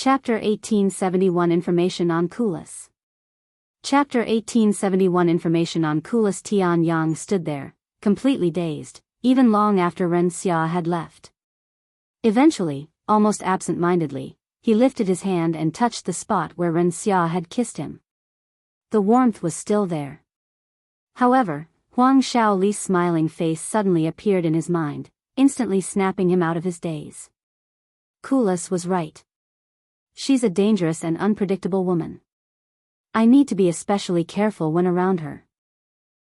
Chapter 1871 Information on Kulas. Chapter 1871 Information on Kulas. Tian Yang stood there, completely dazed, even long after Ren Xia had left. Eventually, almost absent-mindedly, he lifted his hand and touched the spot where Ren Xia had kissed him. The warmth was still there. However, Huang Shaoli's smiling face suddenly appeared in his mind, instantly snapping him out of his daze. Kulas was right. She's a dangerous and unpredictable woman. I need to be especially careful when around her.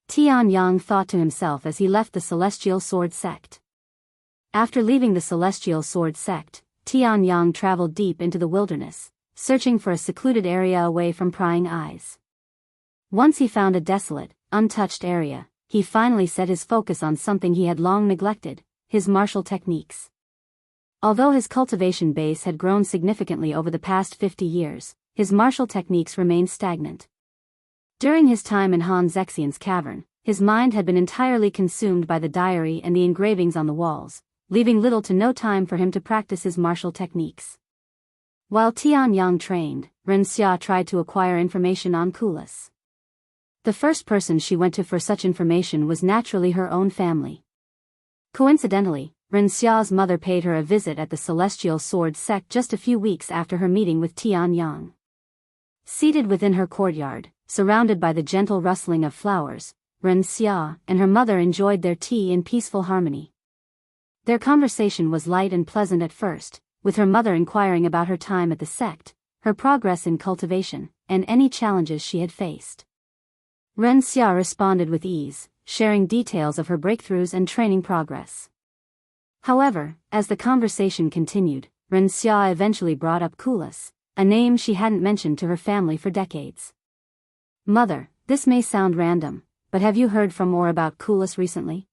Tian Yang thought to himself as he left the Celestial Sword Sect. After leaving the Celestial Sword Sect, Tian Yang traveled deep into the wilderness, searching for a secluded area away from prying eyes. Once he found a desolate, untouched area, he finally set his focus on something he had long neglected, his martial techniques. Although his cultivation base had grown significantly over the past 50 years, his martial techniques remained stagnant. During his time in Han Zexian's cavern, his mind had been entirely consumed by the diary and the engravings on the walls, leaving little to no time for him to practice his martial techniques. While Tian Yang trained, Ren Xia tried to acquire information on Kulas. The first person she went to for such information was naturally her own family. Coincidentally, Ren Xia's mother paid her a visit at the Celestial Sword Sect just a few weeks after her meeting with Tian Yang. Seated within her courtyard, surrounded by the gentle rustling of flowers, Ren Xia and her mother enjoyed their tea in peaceful harmony. Their conversation was light and pleasant at first, with her mother inquiring about her time at the sect, her progress in cultivation, and any challenges she had faced. Ren Xia responded with ease, sharing details of her breakthroughs and training progress. However, as the conversation continued, Ren Xia eventually brought up Kulas, a name she hadn't mentioned to her family for decades. "Mother, this may sound random, but have you heard from or about Kulas recently?"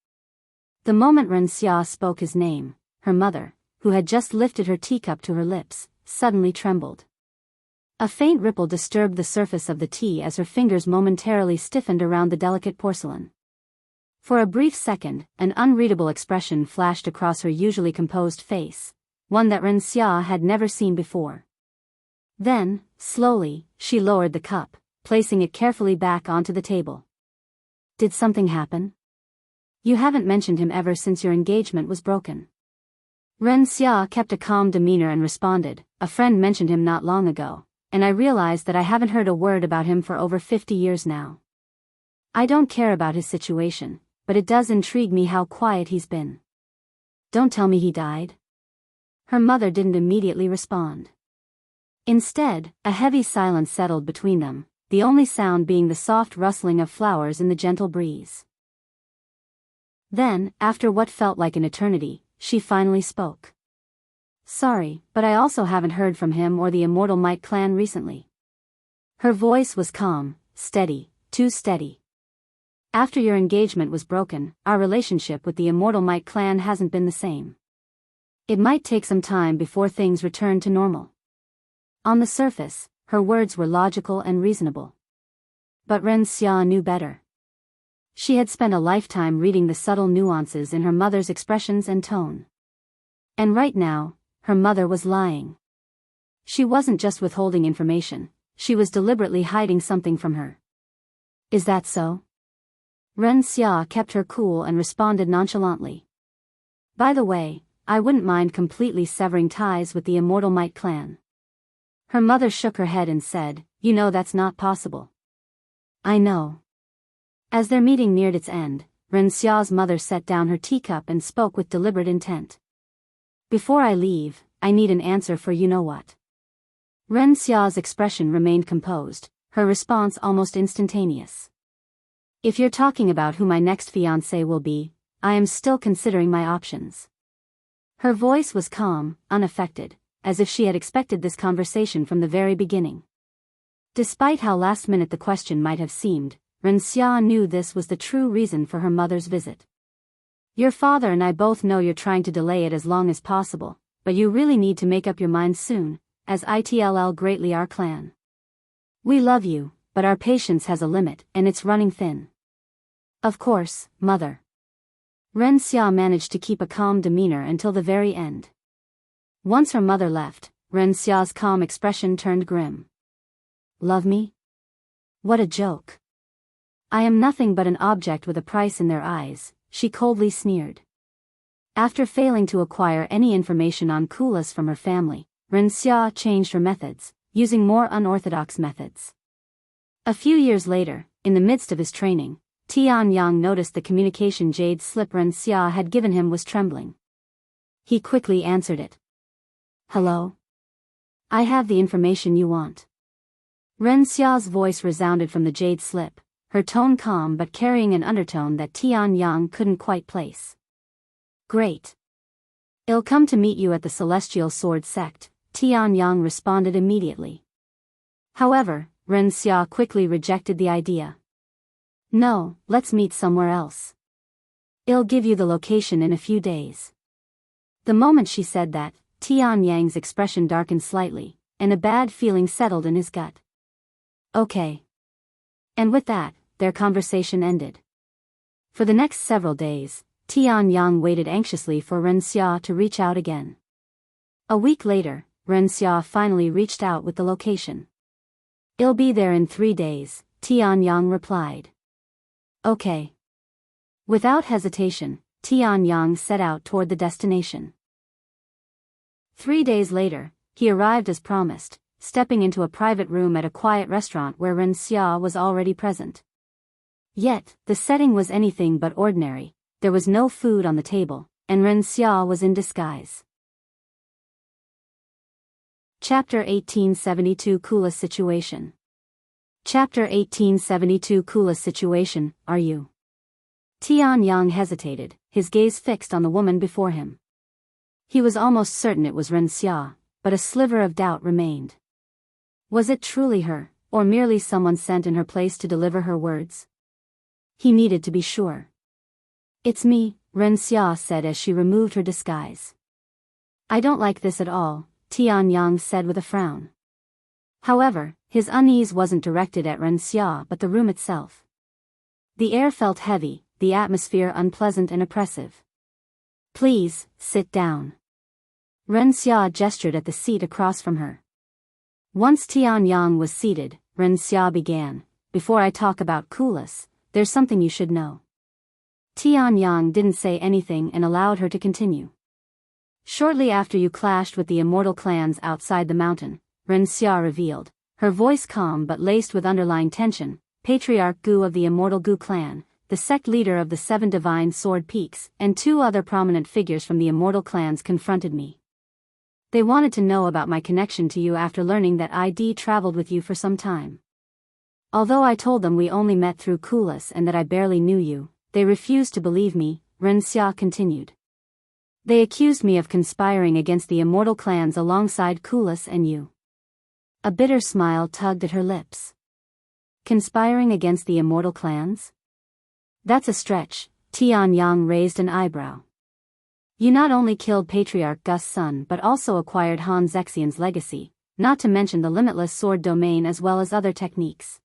The moment Ren Xia spoke his name, her mother, who had just lifted her teacup to her lips, suddenly trembled. A faint ripple disturbed the surface of the tea as her fingers momentarily stiffened around the delicate porcelain. For a brief second, an unreadable expression flashed across her usually composed face, one that Ren Xia had never seen before. Then, slowly, she lowered the cup, placing it carefully back onto the table. "Did something happen? You haven't mentioned him ever since your engagement was broken." Ren Xia kept a calm demeanor and responded, "A friend mentioned him not long ago, and I realized that I haven't heard a word about him for over 50 years now. I don't care about his situation, but it does intrigue me how quiet he's been." "Don't tell me he died?" Her mother didn't immediately respond. Instead, a heavy silence settled between them, the only sound being the soft rustling of flowers in the gentle breeze. Then, after what felt like an eternity, she finally spoke. "Sorry, but I also haven't heard from him or the Immortal Might clan recently." Her voice was calm, steady, too steady. "After your engagement was broken, our relationship with the Immortal Might clan hasn't been the same. It might take some time before things return to normal." On the surface, her words were logical and reasonable. But Ren Xia knew better. She had spent a lifetime reading the subtle nuances in her mother's expressions and tone. And right now, her mother was lying. She wasn't just withholding information, she was deliberately hiding something from her. "Is that so?" Ren Xia kept her cool and responded nonchalantly. "By the way, I wouldn't mind completely severing ties with the Immortal Might clan." Her mother shook her head and said, "You know that's not possible." "I know." As their meeting neared its end, Ren Xia's mother set down her teacup and spoke with deliberate intent. "Before I leave, I need an answer for you-know-what." Ren Xia's expression remained composed, her response almost instantaneous. "If you're talking about who my next fiancé will be, I am still considering my options." Her voice was calm, unaffected, as if she had expected this conversation from the very beginning. Despite how last-minute the question might have seemed, Ren Xia knew this was the true reason for her mother's visit. "Your father and I both know you're trying to delay it as long as possible, but you really need to make up your mind soon, as it'll greatly our clan. We love you, but our patience has a limit, and it's running thin." "Of course, mother." Ren Xia managed to keep a calm demeanor until the very end. Once her mother left, Ren Xia's calm expression turned grim. Love me? What a joke. I am nothing but an object with a price in their eyes, she coldly sneered. After failing to acquire any information on Kulas from her family, Ren Xia changed her methods, using more unorthodox methods. A few years later, in the midst of his training, Tian noticed the communication jade slip Ren Xia had given him was trembling. He quickly answered it. Hello? I have the information you want. Ren Xia's voice resounded from the jade slip, her tone calm but carrying an undertone that Tian couldn't quite place. Great. I'll come to meet you at the Celestial Sword Sect, Tian responded immediately. However, Ren Xia quickly rejected the idea. No, let's meet somewhere else. I'll give you the location in a few days. The moment she said that, Tian Yang's expression darkened slightly, and a bad feeling settled in his gut. Okay. And with that, their conversation ended. For the next several days, Tian waited anxiously for Ren Xia to reach out again. A week later, Ren Xia finally reached out with the location. I'll be there in 3 days, Tian replied. Okay. Without hesitation, Tian set out toward the destination. 3 days later, he arrived as promised, stepping into a private room at a quiet restaurant where Ren Xia was already present. Yet, the setting was anything but ordinary, there was no food on the table, and Ren Xia was in disguise. Chapter 1872 Kulas Situation. Chapter 1872 Kulas Situation, are you? Tian hesitated, his gaze fixed on the woman before him. He was almost certain it was Ren Xia, but a sliver of doubt remained. Was it truly her, or merely someone sent in her place to deliver her words? He needed to be sure. It's me, Ren Xia said as she removed her disguise. I don't like this at all, Tian said with a frown. However, his unease wasn't directed at Ren Xia but the room itself. The air felt heavy, the atmosphere unpleasant and oppressive. Please, sit down. Ren Xia gestured at the seat across from her. Once Tian was seated, Ren Xia began, Before I talk about Kulas, there's something you should know. Tian didn't say anything and allowed her to continue. Shortly after you clashed with the Immortal clans outside the mountain, Ren Xia revealed, her voice calm but laced with underlying tension, Patriarch Gu of the Immortal Gu clan, the sect leader of the 7 Divine Sword Peaks, and 2 other prominent figures from the Immortal clans confronted me. They wanted to know about my connection to you after learning that ID traveled with you for some time. Although I told them we only met through Kulas and that I barely knew you, they refused to believe me, Ren Xia continued. They accused me of conspiring against the Immortal clans alongside Kulas and you. A bitter smile tugged at her lips. Conspiring against the Immortal clans? That's a stretch, Tian raised an eyebrow. You not only killed Patriarch Gus' son but also acquired Han Zexian's legacy, not to mention the limitless sword domain as well as other techniques.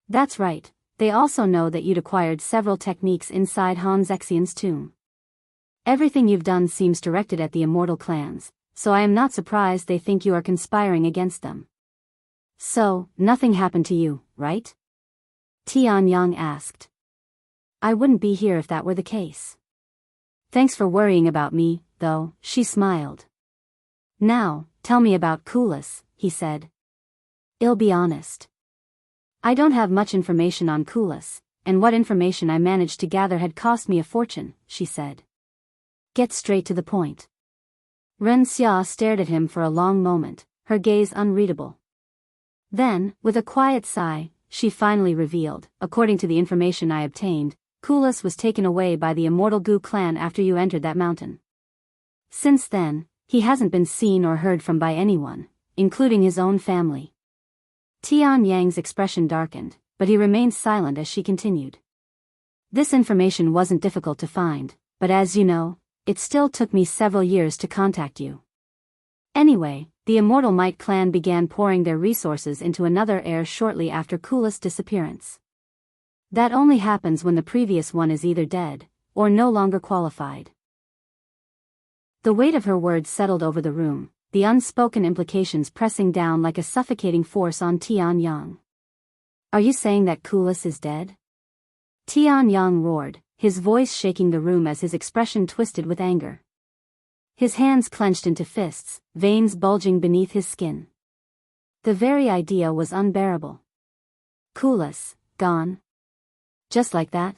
That's right, they also know that you'd acquired several techniques inside Han Zexian's tomb. Everything you've done seems directed at the Immortal clans, so I am not surprised they think you are conspiring against them. So, nothing happened to you, right? Tian asked. I wouldn't be here if that were the case. Thanks for worrying about me, though, she smiled. Now, tell me about Kulas, he said. I'll be honest. I don't have much information on Kulas, and what information I managed to gather had cost me a fortune, she said. Get straight to the point. Ren Xia stared at him for a long moment, her gaze unreadable. Then, with a quiet sigh, she finally revealed, according to the information I obtained, Kulas was taken away by the Immortal Gu clan after you entered that mountain. Since then, he hasn't been seen or heard from by anyone, including his own family. Tian Yang's expression darkened, but he remained silent as she continued. This information wasn't difficult to find, but as you know, it still took me several years to contact you. Anyway, the Immortal Might clan began pouring their resources into another heir shortly after Kulas' disappearance. That only happens when the previous one is either dead, or no longer qualified. The weight of her words settled over the room, the unspoken implications pressing down like a suffocating force on Tian Yang. Are you saying that Kulas is dead? Tian Yang roared, his voice shaking the room as his expression twisted with anger. His hands clenched into fists, veins bulging beneath his skin. The very idea was unbearable. Kulas, gone? Just like that?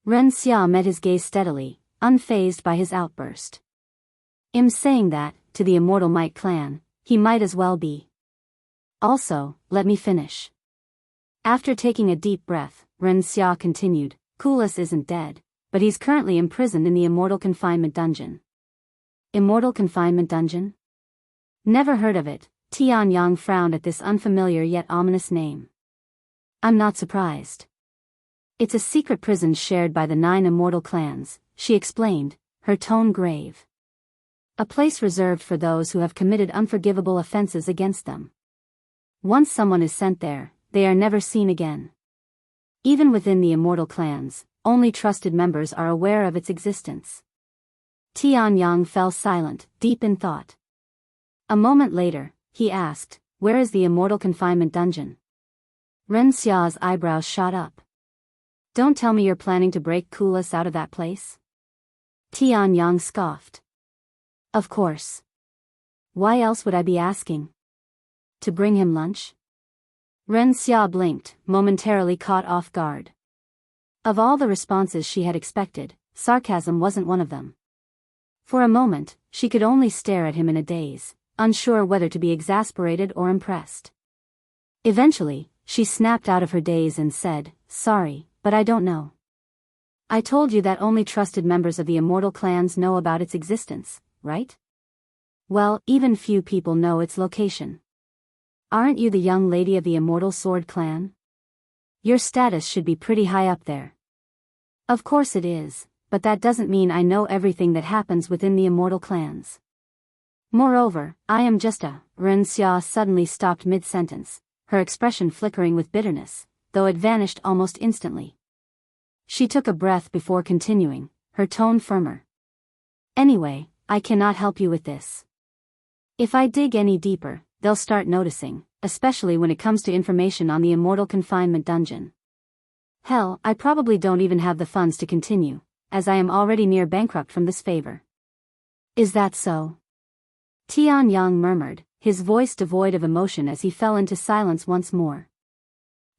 Ren Xia met his gaze steadily, unfazed by his outburst. I'm saying that, to the Immortal Might clan, he might as well be. Also, let me finish. After taking a deep breath, Ren Xia continued, Kulas isn't dead, but he's currently imprisoned in the Immortal Confinement Dungeon. Immortal Confinement Dungeon? Never heard of it. Tian Yang frowned at this unfamiliar yet ominous name. I'm not surprised. It's a secret prison shared by the 9 immortal clans, she explained, her tone grave. A place reserved for those who have committed unforgivable offenses against them. Once someone is sent there, they are never seen again. Even within the immortal clans, only trusted members are aware of its existence. Tian Yang fell silent, deep in thought. A moment later, he asked, where is the Immortal Confinement Dungeon? Ren Xia's eyebrows shot up. Don't tell me you're planning to break Kulas out of that place? Tian Yang scoffed. Of course. Why else would I be asking? To bring him lunch? Ren Xia blinked, momentarily caught off guard. Of all the responses she had expected, sarcasm wasn't one of them. For a moment, she could only stare at him in a daze, unsure whether to be exasperated or impressed. Eventually, she snapped out of her daze and said, sorry, but I don't know. I told you that only trusted members of the immortal clans know about its existence, right? Well, even few people know its location. Aren't you the young lady of the Immortal Sword clan? Your status should be pretty high up there. Of course it is, but that doesn't mean I know everything that happens within the immortal clans. Moreover, I am just a... Ren Xia suddenly stopped mid-sentence, her expression flickering with bitterness, though it vanished almost instantly. She took a breath before continuing, her tone firmer. Anyway, I cannot help you with this. If I dig any deeper, they'll start noticing, especially when it comes to information on the Immortal Confinement Dungeon. Hell, I probably don't even have the funds to continue, as I am already near bankrupt from this favor. Is that so? Tian Yang murmured, his voice devoid of emotion as he fell into silence once more.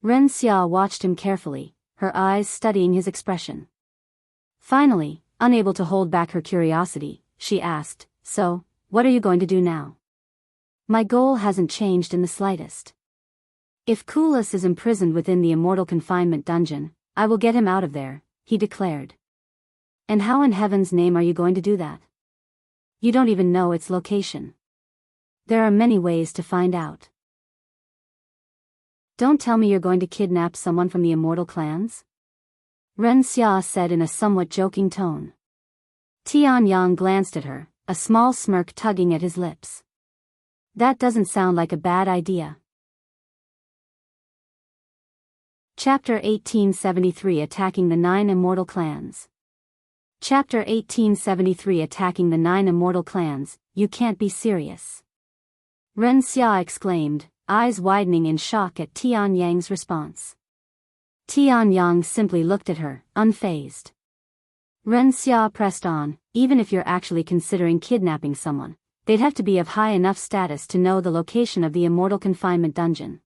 Ren Xia watched him carefully, her eyes studying his expression. Finally, unable to hold back her curiosity, she asked, so, what are you going to do now? My goal hasn't changed in the slightest. If Kulas is imprisoned within the Immortal Confinement Dungeon, I will get him out of there, he declared. And how in heaven's name are you going to do that? You don't even know its location. There are many ways to find out. Don't tell me you're going to kidnap someone from the immortal clans? Ren Xia said in a somewhat joking tone. Tian Yang glanced at her, a small smirk tugging at his lips. That doesn't sound like a bad idea. Chapter 1873 Attacking the 9 Immortal Clans. Chapter 1873 Attacking the 9 Immortal Clans, you can't be serious. Ren Xia exclaimed, eyes widening in shock at Tian Yang's response. Tian Yang simply looked at her, unfazed. Ren Xia pressed on, even if you're actually considering kidnapping someone, they'd have to be of high enough status to know the location of the Immortal Confinement Dungeon.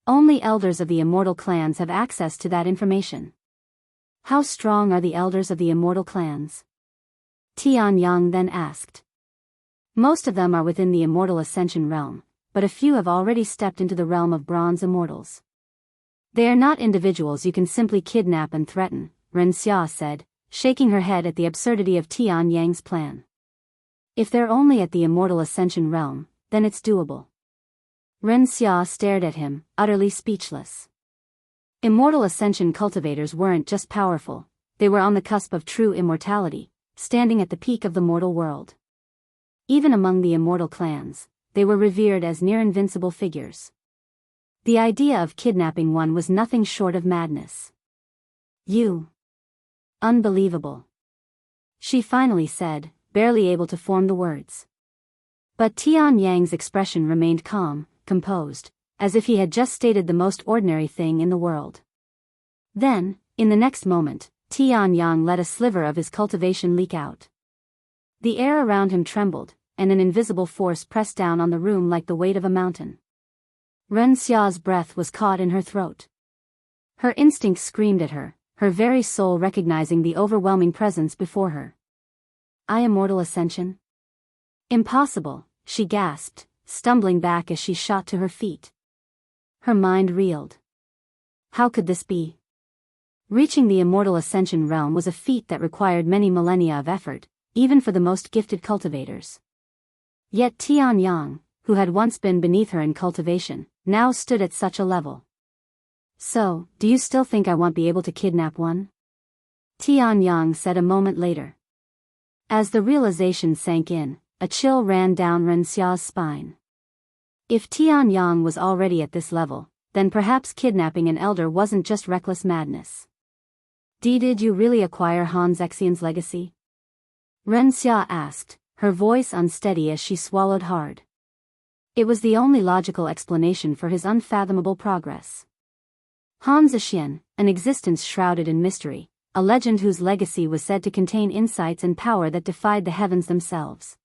Only elders of the immortal clans have access to that information. How strong are the elders of the immortal clans? Tian Yang then asked. Most of them are within the Immortal Ascension realm, but a few have already stepped into the realm of bronze immortals. They are not individuals you can simply kidnap and threaten, Ren Xia said, shaking her head at the absurdity of Tian Yang's plan. If they're only at the Immortal Ascension realm, then it's doable. Ren Xia stared at him, utterly speechless. Immortal Ascension cultivators weren't just powerful, they were on the cusp of true immortality, standing at the peak of the mortal world. Even among the immortal clans, they were revered as near-invincible figures. The idea of kidnapping one was nothing short of madness. You. Unbelievable. She finally said, barely able to form the words. But Tian Yang's expression remained calm, composed, as if he had just stated the most ordinary thing in the world. Then, in the next moment, Tian Yang let a sliver of his cultivation leak out. The air around him trembled, and an invisible force pressed down on the room like the weight of a mountain. Ren Xia's breath was caught in her throat. Her instincts screamed at her, her very soul recognizing the overwhelming presence before her. Immortal ascension? Impossible, she gasped, stumbling back as she shot to her feet. Her mind reeled. How could this be? Reaching the immortal ascension realm was a feat that required many millennia of effort, even for the most gifted cultivators. Yet Tian Yang, who had once been beneath her in cultivation, now stood at such a level. So, do you still think I won't be able to kidnap one? Tian Yang said a moment later. As the realization sank in, a chill ran down Ren Xia's spine. If Tian Yang was already at this level, then perhaps kidnapping an elder wasn't just reckless madness. Did you really acquire Han Zexian's legacy? Ren Xia asked, her voice unsteady as she swallowed hard. It was the only logical explanation for his unfathomable progress. Han Zexian, an existence shrouded in mystery, a legend whose legacy was said to contain insights and power that defied the heavens themselves.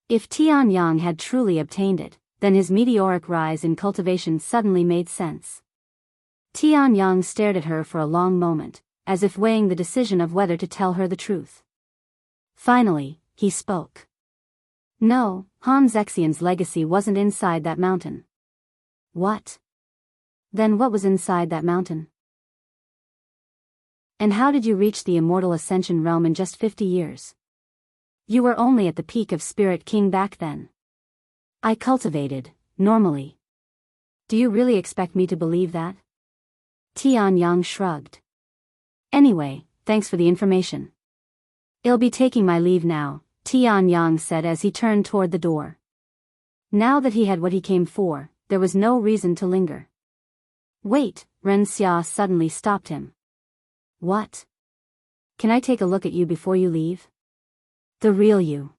If Tian Yang had truly obtained it, then his meteoric rise in cultivation suddenly made sense. Tian Yang stared at her for a long moment, as if weighing the decision of whether to tell her the truth. Finally, he spoke. No, Han Zexian's legacy wasn't inside that mountain. What? Then what was inside that mountain? And how did you reach the immortal ascension realm in just 50 years? You were only at the peak of Spirit King back then. I cultivated, normally. Do you really expect me to believe that? Tian Yang shrugged. Anyway, thanks for the information. I'll be taking my leave now, Tian Yang said as he turned toward the door. Now that he had what he came for, there was no reason to linger. Wait, Ren Xia suddenly stopped him. What? Can I take a look at you before you leave? The real you.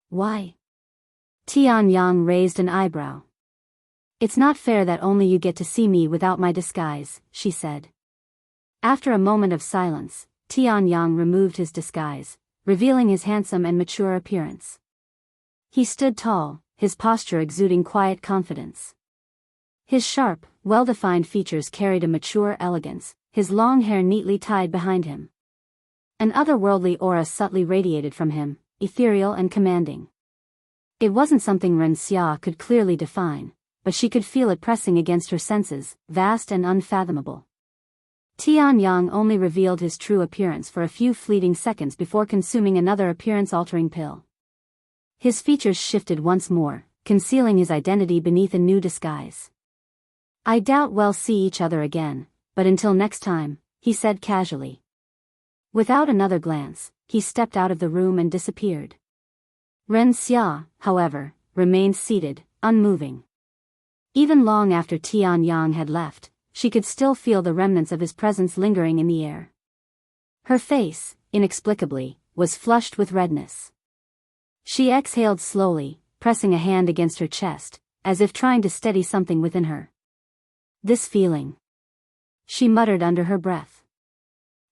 Why? Tian Yang raised an eyebrow. It's not fair that only you get to see me without my disguise, she said. After a moment of silence, Tian Yang removed his disguise, revealing his handsome and mature appearance. He stood tall, his posture exuding quiet confidence. His sharp, well-defined features carried a mature elegance, his long hair neatly tied behind him. An otherworldly aura subtly radiated from him, ethereal and commanding. It wasn't something Ren Xia could clearly define, but she could feel it pressing against her senses, vast and unfathomable. Tian Yang only revealed his true appearance for a few fleeting seconds before consuming another appearance-altering pill. His features shifted once more, concealing his identity beneath a new disguise. I doubt we'll see each other again, but until next time, he said casually. Without another glance, he stepped out of the room and disappeared. Ren Xia, however, remained seated, unmoving. Even long after Tian Yang had left, she could still feel the remnants of his presence lingering in the air. Her face, inexplicably, was flushed with redness. She exhaled slowly, pressing a hand against her chest, as if trying to steady something within her. This feeling, she muttered under her breath.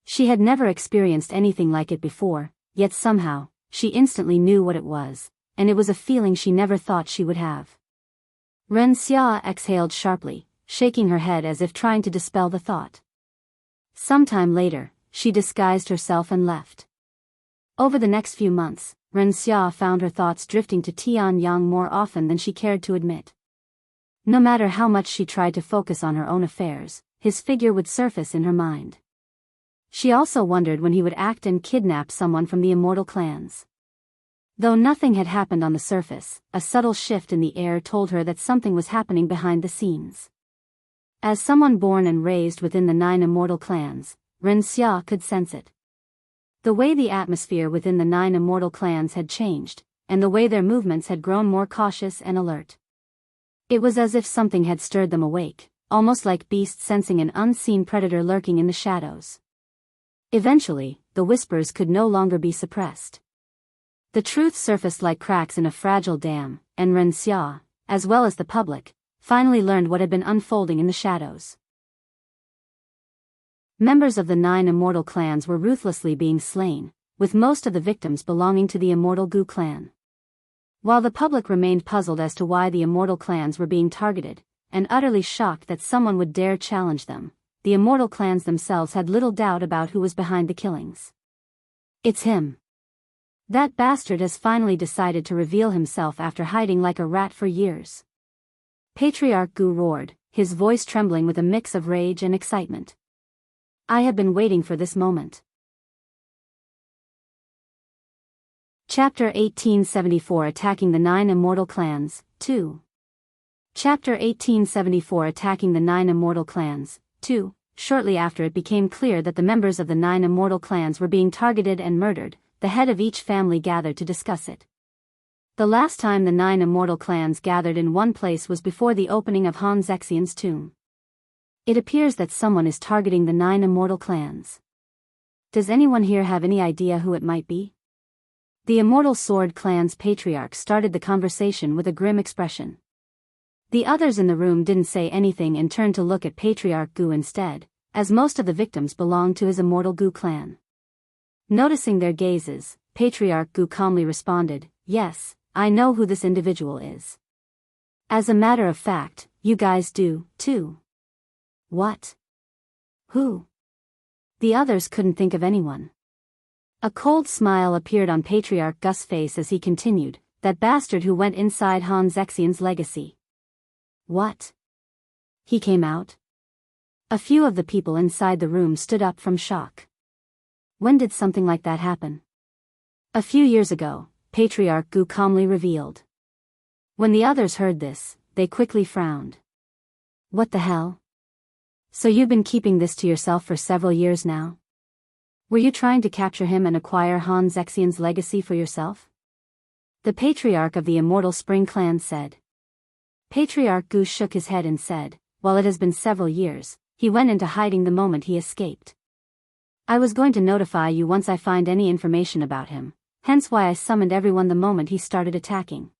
She had never experienced anything like it before, yet somehow, she instantly knew what it was, and it was a feeling she never thought she would have. Ren Xia exhaled sharply, shaking her head as if trying to dispel the thought. Sometime later, she disguised herself and left. Over the next few months, Ren Xia found her thoughts drifting to Tian Yang more often than she cared to admit. No matter how much she tried to focus on her own affairs, his figure would surface in her mind. She also wondered when he would act and kidnap someone from the immortal clans. Though nothing had happened on the surface, a subtle shift in the air told her that something was happening behind the scenes. As someone born and raised within the 9 immortal clans, Ren Xia could sense it. The way the atmosphere within the 9 immortal clans had changed, and the way their movements had grown more cautious and alert. It was as if something had stirred them awake, almost like beasts sensing an unseen predator lurking in the shadows. Eventually, the whispers could no longer be suppressed. The truth surfaced like cracks in a fragile dam, and Ren Xia, as well as the public, finally learned what had been unfolding in the shadows. Members of the 9 immortal clans were ruthlessly being slain, with most of the victims belonging to the Immortal Gu clan. While the public remained puzzled as to why the immortal clans were being targeted, and utterly shocked that someone would dare challenge them, the immortal clans themselves had little doubt about who was behind the killings. It's him. That bastard has finally decided to reveal himself after hiding like a rat for years. Patriarch Gu roared, his voice trembling with a mix of rage and excitement. I have been waiting for this moment. Chapter 1874 Attacking the 9 Immortal Clans, 2. Chapter 1874 Attacking the 9 Immortal Clans, 2. Shortly after it became clear that the members of the 9 immortal clans were being targeted and murdered, the head of each family gathered to discuss it. The last time the 9 immortal clans gathered in one place was before the opening of Han Zexian's tomb. It appears that someone is targeting the 9 immortal clans. Does anyone here have any idea who it might be? The Immortal Sword clan's patriarch started the conversation with a grim expression. The others in the room didn't say anything and turned to look at Patriarch Gu instead, as most of the victims belonged to his Immortal Gu clan. Noticing their gazes, Patriarch Gu calmly responded, "Yes, I know who this individual is. As a matter of fact, you guys do, too." What? Who? The others couldn't think of anyone. A cold smile appeared on Patriarch Gu's face as he continued, "That bastard who went inside Han Zexian's legacy." What? He came out? A few of the people inside the room stood up from shock. When did something like that happen? A few years ago, Patriarch Gu calmly revealed. When the others heard this, they quickly frowned. What the hell? So you've been keeping this to yourself for several years now? Were you trying to capture him and acquire Han Zexian's legacy for yourself? The Patriarch of the Immortal Spring Clan said. Patriarch Gu shook his head and said, "While it has been several years, he went into hiding the moment he escaped. I was going to notify you once I find any information about him, hence why I summoned everyone the moment he started attacking."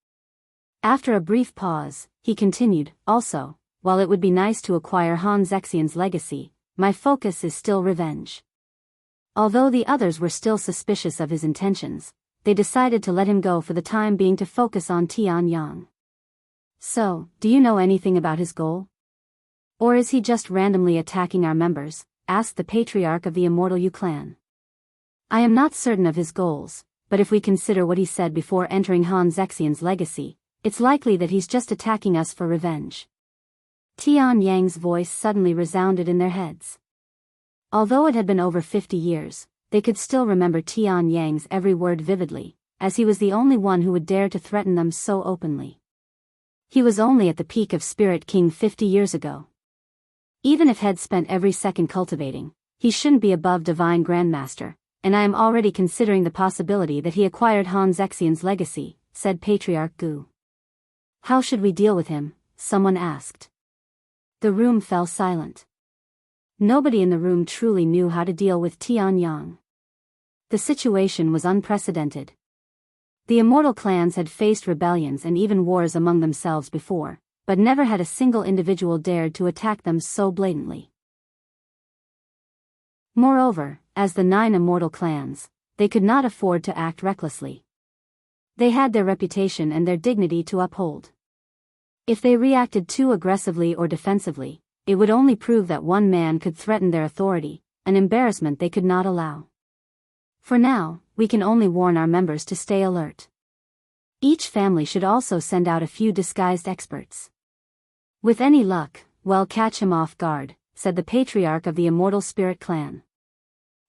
After a brief pause, he continued, "Also, while it would be nice to acquire Han Zexian's legacy, my focus is still revenge." Although the others were still suspicious of his intentions, they decided to let him go for the time being to focus on Tian Yang. "So, do you know anything about his goal? Or is he just randomly attacking our members?" asked the Patriarch of the Immortal Yu clan. "I am not certain of his goals, but if we consider what he said before entering Han Zexian's legacy, it's likely that he's just attacking us for revenge." Tian Yang's voice suddenly resounded in their heads. Although it had been over 50 years, they could still remember Tian Yang's every word vividly, as he was the only one who would dare to threaten them so openly. He was only at the peak of Spirit King 50 years ago. Even if Head spent every second cultivating, he shouldn't be above Divine Grandmaster, and I am already considering the possibility that he acquired Han Zexian's legacy, said Patriarch Gu. How should we deal with him? Someone asked. The room fell silent. Nobody in the room truly knew how to deal with Tian Yang. The situation was unprecedented. The immortal clans had faced rebellions and even wars among themselves before, but never had a single individual dared to attack them so blatantly. Moreover, as the 9 immortal clans, they could not afford to act recklessly. They had their reputation and their dignity to uphold. If they reacted too aggressively or defensively, it would only prove that one man could threaten their authority, an embarrassment they could not allow. For now, we can only warn our members to stay alert. Each family should also send out a few disguised experts. With any luck, we'll catch him off guard, said the Patriarch of the Immortal Spirit Clan.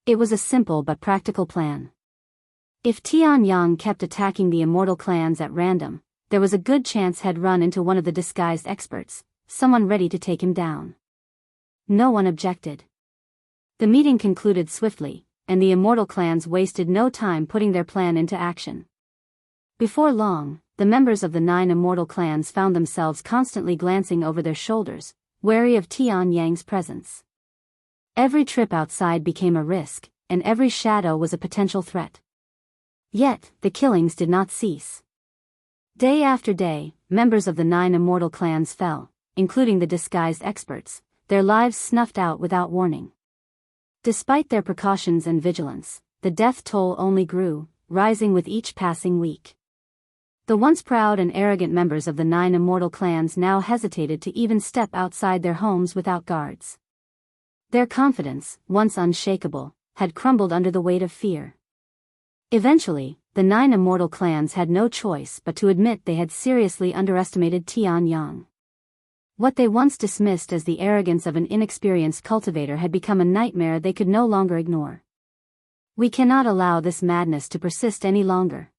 It was a simple but practical plan. If Tian Yang kept attacking the immortal clans at random, there was a good chance he'd run into one of the disguised experts, someone ready to take him down. No one objected. The meeting concluded swiftly, and the immortal clans wasted no time putting their plan into action. Before long, the members of the 9 immortal clans found themselves constantly glancing over their shoulders, wary of Tian Yang's presence. Every trip outside became a risk, and every shadow was a potential threat. Yet, the killings did not cease. Day after day, members of the 9 immortal clans fell, including the disguised experts, their lives snuffed out without warning. Despite their precautions and vigilance, the death toll only grew, rising with each passing week. The once proud and arrogant members of the 9 immortal clans now hesitated to even step outside their homes without guards. Their confidence, once unshakable, had crumbled under the weight of fear. Eventually, the 9 immortal clans had no choice but to admit they had seriously underestimated Tian. What they once dismissed as the arrogance of an inexperienced cultivator had become a nightmare they could no longer ignore. We cannot allow this madness to persist any longer.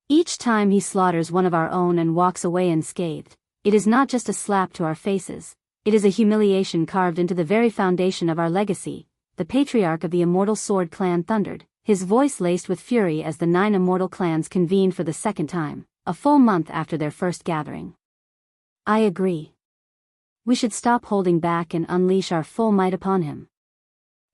Each time he slaughters one of our own and walks away unscathed, it is not just a slap to our faces, it is a humiliation carved into the very foundation of our legacy, the patriarch of the Immortal Sword clan thundered, his voice laced with fury as the 9 immortal clans convened for the second time, a full month after their first gathering. I agree. We should stop holding back and unleash our full might upon him.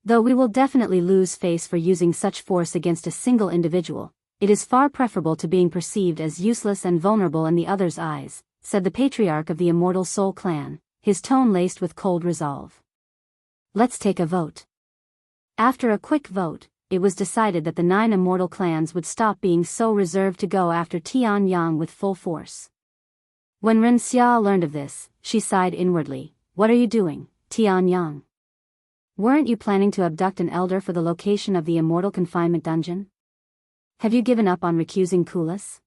Though we will definitely lose face for using such force against a single individual, it is far preferable to being perceived as useless and vulnerable in the other's eyes, said the patriarch of the Immortal Soul clan, his tone laced with cold resolve. Let's take a vote. After a quick vote, it was decided that the 9 immortal clans would stop being so reserved to go after Tian with full force. When Ren Xia learned of this, she sighed inwardly. What are you doing, Tian? Weren't you planning to abduct an elder for the location of the Immortal Confinement dungeon? Have you given up on recusing Kulas?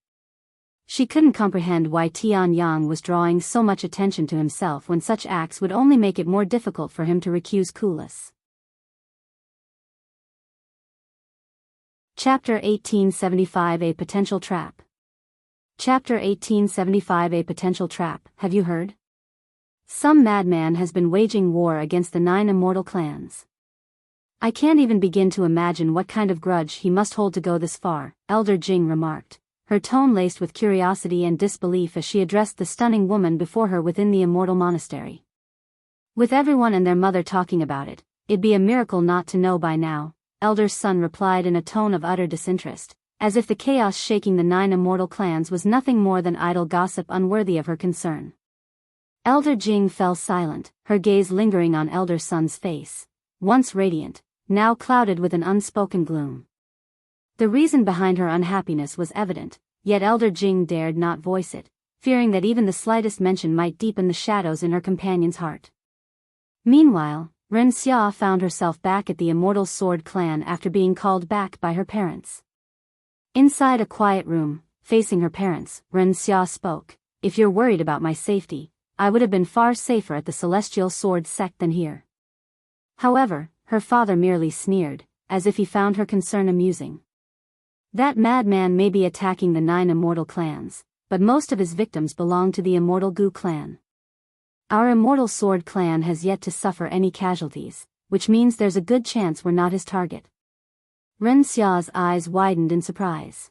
She couldn't comprehend why Tian was drawing so much attention to himself when such acts would only make it more difficult for him to recuse Kulas. Chapter 1875 A Potential Trap. Chapter 1875 A Potential Trap. Have you heard? Some madman has been waging war against the 9 immortal clans. I can't even begin to imagine what kind of grudge he must hold to go this far, Elder Jing remarked, her tone laced with curiosity and disbelief as she addressed the stunning woman before her within the Immortal Monastery. With everyone and their mother talking about it, it'd be a miracle not to know by now, Elder's son replied in a tone of utter disinterest, as if the chaos shaking the 9 immortal clans was nothing more than idle gossip unworthy of her concern. Elder Jing fell silent, her gaze lingering on Elder son's face, once radiant, now clouded with an unspoken gloom. The reason behind her unhappiness was evident, yet Elder Jing dared not voice it, fearing that even the slightest mention might deepen the shadows in her companion's heart. Meanwhile, Ren Xia found herself back at the Immortal Sword clan after being called back by her parents. Inside a quiet room, facing her parents, Ren Xia spoke, "If you're worried about my safety, I would have been far safer at the Celestial Sword Sect than here." However, her father merely sneered, as if he found her concern amusing. That madman may be attacking the 9 immortal clans, but most of his victims belong to the Immortal Gu clan. Our Immortal Sword clan has yet to suffer any casualties, which means there's a good chance we're not his target. Ren Xia's eyes widened in surprise.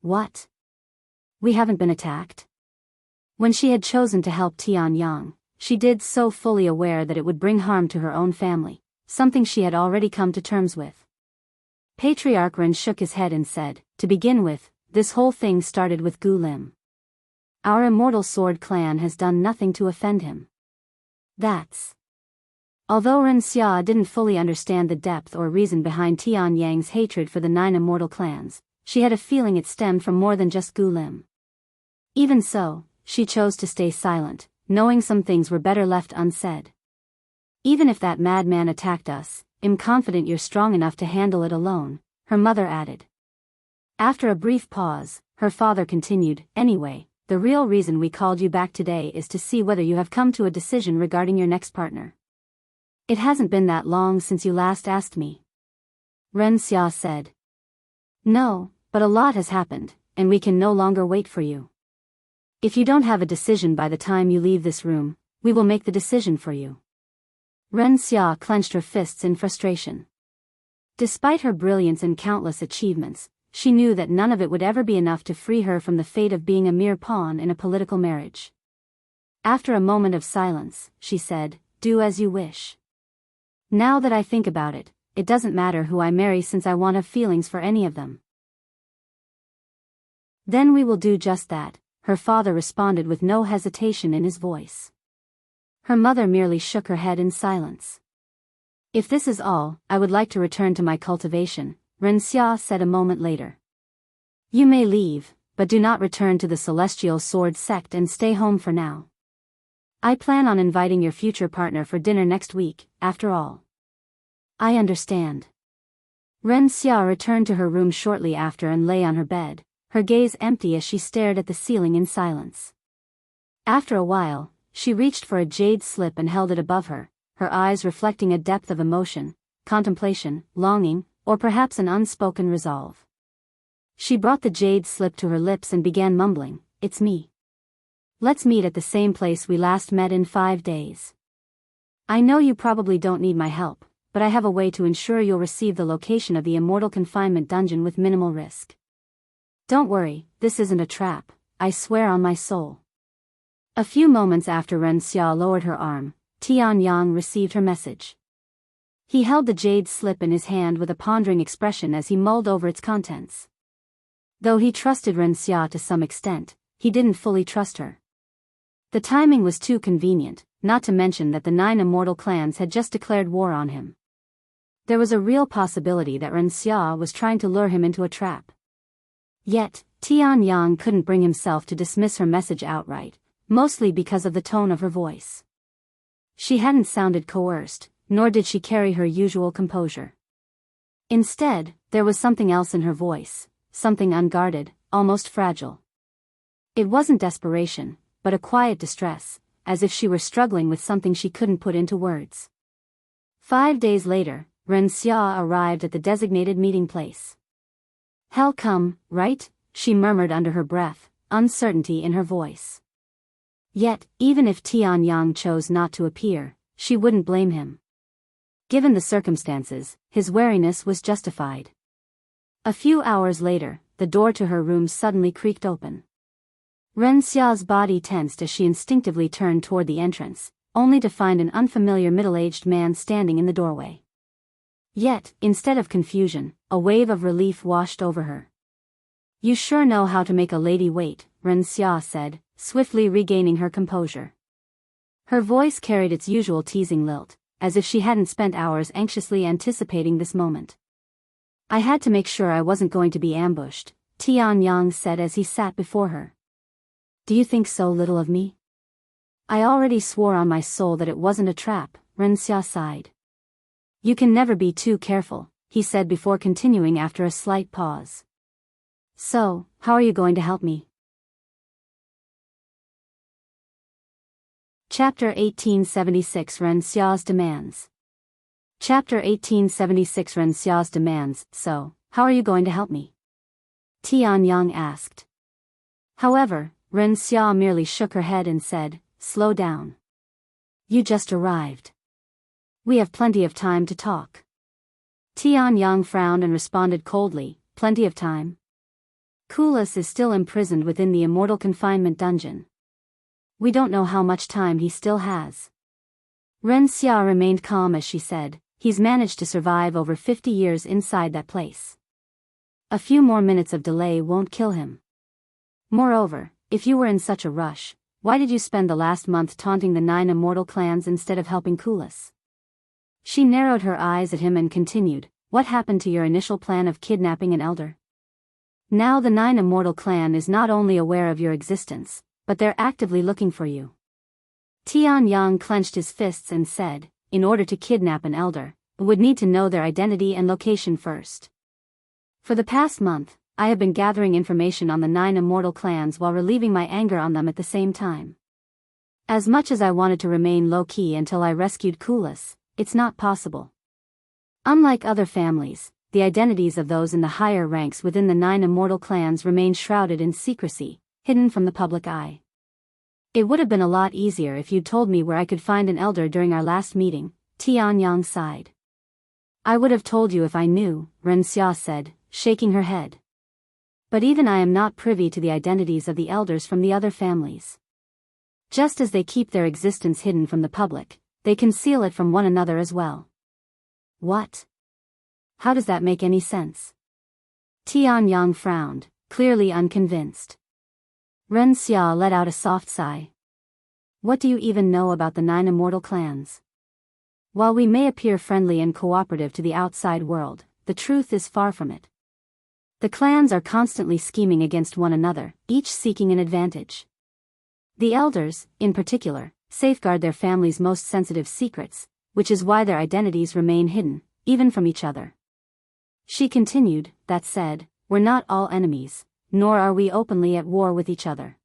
What? We haven't been attacked? When she had chosen to help Tian, she did so fully aware that it would bring harm to her own family, something she had already come to terms with. Patriarch Ren shook his head and said, "To begin with, this whole thing started with Gu Lim. Our Immortal Sword clan has done nothing to offend him. That's..." Although Ren Xia didn't fully understand the depth or reason behind Tian's hatred for the 9 immortal clans, she had a feeling it stemmed from more than just Gu Lim. Even so, she chose to stay silent, knowing some things were better left unsaid. "Even if that madman attacked us, I'm confident you're strong enough to handle it alone," her mother added. After a brief pause, her father continued, "Anyway, the real reason we called you back today is to see whether you have come to a decision regarding your next partner. It hasn't been that long since you last asked me." Ren Xia said. "No, but a lot has happened, and we can no longer wait for you. If you don't have a decision by the time you leave this room, we will make the decision for you." Ren Xia clenched her fists in frustration. Despite her brilliance and countless achievements, she knew that none of it would ever be enough to free her from the fate of being a mere pawn in a political marriage. After a moment of silence, she said, "Do as you wish. Now that I think about it, it doesn't matter who I marry since I won't have feelings for any of them." Then we will do just that, her father responded with no hesitation in his voice. Her mother merely shook her head in silence. If this is all, I would like to return to my cultivation, Renxia said a moment later. You may leave, but do not return to the Celestial Sword Sect and stay home for now. I plan on inviting your future partner for dinner next week, after all. I understand. Renxia returned to her room shortly after and lay on her bed, her gaze empty as she stared at the ceiling in silence. After a while, she reached for a jade slip and held it above her, her eyes reflecting a depth of emotion, contemplation, longing, or perhaps an unspoken resolve. She brought the jade slip to her lips and began mumbling, "It's me. Let's meet at the same place we last met in 5 days. I know you probably don't need my help, but I have a way to ensure you'll receive the location of the Immortal Confinement dungeon with minimal risk. Don't worry, this isn't a trap, I swear on my soul." A few moments after Renxia lowered her arm, Tian received her message. He held the jade slip in his hand with a pondering expression as he mulled over its contents. Though he trusted Renxia to some extent, he didn't fully trust her. The timing was too convenient, not to mention that the 9 immortal clans had just declared war on him. There was a real possibility that Renxia was trying to lure him into a trap. Yet, Tian couldn't bring himself to dismiss her message outright, mostly because of the tone of her voice. She hadn't sounded coerced, nor did she carry her usual composure. Instead, there was something else in her voice, something unguarded, almost fragile. It wasn't desperation, but a quiet distress, as if she were struggling with something she couldn't put into words. 5 days later, Renxia arrived at the designated meeting place. "Hell come, right?" she murmured under her breath, uncertainty in her voice. Yet, even if Tian chose not to appear, she wouldn't blame him. Given the circumstances, his wariness was justified. A few hours later, the door to her room suddenly creaked open. Renxia's body tensed as she instinctively turned toward the entrance, only to find an unfamiliar middle-aged man standing in the doorway. Yet, instead of confusion, a wave of relief washed over her. "You sure know how to make a lady wait," Renxia said, swiftly regaining her composure. Her voice carried its usual teasing lilt, as if she hadn't spent hours anxiously anticipating this moment. "I had to make sure I wasn't going to be ambushed," Tian said as he sat before her. "Do you think so little of me?" "I already swore on my soul that it wasn't a trap," Renxia sighed. "You can never be too careful," he said before continuing after a slight pause. "So, how are you going to help me?" Chapter 1876 Renxia's Demands. Chapter 1876 Renxia's Demands. "So, how are you going to help me?" Tian asked. However, Renxia merely shook her head and said, "Slow down. You just arrived. We have plenty of time to talk." Tian frowned and responded coldly, "Plenty of time? Kulas is still imprisoned within the Immortal Confinement dungeon. We don't know how much time he still has." Renxia remained calm as she said, "He's managed to survive over 50 years inside that place. A few more minutes of delay won't kill him. Moreover, if you were in such a rush, why did you spend the last month taunting the 9 immortal clans instead of helping Kulas?" She narrowed her eyes at him and continued, "What happened to your initial plan of kidnapping an elder? Now the 9 immortal clan is not only aware of your existence, but they're actively looking for you." Tian clenched his fists and said, "In order to kidnap an elder, I would need to know their identity and location first. For the past month, I have been gathering information on the 9 immortal clans while relieving my anger on them at the same time. As much as I wanted to remain low-key until I rescued Kulas, it's not possible. Unlike other families, the identities of those in the higher ranks within the 9 immortal clans remain shrouded in secrecy, hidden from the public eye. It would have been a lot easier if you'd told me where I could find an elder during our last meeting," Tian sighed. "I would have told you if I knew," Renxia said, shaking her head. "But even I am not privy to the identities of the elders from the other families. Just as they keep their existence hidden from the public, they conceal it from one another as well." "What? How does that make any sense?" Tian frowned. clearly unconvinced. Ren Xia let out a soft sigh. What do you even know about the 9 immortal clans? While we may appear friendly and cooperative to the outside world, the truth is far from it. The clans are constantly scheming against one another, each seeking an advantage. The elders, in particular, safeguard their family's most sensitive secrets, which is why their identities remain hidden, even from each other. She continued, that said, we're not all enemies, nor are we openly at war with each other.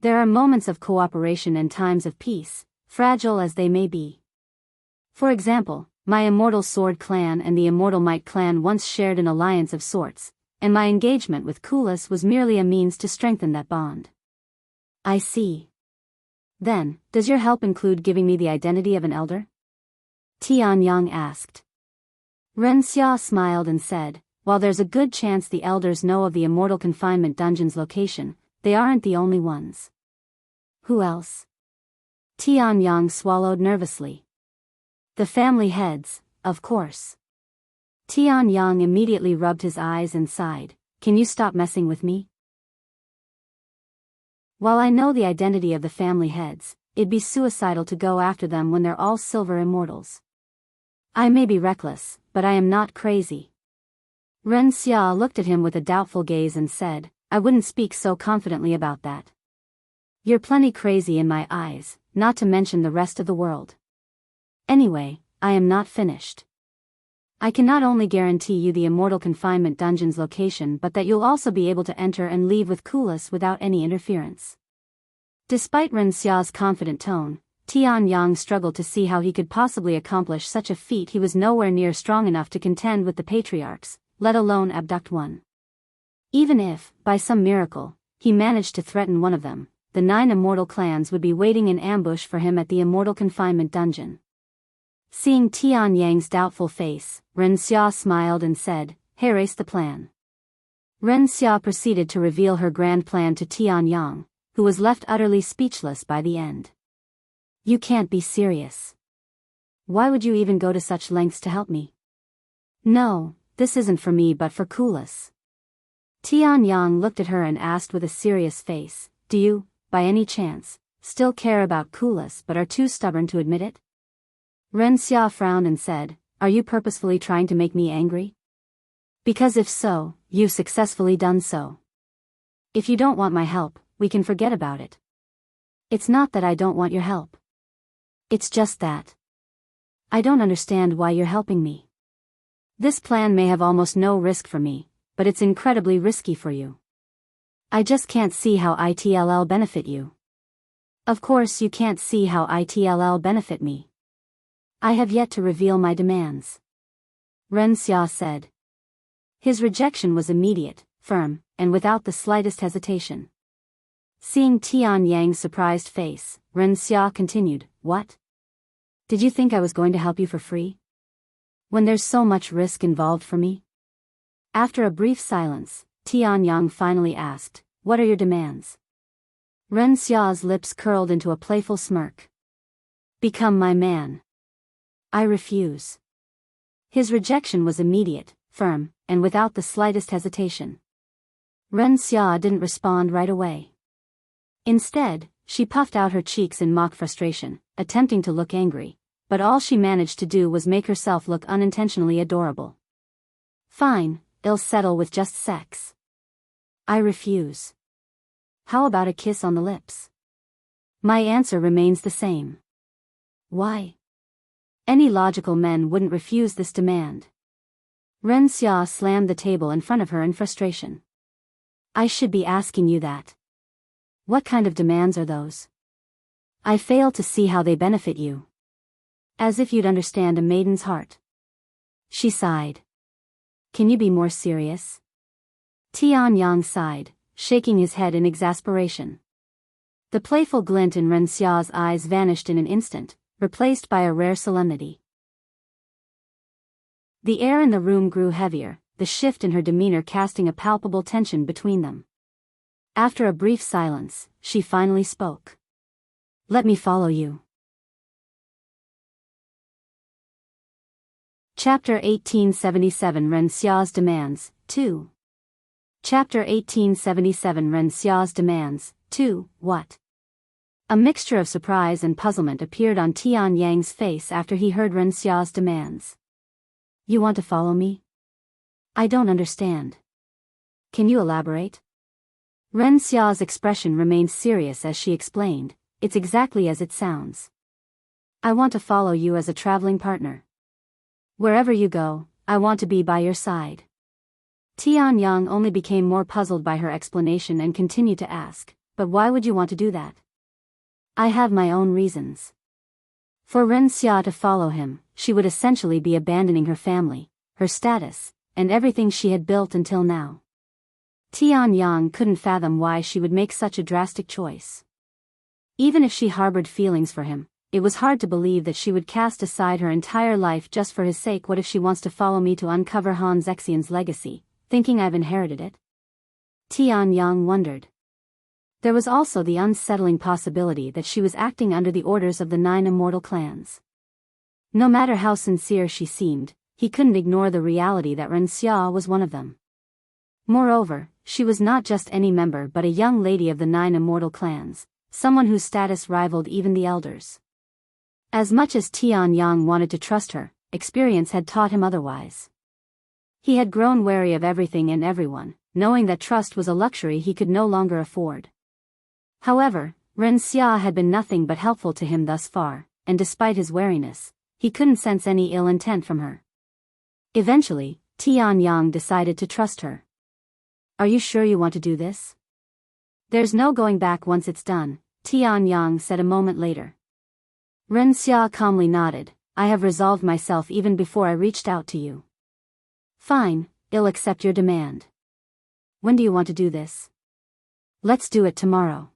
There are moments of cooperation and times of peace, fragile as they may be. For example, my Immortal Sword clan and the Immortal Might clan once shared an alliance of sorts, and my engagement with Kulas was merely a means to strengthen that bond. I see. Then, does your help include giving me the identity of an elder? Tian Yang asked. Ren Xia smiled and said, while there's a good chance the elders know of the Immortal Confinement dungeon's location, they aren't the only ones. Who else? Tian Yang swallowed nervously. The family heads, of course. Tian Yang immediately rubbed his eyes and sighed, can you stop messing with me? While I know the identity of the family heads, it'd be suicidal to go after them when they're all silver immortals. I may be reckless, but I am not crazy. Ren Xia looked at him with a doubtful gaze and said, I wouldn't speak so confidently about that. You're plenty crazy in my eyes, not to mention the rest of the world. Anyway, I am not finished. I can not only guarantee you the Immortal Confinement dungeon's location but that you'll also be able to enter and leave with Kulas without any interference. Despite Ren Xia's confident tone, Tian Yang struggled to see how he could possibly accomplish such a feat. He was nowhere near strong enough to contend with the patriarchs, let alone abduct one. Even if, by some miracle, he managed to threaten one of them, the 9 immortal clans would be waiting in ambush for him at the Immortal Confinement dungeon. Seeing Tian Yang's doubtful face, Ren Xia smiled and said, "Erase the plan." Ren Xia proceeded to reveal her grand plan to Tian Yang, who was left utterly speechless by the end. You can't be serious. Why would you even go to such lengths to help me? No, this isn't for me but for Kulas. Tian Yang looked at her and asked with a serious face, do you, by any chance, still care about Kulas but are too stubborn to admit it? Ren Xia frowned and said, are you purposefully trying to make me angry? Because if so, you've successfully done so. If you don't want my help, we can forget about it. It's not that I don't want your help. It's just that I don't understand why you're helping me. This plan may have almost no risk for me, but it's incredibly risky for you. I just can't see how it'll benefit you. Of course you can't see how it'll benefit me. I have yet to reveal my demands. Ren Xia said. His rejection was immediate, firm, and without the slightest hesitation. Seeing Tian Yang's surprised face, Ren Xia continued, what? Did you think I was going to help you for free? When there's so much risk involved for me? After a brief silence, Tian Yang finally asked, what are your demands? Ren Xia's lips curled into a playful smirk. Become my man. I refuse. His rejection was immediate, firm, and without the slightest hesitation. Ren Xia didn't respond right away. Instead, she puffed out her cheeks in mock frustration, attempting to look angry, but all she managed to do was make herself look unintentionally adorable. Fine, I'll settle with just sex. I refuse. How about a kiss on the lips? My answer remains the same. Why? Any logical men wouldn't refuse this demand. Ren Xia slammed the table in front of her in frustration. I should be asking you that. What kind of demands are those? I fail to see how they benefit you. As if you'd understand a maiden's heart. She sighed. Can you be more serious? Tian Yang sighed, shaking his head in exasperation. The playful glint in Ren Xia's eyes vanished in an instant, replaced by a rare solemnity. The air in the room grew heavier, the shift in her demeanor casting a palpable tension between them. After a brief silence, she finally spoke. Let me follow you. Chapter 1877 Ren Xia's Demands, 2. Chapter 1877 Ren Xia's Demands, 2, What? A mixture of surprise and puzzlement appeared on Tian Yang's face after he heard Ren Xia's demands. You want to follow me? I don't understand. Can you elaborate? Ren Xia's expression remained serious as she explained, it's exactly as it sounds. I want to follow you as a traveling partner. Wherever you go, I want to be by your side. Tian Yang only became more puzzled by her explanation and continued to ask, but why would you want to do that? I have my own reasons. For Ren Xia to follow him, she would essentially be abandoning her family, her status, and everything she had built until now. Tian Yang couldn't fathom why she would make such a drastic choice. Even if she harbored feelings for him, it was hard to believe that she would cast aside her entire life just for his sake. What if she wants to follow me to uncover Han Zexian's legacy, thinking I've inherited it? Tian Yang wondered. There was also the unsettling possibility that she was acting under the orders of the 9 immortal clans. No matter how sincere she seemed, he couldn't ignore the reality that Ren Xia was one of them. Moreover, she was not just any member but a young lady of the 9 immortal clans, someone whose status rivaled even the elders. As much as Tian Yang wanted to trust her, experience had taught him otherwise. He had grown wary of everything and everyone, knowing that trust was a luxury he could no longer afford. However, Ren Xia had been nothing but helpful to him thus far, and despite his wariness, he couldn't sense any ill intent from her. Eventually, Tian Yang decided to trust her. Are you sure you want to do this? There's no going back once it's done, Tian Yang said a moment later. Ren Xia calmly nodded, I have resolved myself even before I reached out to you. Fine, I'll accept your demand. When do you want to do this? Let's do it tomorrow.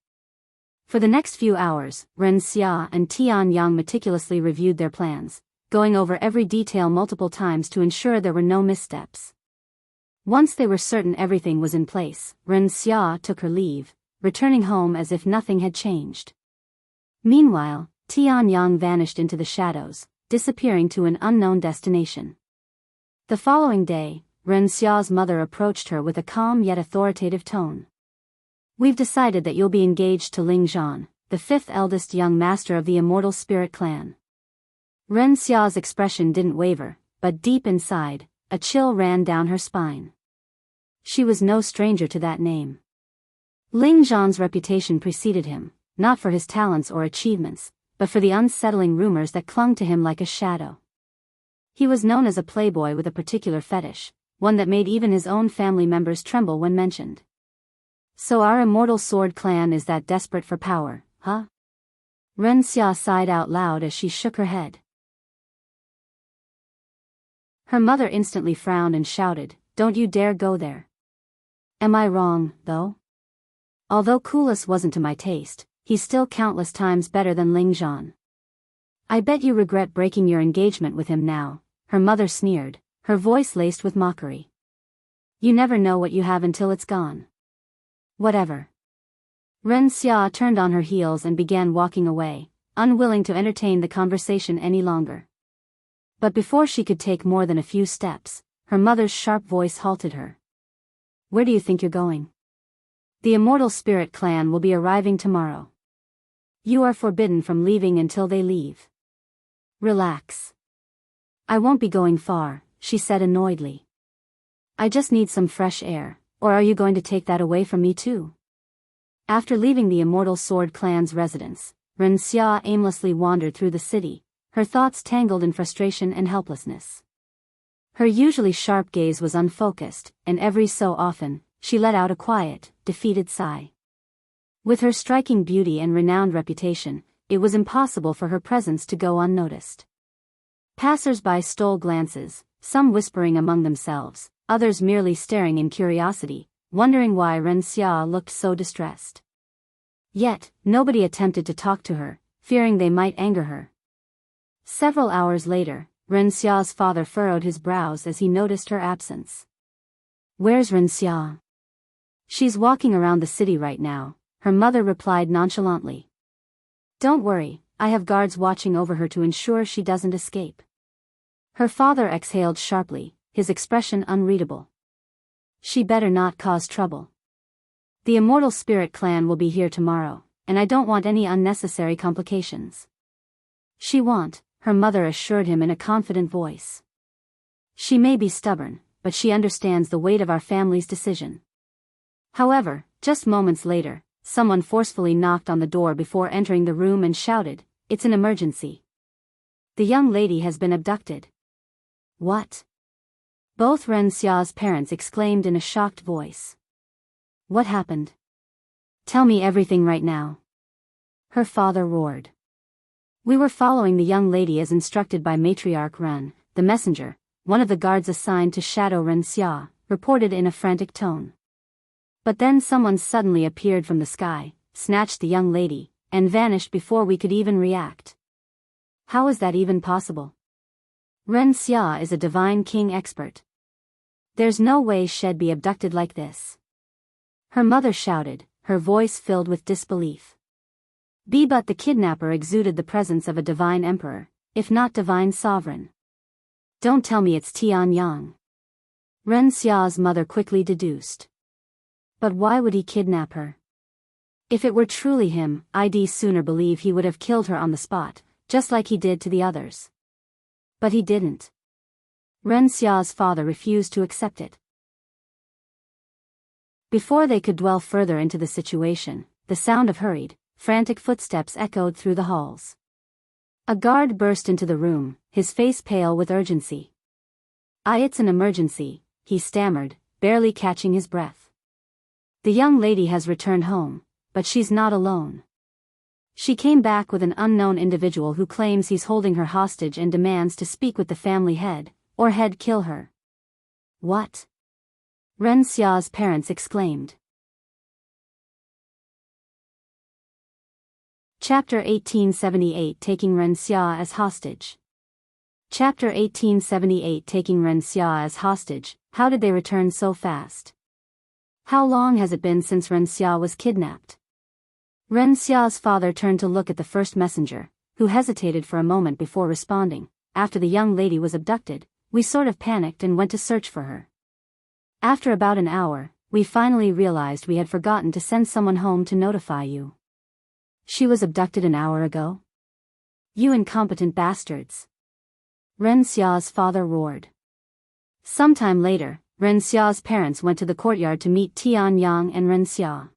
For the next few hours, Ren Xia and Tian Yang meticulously reviewed their plans, going over every detail multiple times to ensure there were no missteps. Once they were certain everything was in place, Ren Xia took her leave, returning home as if nothing had changed. Meanwhile, Tian Yang vanished into the shadows, disappearing to an unknown destination. The following day, Ren Xia's mother approached her with a calm yet authoritative tone. We've decided that you'll be engaged to Zhan, the 5th eldest young master of the Immortal Spirit clan. Ren Xia's expression didn't waver, but deep inside, a chill ran down her spine. She was no stranger to that name. Zhan's reputation preceded him, not for his talents or achievements, but for the unsettling rumors that clung to him like a shadow. He was known as a playboy with a particular fetish, one that made even his own family members tremble when mentioned. So our Immortal Sword clan is that desperate for power, huh? Ren Xia sighed out loud as she shook her head. Her mother instantly frowned and shouted, Don't you dare go there. Am I wrong, though? Although Kulas wasn't to my taste, he's still countless times better than Zhan. I bet you regret breaking your engagement with him now, her mother sneered, her voice laced with mockery. You never know what you have until it's gone. Whatever. Ren Xia turned on her heels and began walking away, unwilling to entertain the conversation any longer. But before she could take more than a few steps, her mother's sharp voice halted her. Where do you think you're going? The Immortal Spirit clan will be arriving tomorrow. You are forbidden from leaving until they leave. Relax. I won't be going far, she said annoyedly. I just need some fresh air, or are you going to take that away from me too? After leaving the Immortal Sword clan's residence, Ren Xia aimlessly wandered through the city, her thoughts tangled in frustration and helplessness. Her usually sharp gaze was unfocused, and every so often, she let out a quiet, defeated sigh. With her striking beauty and renowned reputation, it was impossible for her presence to go unnoticed. Passers-by stole glances, some whispering among themselves, others merely staring in curiosity, wondering why Ren Xia looked so distressed. Yet, nobody attempted to talk to her, fearing they might anger her. Several hours later, Ren Xia's father furrowed his brows as he noticed her absence. Where's Ren Xia? She's walking around the city right now, her mother replied nonchalantly. Don't worry, I have guards watching over her to ensure she doesn't escape. Her father exhaled sharply, his expression unreadable. She better not cause trouble. The Immortal Spirit clan will be here tomorrow, and I don't want any unnecessary complications. She won't, her mother assured him in a confident voice. She may be stubborn, but she understands the weight of our family's decision. However, just moments later, someone forcefully knocked on the door before entering the room and shouted, "It's an emergency. The young lady has been abducted." What? Both Ren Xia's parents exclaimed in a shocked voice. What happened? Tell me everything right now. Her father roared. We were following the young lady as instructed by Matriarch Ren, the messenger, one of the guards assigned to shadow Ren Xia, reported in a frantic tone. But then someone suddenly appeared from the sky, snatched the young lady, and vanished before we could even react. How is that even possible? Ren Xia is a divine king expert. There's no way she'd be abducted like this. Her mother shouted, her voice filled with disbelief. But the kidnapper exuded the presence of a divine emperor, if not divine sovereign. Don't tell me it's Tian Yang. Ren Xia's mother quickly deduced. But why would he kidnap her? If it were truly him, I'd sooner believe he would have killed her on the spot, just like he did to the others. But he didn't. Ren Xia's father refused to accept it. Before they could dwell further into the situation, the sound of hurried, frantic footsteps echoed through the halls. A guard burst into the room, his face pale with urgency. It's an emergency, he stammered, barely catching his breath. The young lady has returned home, but she's not alone. She came back with an unknown individual who claims he's holding her hostage and demands to speak with the family head, or head kill her. What? Ren Xia's parents exclaimed. Chapter 1878 Taking Ren Xia as Hostage. Chapter 1878 Taking Ren Xia as Hostage. How did they return so fast? How long has it been since Ren Xia was kidnapped? Ren Xia's father turned to look at the first messenger, who hesitated for a moment before responding. After the young lady was abducted, we sort of panicked and went to search for her. After about an hour, we finally realized we had forgotten to send someone home to notify you. She was abducted an hour ago? You incompetent bastards. Ren Xia's father roared. Sometime later, Ren Xia's parents went to the courtyard to meet Tian Yang and Ren Xia.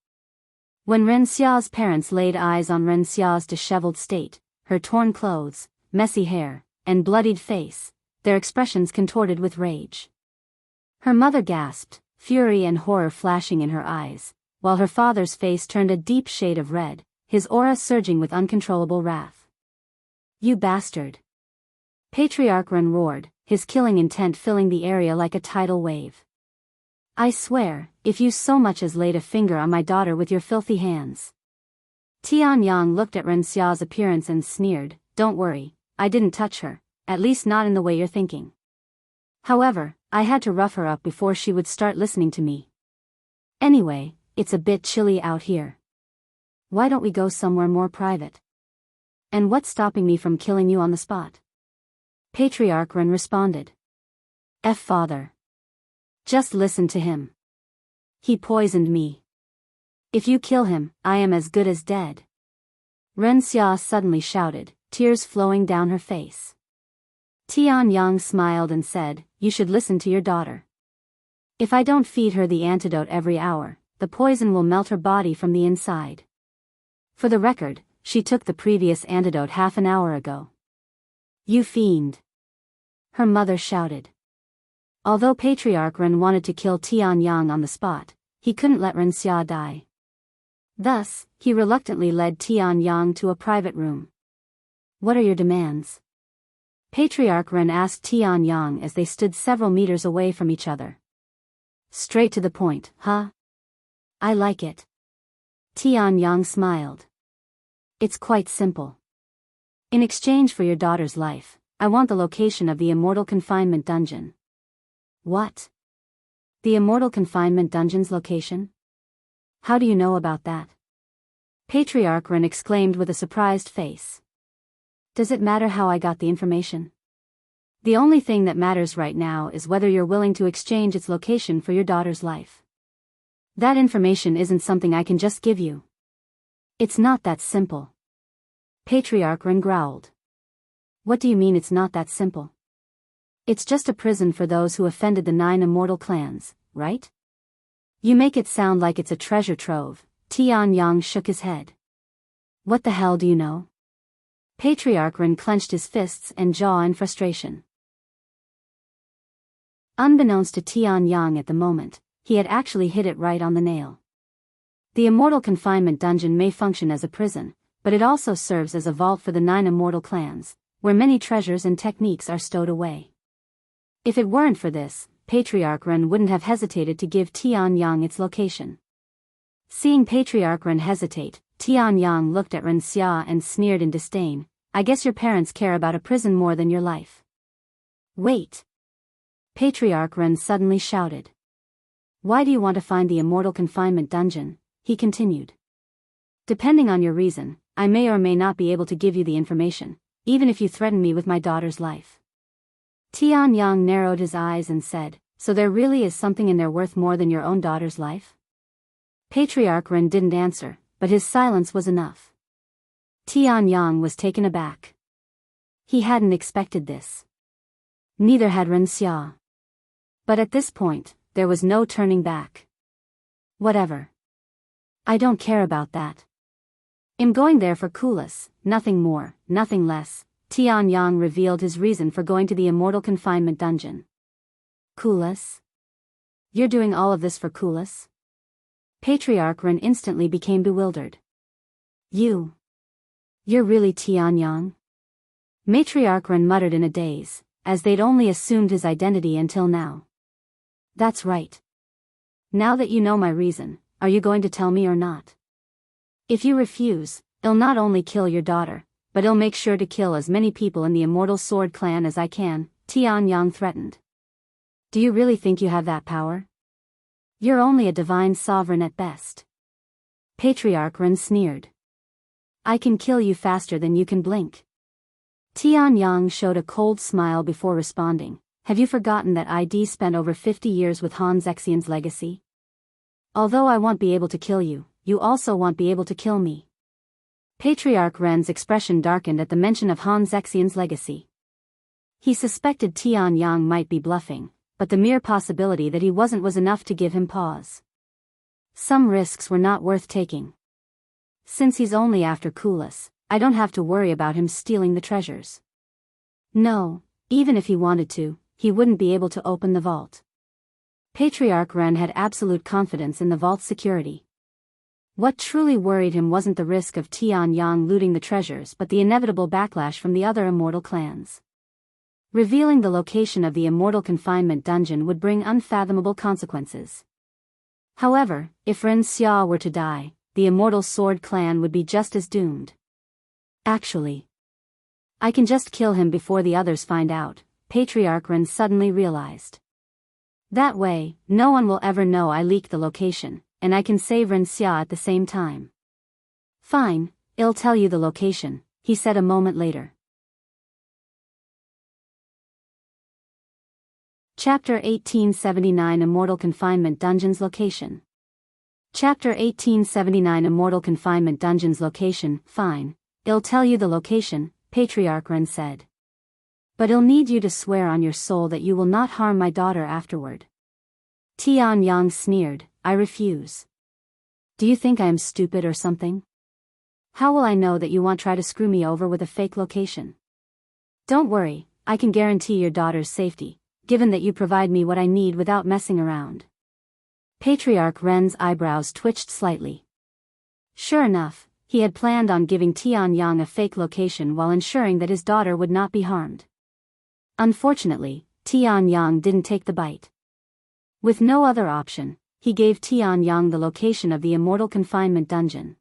When Ren Xia's parents laid eyes on Ren Xia's disheveled state, her torn clothes, messy hair, and bloodied face, their expressions contorted with rage. Her mother gasped, fury and horror flashing in her eyes, while her father's face turned a deep shade of red, his aura surging with uncontrollable wrath. You bastard! Patriarch Ren roared, his killing intent filling the area like a tidal wave. I swear, if you so much as laid a finger on my daughter with your filthy hands. Tian Yang looked at Ren Xia's appearance and sneered, Don't worry, I didn't touch her, at least not in the way you're thinking. However, I had to rough her up before she would start listening to me. Anyway, it's a bit chilly out here. Why don't we go somewhere more private? And what's stopping me from killing you on the spot? Patriarch Ren responded. Father. Just listen to him. He poisoned me. If you kill him, I am as good as dead. Ren Xia suddenly shouted, tears flowing down her face. Tian Yang smiled and said, You should listen to your daughter. If I don't feed her the antidote every hour, the poison will melt her body from the inside. For the record, she took the previous antidote half an hour ago. You fiend! Her mother shouted. Although Patriarch Ren wanted to kill Tian Yang on the spot, he couldn't let Ren Xia die. Thus, he reluctantly led Tian Yang to a private room. What are your demands? Patriarch Ren asked Tian Yang as they stood several meters away from each other. Straight to the point, huh? I like it. Tian Yang smiled. It's quite simple. In exchange for your daughter's life, I want the location of the Immortal Confinement dungeon. What? The Immortal Confinement dungeon's location? How do you know about that? Patriarch Ren exclaimed with a surprised face. Does it matter how I got the information? The only thing that matters right now is whether you're willing to exchange its location for your daughter's life. That information isn't something I can just give you. It's not that simple. Patriarch Ren growled. What do you mean it's not that simple? It's just a prison for those who offended the 9 immortal clans, right? You make it sound like it's a treasure trove. Tian Yang shook his head. What the hell do you know? Patriarch Ren clenched his fists and jaw in frustration. Unbeknownst to Tian Yang at the moment, he had actually hit it right on the nail. The Immortal Confinement Dungeon may function as a prison, but it also serves as a vault for the 9 immortal clans, where many treasures and techniques are stowed away. If it weren't for this, Patriarch Ren wouldn't have hesitated to give Tian Yang its location. Seeing Patriarch Ren hesitate, Tian Yang looked at Ren Xia and sneered in disdain. I guess your parents care about a prison more than your life. Wait! Patriarch Ren suddenly shouted. Why do you want to find the Immortal Confinement Dungeon? He continued. Depending on your reason, I may or may not be able to give you the information, even if you threaten me with my daughter's life. Tian Yang narrowed his eyes and said, so there really is something in there worth more than your own daughter's life? Patriarch Ren didn't answer, but his silence was enough. Tian Yang was taken aback. He hadn't expected this. Neither had Ren Xia. But at this point, there was no turning back. Whatever. I don't care about that. I'm going there for Kulas, nothing more, nothing less. Tian Yang revealed his reason for going to the Immortal Confinement Dungeon. Kulas? You're doing all of this for Kulas? Patriarch Ren instantly became bewildered. You're really Tian Yang? Matriarch Ren muttered in a daze, as they'd only assumed his identity until now. That's right. Now that you know my reason, are you going to tell me or not? If you refuse, I'll not only kill your daughter, but I'll make sure to kill as many people in the Immortal Sword Clan as I can, Tian Yang threatened. Do you really think you have that power? You're only a divine sovereign at best. Patriarch Ren sneered. I can kill you faster than you can blink. Tian Yang showed a cold smile before responding. Have you forgotten that ID spent over 50 years with Han Zexian's legacy? Although I won't be able to kill you, you also won't be able to kill me. Patriarch Ren's expression darkened at the mention of Han Zexian's legacy. He suspected Tian Yang might be bluffing, but the mere possibility that he wasn't was enough to give him pause. Some risks were not worth taking. Since he's only after Kulas, I don't have to worry about him stealing the treasures. No, even if he wanted to, he wouldn't be able to open the vault. Patriarch Ren had absolute confidence in the vault's security. What truly worried him wasn't the risk of Tian Yang looting the treasures but the inevitable backlash from the other immortal clans. Revealing the location of the Immortal Confinement Dungeon would bring unfathomable consequences. However, if Ren Xia were to die, the Immortal Sword Clan would be just as doomed. Actually, I can just kill him before the others find out, Patriarch Ren suddenly realized. That way, no one will ever know I leaked the location, and I can save Ren Xia at the same time. Fine, I'll tell you the location, he said a moment later. Chapter 1879 Immortal Confinement Dungeon's Location. Chapter 1879 Immortal Confinement Dungeon's Location. Fine, I'll tell you the location, Patriarch Ren said. But I'll need you to swear on your soul that you will not harm my daughter afterward. Tian Yang sneered, I refuse. Do you think I am stupid or something? How will I know that you won't try to screw me over with a fake location? Don't worry, I can guarantee your daughter's safety, given that you provide me what I need without messing around. Patriarch Ren's eyebrows twitched slightly. Sure enough, he had planned on giving Tian Yang a fake location while ensuring that his daughter would not be harmed. Unfortunately, Tian Yang didn't take the bite. With no other option, he gave Tian Yang the location of the Immortal Confinement Dungeon.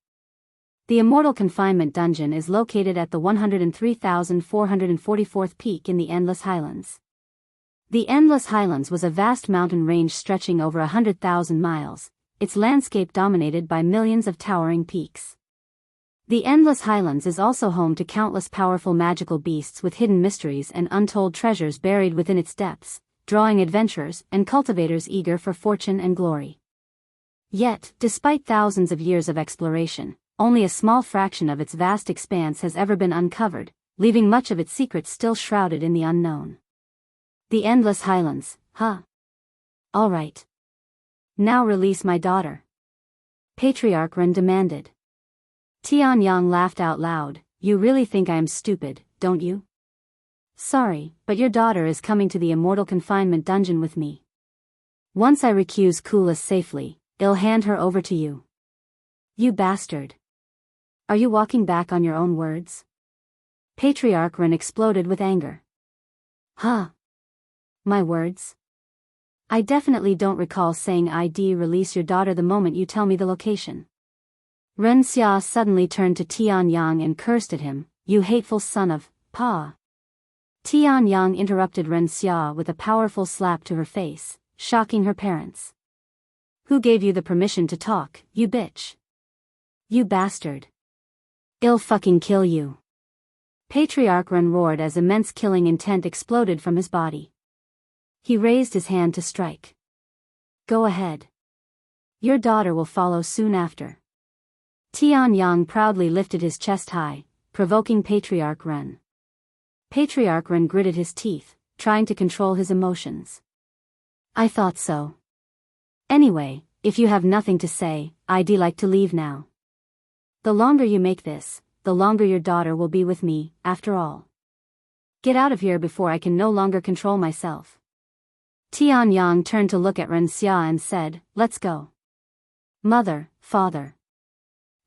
The Immortal Confinement Dungeon is located at the 103,444th peak in the Endless Highlands. The Endless Highlands was a vast mountain range stretching over 100,000 miles, its landscape dominated by millions of towering peaks. The Endless Highlands is also home to countless powerful magical beasts with hidden mysteries and untold treasures buried within its depths, drawing adventurers and cultivators eager for fortune and glory. Yet, despite thousands of years of exploration, only a small fraction of its vast expanse has ever been uncovered, leaving much of its secrets still shrouded in the unknown. The Endless Highlands, huh? All right. Now release my daughter. Patriarch Ren demanded. Tian laughed out loud. You really think I am stupid, don't you? Sorry, but your daughter is coming to the Immortal Confinement dungeon with me. Once I recuse Kulas safely, I'll hand her over to you. You bastard. Are you walking back on your own words? Patriarch Ren exploded with anger. Huh? My words? I definitely don't recall saying I'd release your daughter the moment you tell me the location. Ren Xia suddenly turned to Tian and cursed at him, you hateful son of, Pa. Tian interrupted Ren Xia with a powerful slap to her face, shocking her parents. Who gave you the permission to talk, you bitch? You bastard. I'll fucking kill you. Patriarch Ren roared as immense killing intent exploded from his body. He raised his hand to strike. Go ahead. Your daughter will follow soon after. Tian proudly lifted his chest high, provoking Patriarch Ren. Patriarch Ren gritted his teeth, trying to control his emotions. I thought so. Anyway, if you have nothing to say, I'd like to leave now. The longer you make this, the longer your daughter will be with me, after all. Get out of here before I can no longer control myself. Tian turned to look at Ren Xia and said, let's go. Mother, father.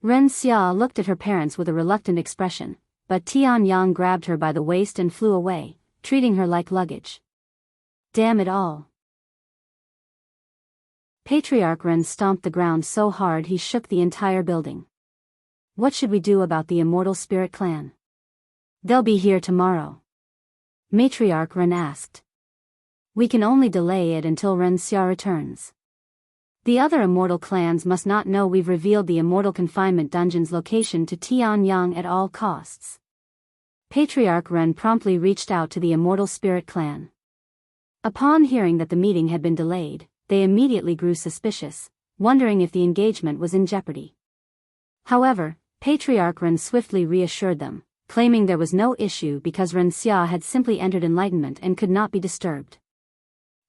Ren Xia looked at her parents with a reluctant expression, but Tian grabbed her by the waist and flew away, treating her like luggage. Damn it all. Patriarch Ren stomped the ground so hard he shook the entire building. What should we do about the Immortal Spirit Clan? They'll be here tomorrow. Matriarch Ren asked. We can only delay it until Ren Xia returns. The other immortal clans must not know we've revealed the Immortal Confinement dungeon's location to Tian at all costs. Patriarch Ren promptly reached out to the Immortal Spirit Clan. Upon hearing that the meeting had been delayed, they immediately grew suspicious, wondering if the engagement was in jeopardy. However, Patriarch Ren swiftly reassured them, claiming there was no issue because Ren Xia had simply entered enlightenment and could not be disturbed.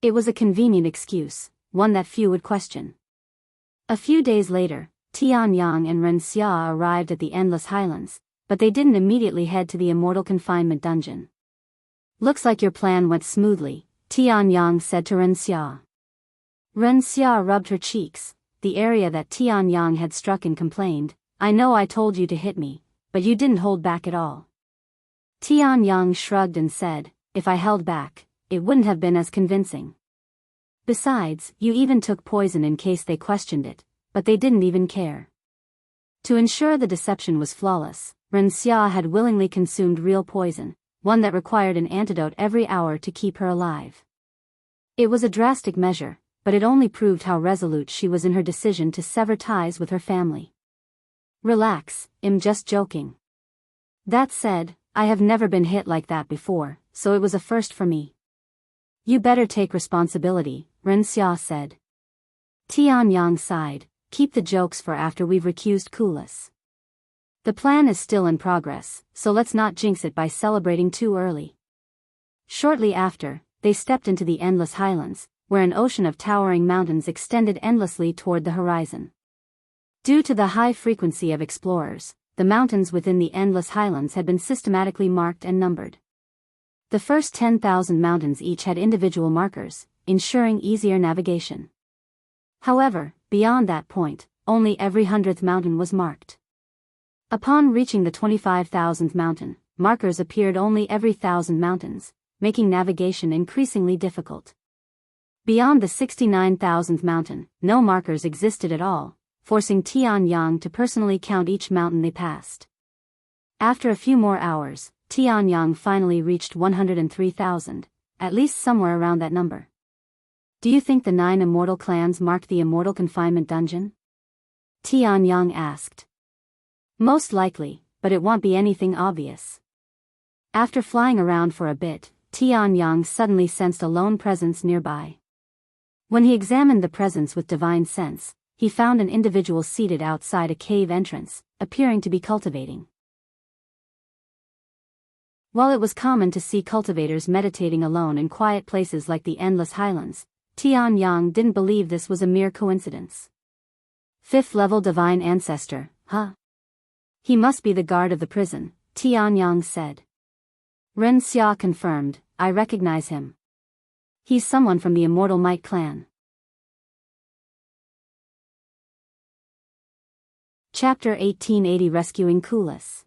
It was a convenient excuse, one that few would question. A few days later, Tian and Ren Xia arrived at the Endless Highlands, but they didn't immediately head to the Immortal Confinement dungeon. Looks like your plan went smoothly, Tian said to Ren Xia. Ren Xia rubbed her cheeks, the area that Tian had struck, and complained, I know I told you to hit me, but you didn't hold back at all. Tian shrugged and said, if I held back, it wouldn't have been as convincing. Besides, you even took poison in case they questioned it, but they didn't even care. To ensure the deception was flawless, Ren Xia had willingly consumed real poison, one that required an antidote every hour to keep her alive. It was a drastic measure, but it only proved how resolute she was in her decision to sever ties with her family. Relax, I'm just joking. That said, I have never been hit like that before, so it was a first for me. You better take responsibility, Ren Xia said. Tian sighed, keep the jokes for after we've recused Kulas. The plan is still in progress, so let's not jinx it by celebrating too early. Shortly after, they stepped into the Endless Highlands, where an ocean of towering mountains extended endlessly toward the horizon. Due to the high frequency of explorers, the mountains within the Endless Highlands had been systematically marked and numbered. The first 10,000 mountains each had individual markers, ensuring easier navigation. However, beyond that point, only every 100th mountain was marked. Upon reaching the 25,000th mountain, markers appeared only every 1,000 mountains, making navigation increasingly difficult. Beyond the 69,000th mountain, no markers existed at all, forcing Tian to personally count each mountain they passed. After a few more hours, Tian finally reached 103,000, at least somewhere around that number. Do you think the 9 immortal clans marked the Immortal Confinement dungeon? Tian asked. Most likely, but it won't be anything obvious. After flying around for a bit, Tian Yang suddenly sensed a lone presence nearby. When he examined the presence with divine sense, he found an individual seated outside a cave entrance, appearing to be cultivating. While it was common to see cultivators meditating alone in quiet places like the endless highlands, Tian Yang didn't believe this was a mere coincidence. 5th level divine ancestor, huh? He must be the guard of the prison, Tian Yang said. Ren Xia confirmed, I recognize him. He's someone from the Immortal Might clan. Chapter 1880 Rescuing Kulas.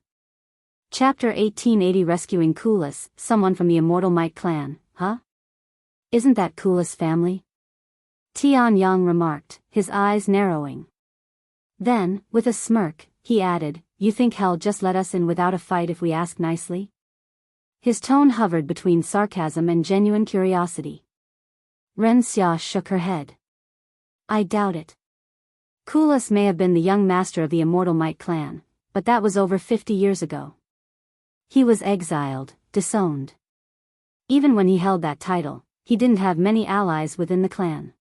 Chapter 1880 Rescuing Kulas, someone from the Immortal Might clan, huh? Isn't that Kulas' family? Tian Yang remarked, his eyes narrowing. Then, with a smirk, he added, you think hell just let us in without a fight if we ask nicely? His tone hovered between sarcasm and genuine curiosity. Ren Xia shook her head. I doubt it. Kulas may have been the young master of the Immortal Might clan, but that was over 50 years ago. He was exiled, disowned. Even when he held that title, he didn't have many allies within the clan.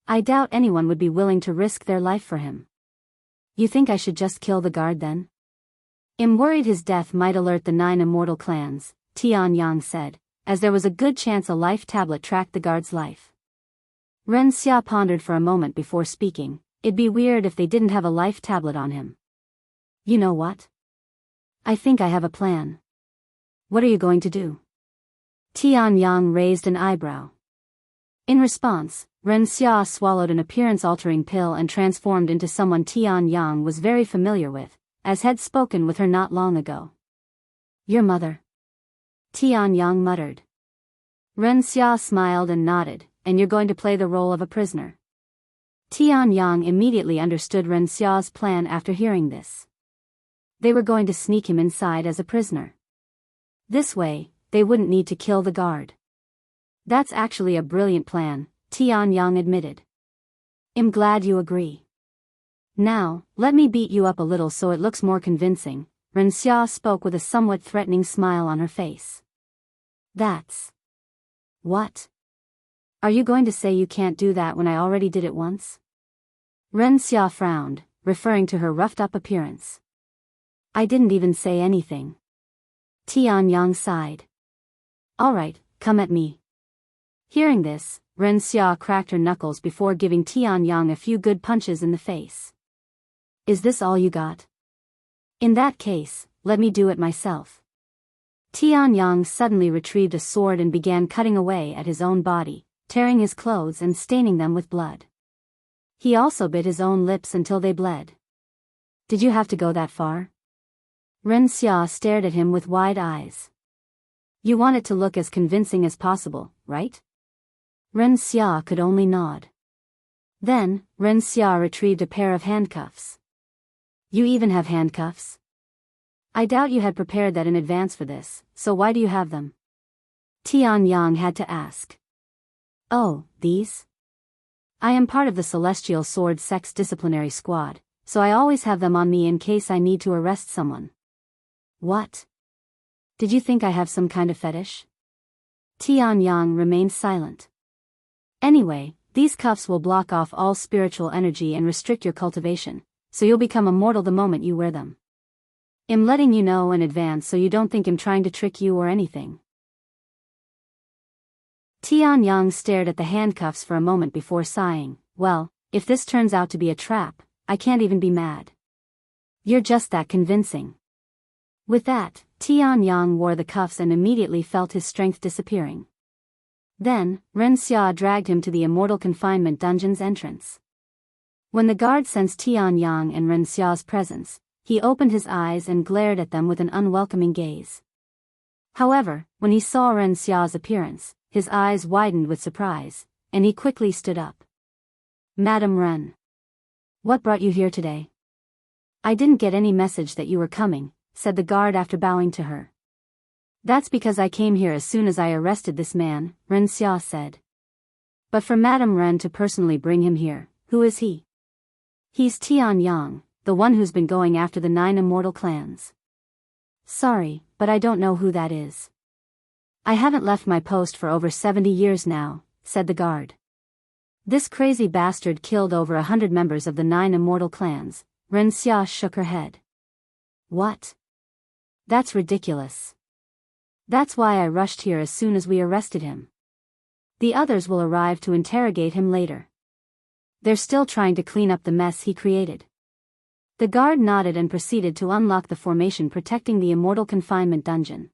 I doubt anyone would be willing to risk their life for him. You think I should just kill the guard then? I'm worried his death might alert the 9 immortal clans, Tian Yang said, as there was a good chance a life tablet tracked the guard's life. Ren Xia pondered for a moment before speaking, it'd be weird if they didn't have a life tablet on him. You know what? I think I have a plan. What are you going to do? Tian Yang raised an eyebrow. In response, Ren Xia swallowed an appearance-altering pill and transformed into someone Tian Yang was very familiar with, as had spoken with her not long ago. Your mother. Tian Yang muttered. Ren Xia smiled and nodded, and you're going to play the role of a prisoner. Tian Yang immediately understood Ren Xia's plan after hearing this. They were going to sneak him inside as a prisoner. This way, they wouldn't need to kill the guard. That's actually a brilliant plan, Tian Yang admitted. I'm glad you agree. Now, let me beat you up a little so it looks more convincing, Ren Xia spoke with a somewhat threatening smile on her face. That's... What? Are you going to say you can't do that when I already did it once? Ren Xia frowned, referring to her roughed-up appearance. I didn't even say anything. Tian Yang sighed. All right, come at me. Hearing this, Ren Xia cracked her knuckles before giving Tian Yang a few good punches in the face. Is this all you got? In that case, let me do it myself. Tian Yang suddenly retrieved a sword and began cutting away at his own body, tearing his clothes and staining them with blood. He also bit his own lips until they bled. Did you have to go that far? Ren Xia stared at him with wide eyes. You want it to look as convincing as possible, right? Ren Xia could only nod. Then, Ren Xia retrieved a pair of handcuffs. You even have handcuffs? I doubt you had prepared that in advance for this, so why do you have them? Tian Yang had to ask. Oh, these? I am part of the Celestial Sword Sect's disciplinary squad, so I always have them on me in case I need to arrest someone. What? Did you think I have some kind of fetish? Tian Yang remained silent. Anyway, these cuffs will block off all spiritual energy and restrict your cultivation, so you'll become immortal the moment you wear them. I'm letting you know in advance so you don't think I'm trying to trick you or anything. Tian Yang stared at the handcuffs for a moment before sighing. Well, if this turns out to be a trap, I can't even be mad. You're just that convincing. With that, Tian Yang wore the cuffs and immediately felt his strength disappearing. Then, Ren Xia dragged him to the Immortal Confinement dungeon's entrance. When the guard sensed Tian Yang and Ren Xia's presence, he opened his eyes and glared at them with an unwelcoming gaze. However, when he saw Ren Xia's appearance, his eyes widened with surprise, and he quickly stood up. Madam Ren. What brought you here today? I didn't get any message that you were coming, said the guard after bowing to her. That's because I came here as soon as I arrested this man, Ren Xia said. But for Madam Ren to personally bring him here, who is he? He's Tian Yang, the one who's been going after the 9 immortal clans. Sorry, but I don't know who that is. I haven't left my post for over 70 years now, said the guard. This crazy bastard killed over 100 members of the 9 immortal clans. Ren Xia shook her head. What? That's ridiculous. That's why I rushed here as soon as we arrested him. The others will arrive to interrogate him later. They're still trying to clean up the mess he created. The guard nodded and proceeded to unlock the formation protecting the Immortal Confinement dungeon.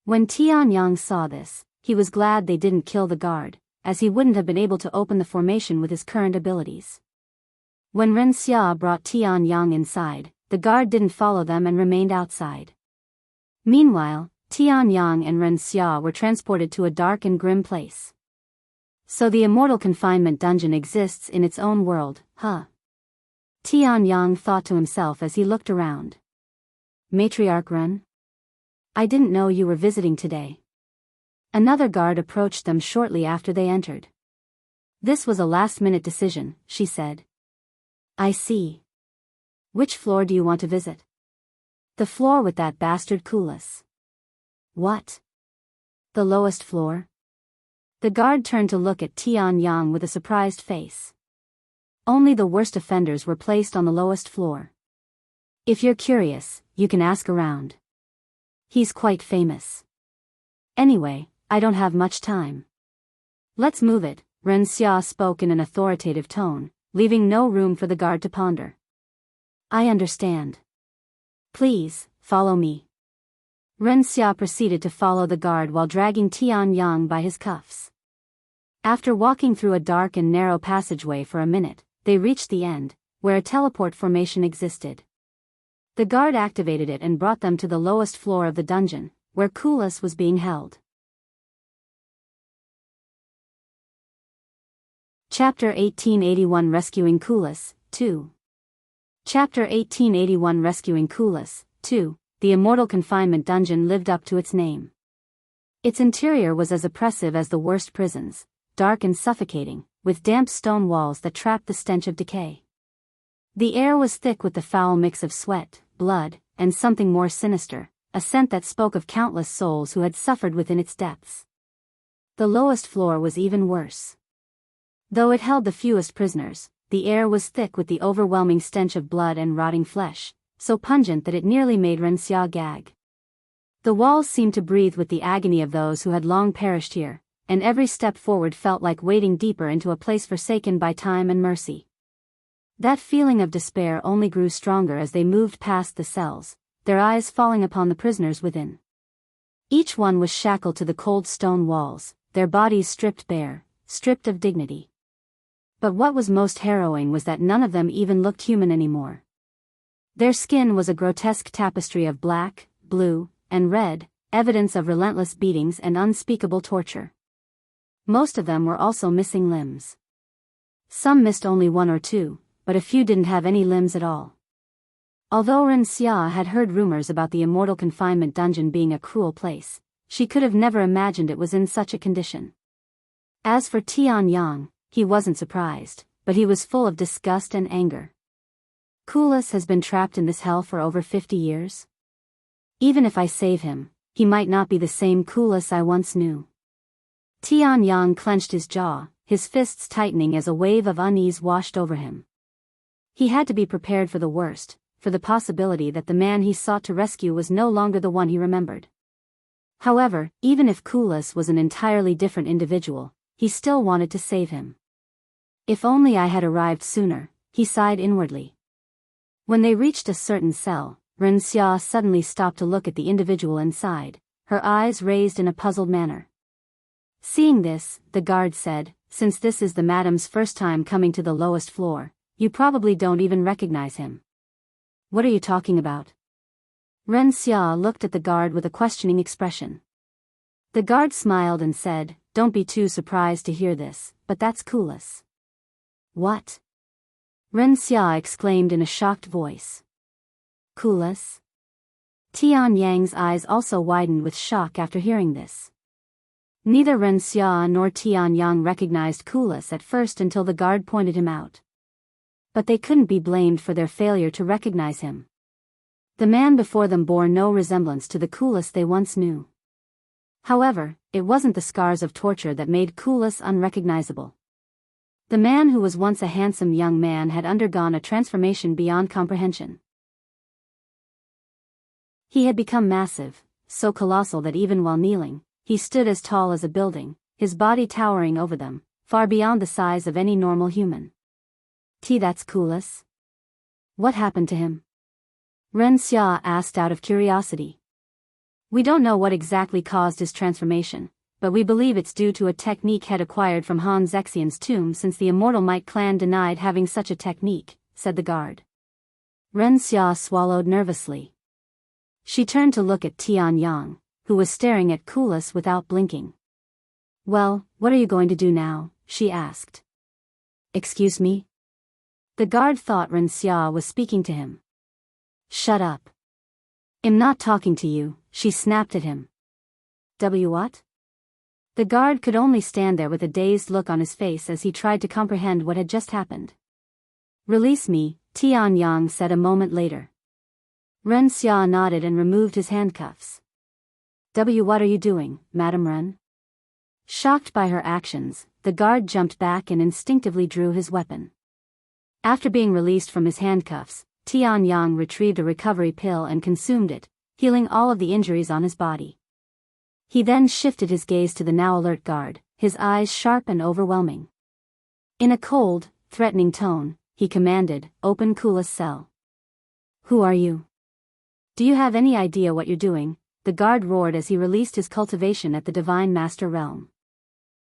When Tian Yang saw this, he was glad they didn't kill the guard, as he wouldn't have been able to open the formation with his current abilities. When Ren Xia brought Tian Yang inside, the guard didn't follow them and remained outside. Meanwhile, Tian Yang and Ren Xia were transported to a dark and grim place. So the Immortal Confinement dungeon exists in its own world, huh? Tian Yang thought to himself as he looked around. Matriarch Ren? I didn't know you were visiting today. Another guard approached them shortly after they entered. This was a last-minute decision, she said. I see. Which floor do you want to visit? The floor with that bastard Kulas. What? The lowest floor? The guard turned to look at Tian Yang with a surprised face. Only the worst offenders were placed on the lowest floor. If you're curious, you can ask around. He's quite famous. Anyway, I don't have much time. Let's move it, Ren Xia spoke in an authoritative tone, leaving no room for the guard to ponder. I understand. Please, follow me. Ren Xia proceeded to follow the guard while dragging Tian Yang by his cuffs. After walking through a dark and narrow passageway for a minute, they reached the end, where a teleport formation existed. The guard activated it and brought them to the lowest floor of the dungeon, where Kulas was being held. Chapter 1881 Rescuing Kulas, 2. Chapter 1881 Rescuing Kulas, 2. The Immortal Confinement dungeon lived up to its name. Its interior was as oppressive as the worst prisons, dark and suffocating, with damp stone walls that trapped the stench of decay. The air was thick with the foul mix of sweat, blood, and something more sinister, a scent that spoke of countless souls who had suffered within its depths. The lowest floor was even worse. Though it held the fewest prisoners, the air was thick with the overwhelming stench of blood and rotting flesh, so pungent that it nearly made Ren Xia gag. The walls seemed to breathe with the agony of those who had long perished here, and every step forward felt like wading deeper into a place forsaken by time and mercy. That feeling of despair only grew stronger as they moved past the cells, their eyes falling upon the prisoners within. Each one was shackled to the cold stone walls, their bodies stripped bare, stripped of dignity. But what was most harrowing was that none of them even looked human anymore. Their skin was a grotesque tapestry of black, blue, and red, evidence of relentless beatings and unspeakable torture. Most of them were also missing limbs. Some missed only one or two, but a few didn't have any limbs at all. Although Ren Xia had heard rumors about the Immortal Confinement dungeon being a cruel place, she could have never imagined it was in such a condition. As for Tian Yang, he wasn't surprised, but he was full of disgust and anger. Kulas has been trapped in this hell for over 50 years? Even if I save him, he might not be the same Kulas I once knew. Tian Yang clenched his jaw, his fists tightening as a wave of unease washed over him. He had to be prepared for the worst, for the possibility that the man he sought to rescue was no longer the one he remembered. However, even if Kulas was an entirely different individual, he still wanted to save him. If only I had arrived sooner, he sighed inwardly. When they reached a certain cell, Ren Xia suddenly stopped to look at the individual inside, her eyes raised in a puzzled manner. Seeing this, the guard said, "Since this is the madam's first time coming to the lowest floor, you probably don't even recognize him." "What are you talking about?" Ren Xia looked at the guard with a questioning expression. The guard smiled and said, "Don't be too surprised to hear this, but that's Kulas." "What?" Ren Xia exclaimed in a shocked voice. "Kulas?" Tian Yang's eyes also widened with shock after hearing this. Neither Ren Xia nor Tian Yang recognized Kulas at first until the guard pointed him out. But they couldn't be blamed for their failure to recognize him. The man before them bore no resemblance to the Kulas they once knew. However, it wasn't the scars of torture that made Kulas unrecognizable. The man who was once a handsome young man had undergone a transformation beyond comprehension. He had become massive, so colossal that even while kneeling, he stood as tall as a building, his body towering over them, far beyond the size of any normal human. That's Kulas? What happened to him? Ren Xia asked out of curiosity. We don't know what exactly caused his transformation, but we believe it's due to a technique had acquired from Han Zexian's tomb since the Immortal Might clan denied having such a technique, said the guard. Ren Xia swallowed nervously. She turned to look at Tian Yang, who was staring at Kulas without blinking. Well, what are you going to do now? She asked. Excuse me? The guard thought Ren Xia was speaking to him. Shut up. I'm not talking to you, she snapped at him. What? The guard could only stand there with a dazed look on his face as he tried to comprehend what had just happened. Release me, Tian Yang said a moment later. Ren Xia nodded and removed his handcuffs. What are you doing, Madam Ren? Shocked by her actions, the guard jumped back and instinctively drew his weapon. After being released from his handcuffs, Tian Yang retrieved a recovery pill and consumed it, healing all of the injuries on his body. He then shifted his gaze to the now alert guard, his eyes sharp and overwhelming. In a cold, threatening tone, he commanded, "Open Kulas' cell." Who are you? Do you have any idea what you're doing? The guard roared as he released his cultivation at the Divine Master realm.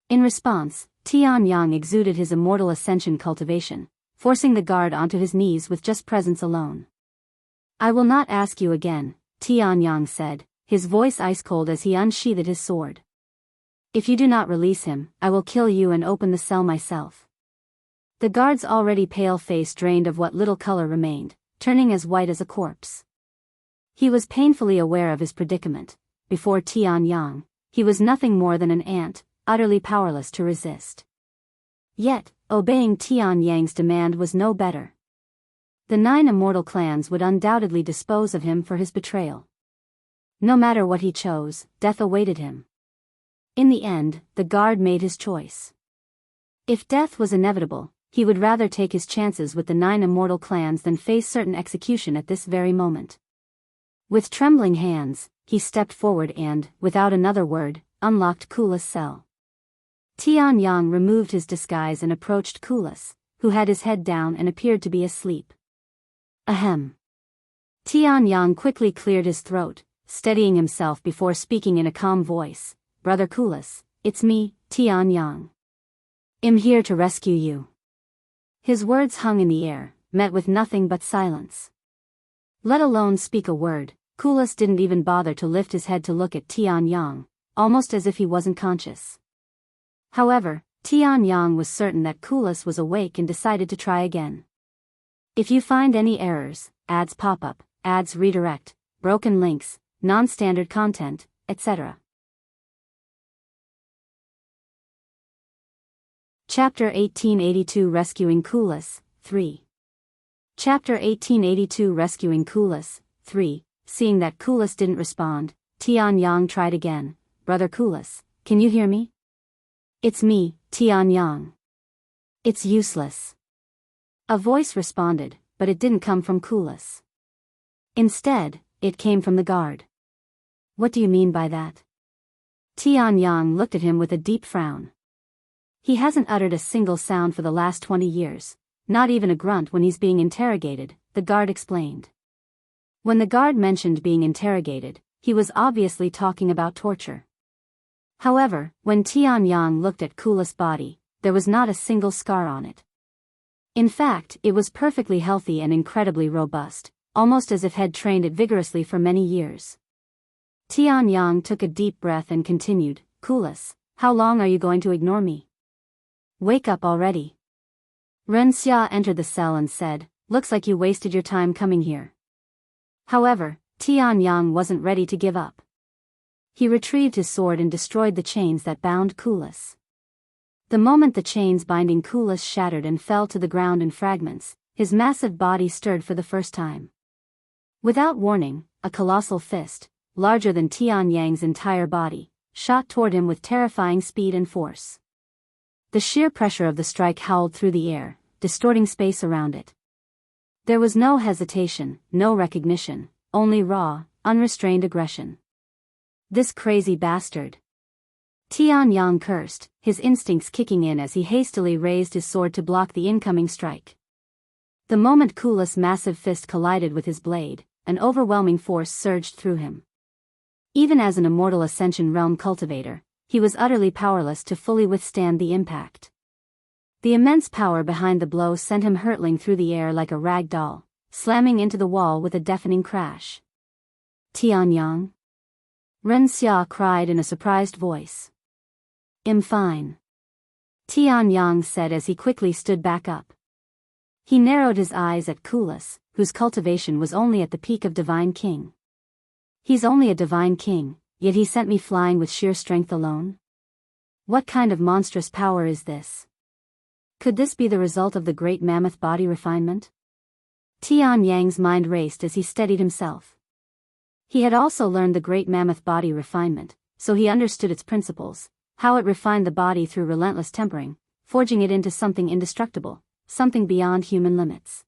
In response, Tian Yang exuded his Immortal Ascension cultivation, forcing the guard onto his knees with just presence alone. I will not ask you again, Tian Yang said, his voice ice-cold as he unsheathed his sword. If you do not release him, I will kill you and open the cell myself. The guard's already pale face drained of what little color remained, turning as white as a corpse. He was painfully aware of his predicament. Before Tian Yang, he was nothing more than an ant, utterly powerless to resist. Yet, obeying Tian Yang's demand was no better. The 9 immortal clans would undoubtedly dispose of him for his betrayal. No matter what he chose, death awaited him. In the end, the guard made his choice. If death was inevitable, he would rather take his chances with the 9 immortal clans than face certain execution at this very moment. With trembling hands, he stepped forward and, without another word, unlocked Kulas' cell. Tian Yang removed his disguise and approached Kulas, who had his head down and appeared to be asleep. Ahem. Tian Yang quickly cleared his throat, steadying himself before speaking in a calm voice. Brother Kulas, it's me, Tian Yang. I'm here to rescue you. His words hung in the air, met with nothing but silence. Let alone speak a word, Kulas didn't even bother to lift his head to look at Tian Yang, almost as if he wasn't conscious. However, Tian Yang was certain that Kulas was awake and decided to try again. If you find any errors, ads pop up, ads redirect, broken links, non-standard content, etc. Chapter 1882 Rescuing Kulas, 3. Chapter 1882 Rescuing Kulas, 3. Seeing that Kulas didn't respond, Tian Yang tried again. Brother Kulas, can you hear me? It's me, Tian Yang. It's useless. A voice responded, but it didn't come from Kulas. Instead, it came from the guard. What do you mean by that? Tian Yang looked at him with a deep frown. He hasn't uttered a single sound for the last 20 years, not even a grunt when he's being interrogated, the guard explained. When the guard mentioned being interrogated, he was obviously talking about torture. However, when Tian Yang looked at Kulas' body, there was not a single scar on it. In fact, it was perfectly healthy and incredibly robust, almost as if had trained it vigorously for many years. Tian Yang took a deep breath and continued, Kulas, how long are you going to ignore me? Wake up already. Ren Xia entered the cell and said, looks like you wasted your time coming here. However, Tian Yang wasn't ready to give up. He retrieved his sword and destroyed the chains that bound Kulas. The moment the chains binding Kulas shattered and fell to the ground in fragments, his massive body stirred for the first time. Without warning, a colossal fist, larger than Tian Yang's entire body, shot toward him with terrifying speed and force. The sheer pressure of the strike howled through the air, distorting space around it. There was no hesitation, no recognition, only raw, unrestrained aggression. This crazy bastard. Tian Yang cursed, his instincts kicking in as he hastily raised his sword to block the incoming strike. The moment Kulas' massive fist collided with his blade, an overwhelming force surged through him. Even as an immortal Ascension Realm cultivator, he was utterly powerless to fully withstand the impact. The immense power behind the blow sent him hurtling through the air like a rag doll, slamming into the wall with a deafening crash. Tian Yang? Ren Xia cried in a surprised voice. "I'm fine," Tian Yang said as he quickly stood back up. He narrowed his eyes at Kulas, whose cultivation was only at the peak of Divine King. He's only a Divine King, yet he sent me flying with sheer strength alone? What kind of monstrous power is this? Could this be the result of the great mammoth body refinement? Tian Yang's mind raced as he steadied himself. He had also learned the great mammoth body refinement, so he understood its principles, how it refined the body through relentless tempering, forging it into something indestructible, something beyond human limits.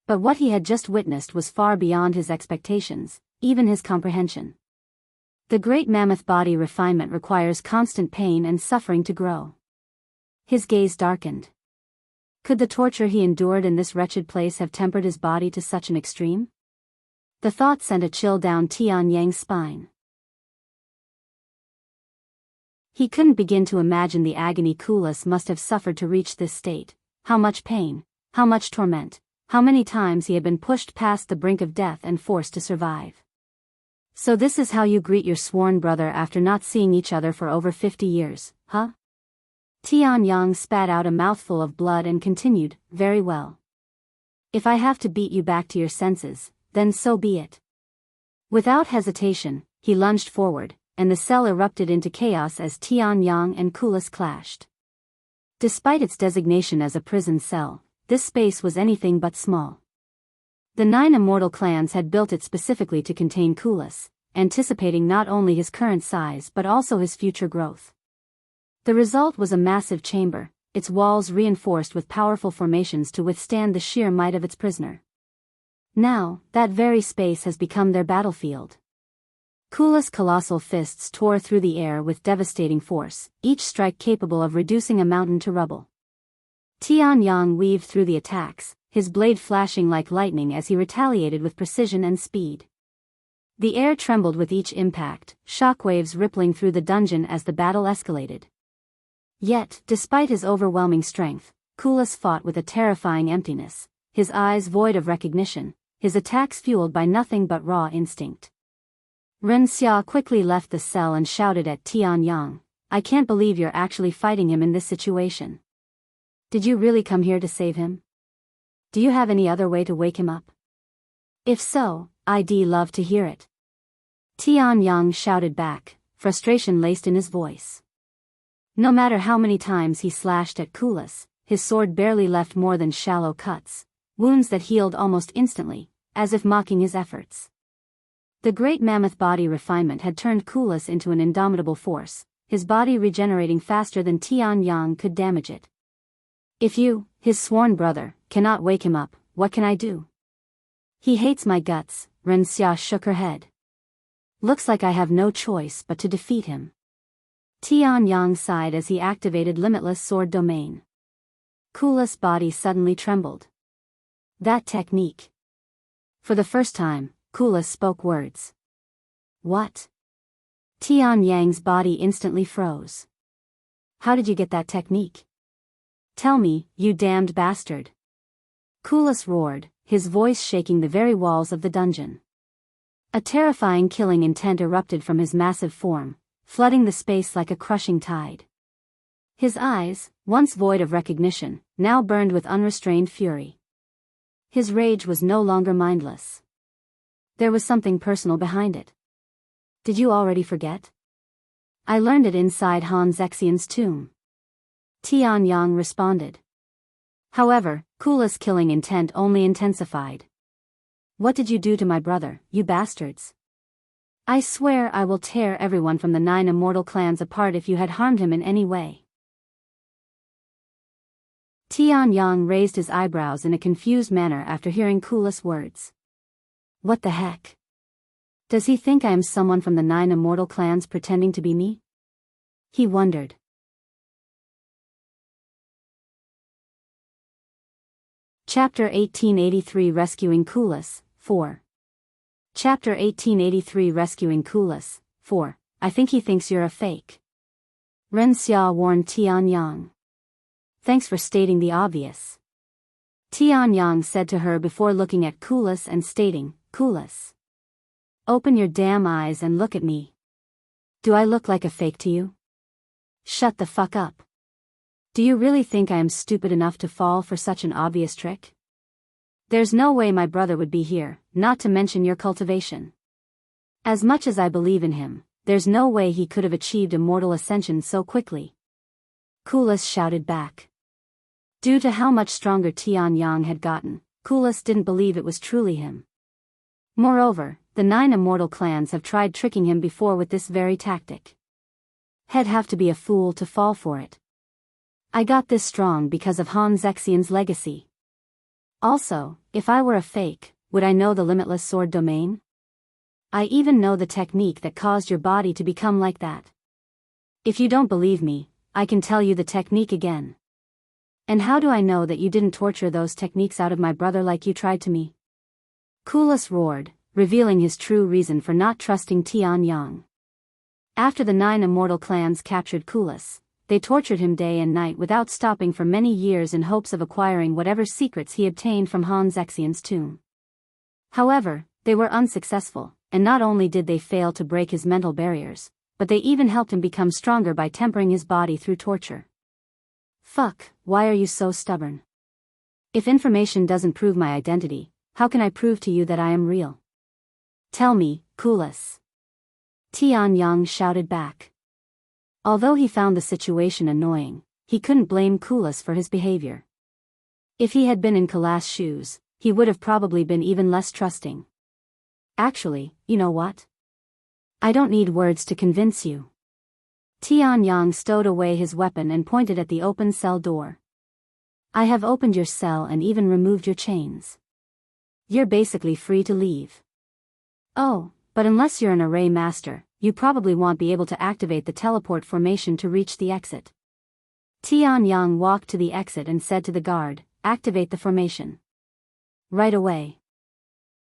But what he had just witnessed was far beyond his expectations, even his comprehension. The great mammoth body refinement requires constant pain and suffering to grow. His gaze darkened. Could the torture he endured in this wretched place have tempered his body to such an extreme? The thought sent a chill down Tian Yang's spine. He couldn't begin to imagine the agony Kulas must have suffered to reach this state, how much pain, how much torment, how many times he had been pushed past the brink of death and forced to survive. So this is how you greet your sworn brother after not seeing each other for over 50 years, huh? Tian Yang spat out a mouthful of blood and continued, "Very well. If I have to beat you back to your senses, then so be it." Without hesitation, he lunged forward, and the cell erupted into chaos as Tian Yang and Kulas clashed. Despite its designation as a prison cell, this space was anything but small. The 9 immortal clans had built it specifically to contain Kulas, anticipating not only his current size but also his future growth. The result was a massive chamber, its walls reinforced with powerful formations to withstand the sheer might of its prisoner. Now, that very space has become their battlefield. Kulas' colossal fists tore through the air with devastating force, each strike capable of reducing a mountain to rubble. Tian Yang weaved through the attacks, his blade flashing like lightning as he retaliated with precision and speed. The air trembled with each impact, shockwaves rippling through the dungeon as the battle escalated. Yet, despite his overwhelming strength, Kulas fought with a terrifying emptiness, his eyes void of recognition, his attacks fueled by nothing but raw instinct. Ren Xia quickly left the cell and shouted at Tian Yang, "I can't believe you're actually fighting him in this situation. Did you really come here to save him? Do you have any other way to wake him up? If so, I'd love to hear it." Tian Yang shouted back, frustration laced in his voice. No matter how many times he slashed at Kulas, his sword barely left more than shallow cuts, wounds that healed almost instantly, as if mocking his efforts. The great mammoth body refinement had turned Kulas into an indomitable force, his body regenerating faster than Tian Yang could damage it. "If you, his sworn brother, cannot wake him up, what can I do?" "He hates my guts," Ren Xia shook her head. "Looks like I have no choice but to defeat him." Tian Yang sighed as he activated Limitless Sword Domain. Kulas' body suddenly trembled. That technique. For the first time, Kulas spoke words. "What?" Tian Yang's body instantly froze. "How did you get that technique? Tell me, you damned bastard." Kulas roared, his voice shaking the very walls of the dungeon. A terrifying killing intent erupted from his massive form, flooding the space like a crushing tide. His eyes, once void of recognition, now burned with unrestrained fury. His rage was no longer mindless. There was something personal behind it. "Did you already forget? I learned it inside Han Zexian's tomb." Tian Yang responded. However, Kulas' killing intent only intensified. What did you do to my brother, you bastards? I swear I will tear everyone from the 9 immortal clans apart if you had harmed him in any way. Tian raised his eyebrows in a confused manner after hearing Kulas' words. What the heck? Does he think I am someone from the 9 immortal clans pretending to be me? He wondered. Chapter 1883 Rescuing Kulas, 4. Chapter 1883 Rescuing Kulas, 4. I think he thinks you're a fake. Ren Xia warned Tian. Thanks for stating the obvious. Tian said to her before looking at Kulas and stating, Kulas, open your damn eyes and look at me. Do I look like a fake to you? Shut the fuck up. Do you really think I am stupid enough to fall for such an obvious trick? There's no way my brother would be here, not to mention your cultivation. As much as I believe in him, there's no way he could have achieved immortal ascension so quickly. Kulas shouted back. Due to how much stronger Tian had gotten, Kulas didn't believe it was truly him. Moreover, the 9 immortal clans have tried tricking him before with this very tactic. He'd have to be a fool to fall for it. I got this strong because of Han Zexian's legacy. Also, if I were a fake, would I know the limitless sword domain? I even know the technique that caused your body to become like that. If you don't believe me, I can tell you the technique again. And how do I know that you didn't torture those techniques out of my brother like you tried to me? Kulas roared, revealing his true reason for not trusting Tian. After the 9 immortal clans captured Kulas, they tortured him day and night without stopping for many years in hopes of acquiring whatever secrets he obtained from Han Zexian's tomb. However, they were unsuccessful, and not only did they fail to break his mental barriers, but they even helped him become stronger by tempering his body through torture. Fuck, why are you so stubborn? If information doesn't prove my identity, how can I prove to you that I am real? Tell me, Kulas. Tian shouted back. Although he found the situation annoying, he couldn't blame Kulas for his behavior. If he had been in Kulas' shoes, he would have probably been even less trusting. Actually, you know what? I don't need words to convince you. Tian stowed away his weapon and pointed at the open cell door. I have opened your cell and even removed your chains. You're basically free to leave. Oh, but unless you're an array master, you probably won't be able to activate the teleport formation to reach the exit. Tian walked to the exit and said to the guard, activate the formation. Right away.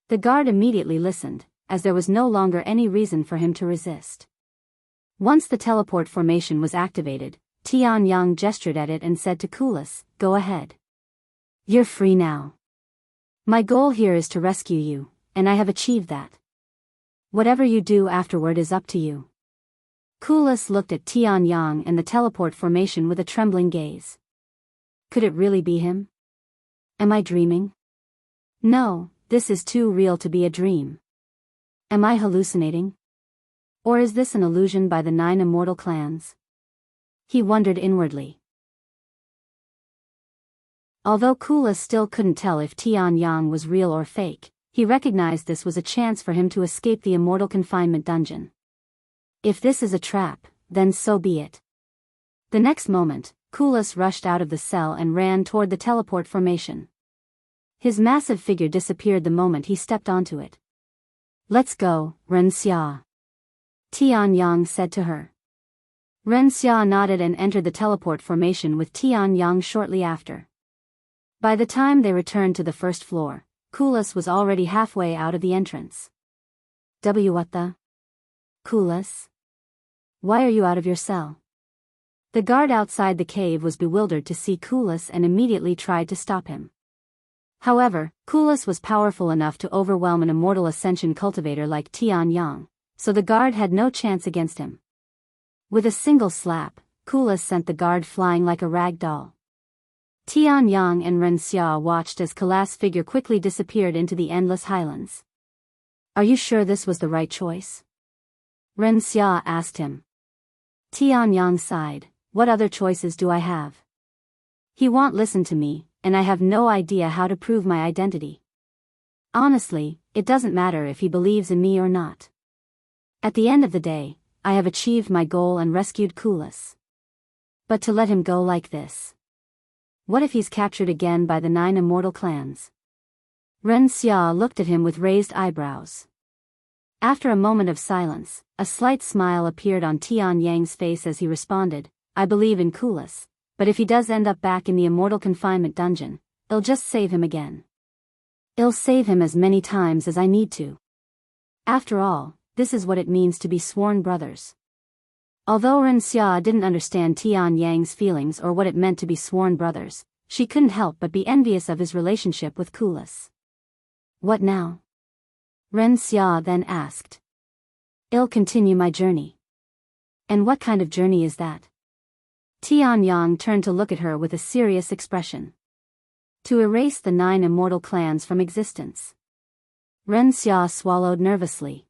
The guard immediately listened, as there was no longer any reason for him to resist. Once the teleport formation was activated, Tian gestured at it and said to Kulas, go ahead. You're free now. My goal here is to rescue you, and I have achieved that. Whatever you do afterward is up to you. Kulas looked at Tian and the teleport formation with a trembling gaze. Could it really be him? Am I dreaming? No, this is too real to be a dream. Am I hallucinating? Or is this an illusion by the 9 immortal clans? He wondered inwardly. Although Kulas still couldn't tell if Tian was real or fake, he recognized this was a chance for him to escape the Immortal Confinement dungeon. If this is a trap, then so be it. The next moment, Kulas rushed out of the cell and ran toward the teleport formation. His massive figure disappeared the moment he stepped onto it. Let's go, Ren Xia. Tian said to her. Ren Xia nodded and entered the teleport formation with Tian shortly after. By the time they returned to the first floor, Kulas was already halfway out of the entrance. What the? Kulas? Why are you out of your cell? The guard outside the cave was bewildered to see Kulas and immediately tried to stop him. However, Kulas was powerful enough to overwhelm an immortal ascension cultivator like Tian, so the guard had no chance against him. With a single slap, Kulas sent the guard flying like a rag doll. Tian and Ren Xia watched as Kulas' figure quickly disappeared into the endless highlands. Are you sure this was the right choice? Ren Xia asked him. Tian sighed, what other choices do I have? He won't listen to me, and I have no idea how to prove my identity. Honestly, it doesn't matter if he believes in me or not. At the end of the day, I have achieved my goal and rescued Kulas. But to let him go like this. What if he's captured again by the 9 immortal clans? Ren Xia looked at him with raised eyebrows. After a moment of silence, a slight smile appeared on Tian Yang's face as he responded, I believe in Kulas, but if he does end up back in the immortal confinement dungeon, I'll just save him again. I'll save him as many times as I need to. After all, this is what it means to be sworn brothers. Although Ren Xia didn't understand Tian Yang's feelings or what it meant to be sworn brothers, she couldn't help but be envious of his relationship with Kulas. What now? Ren Xia then asked. I'll continue my journey. And what kind of journey is that? Tian Yang turned to look at her with a serious expression. To erase the 9 immortal clans from existence. Ren Xia swallowed nervously.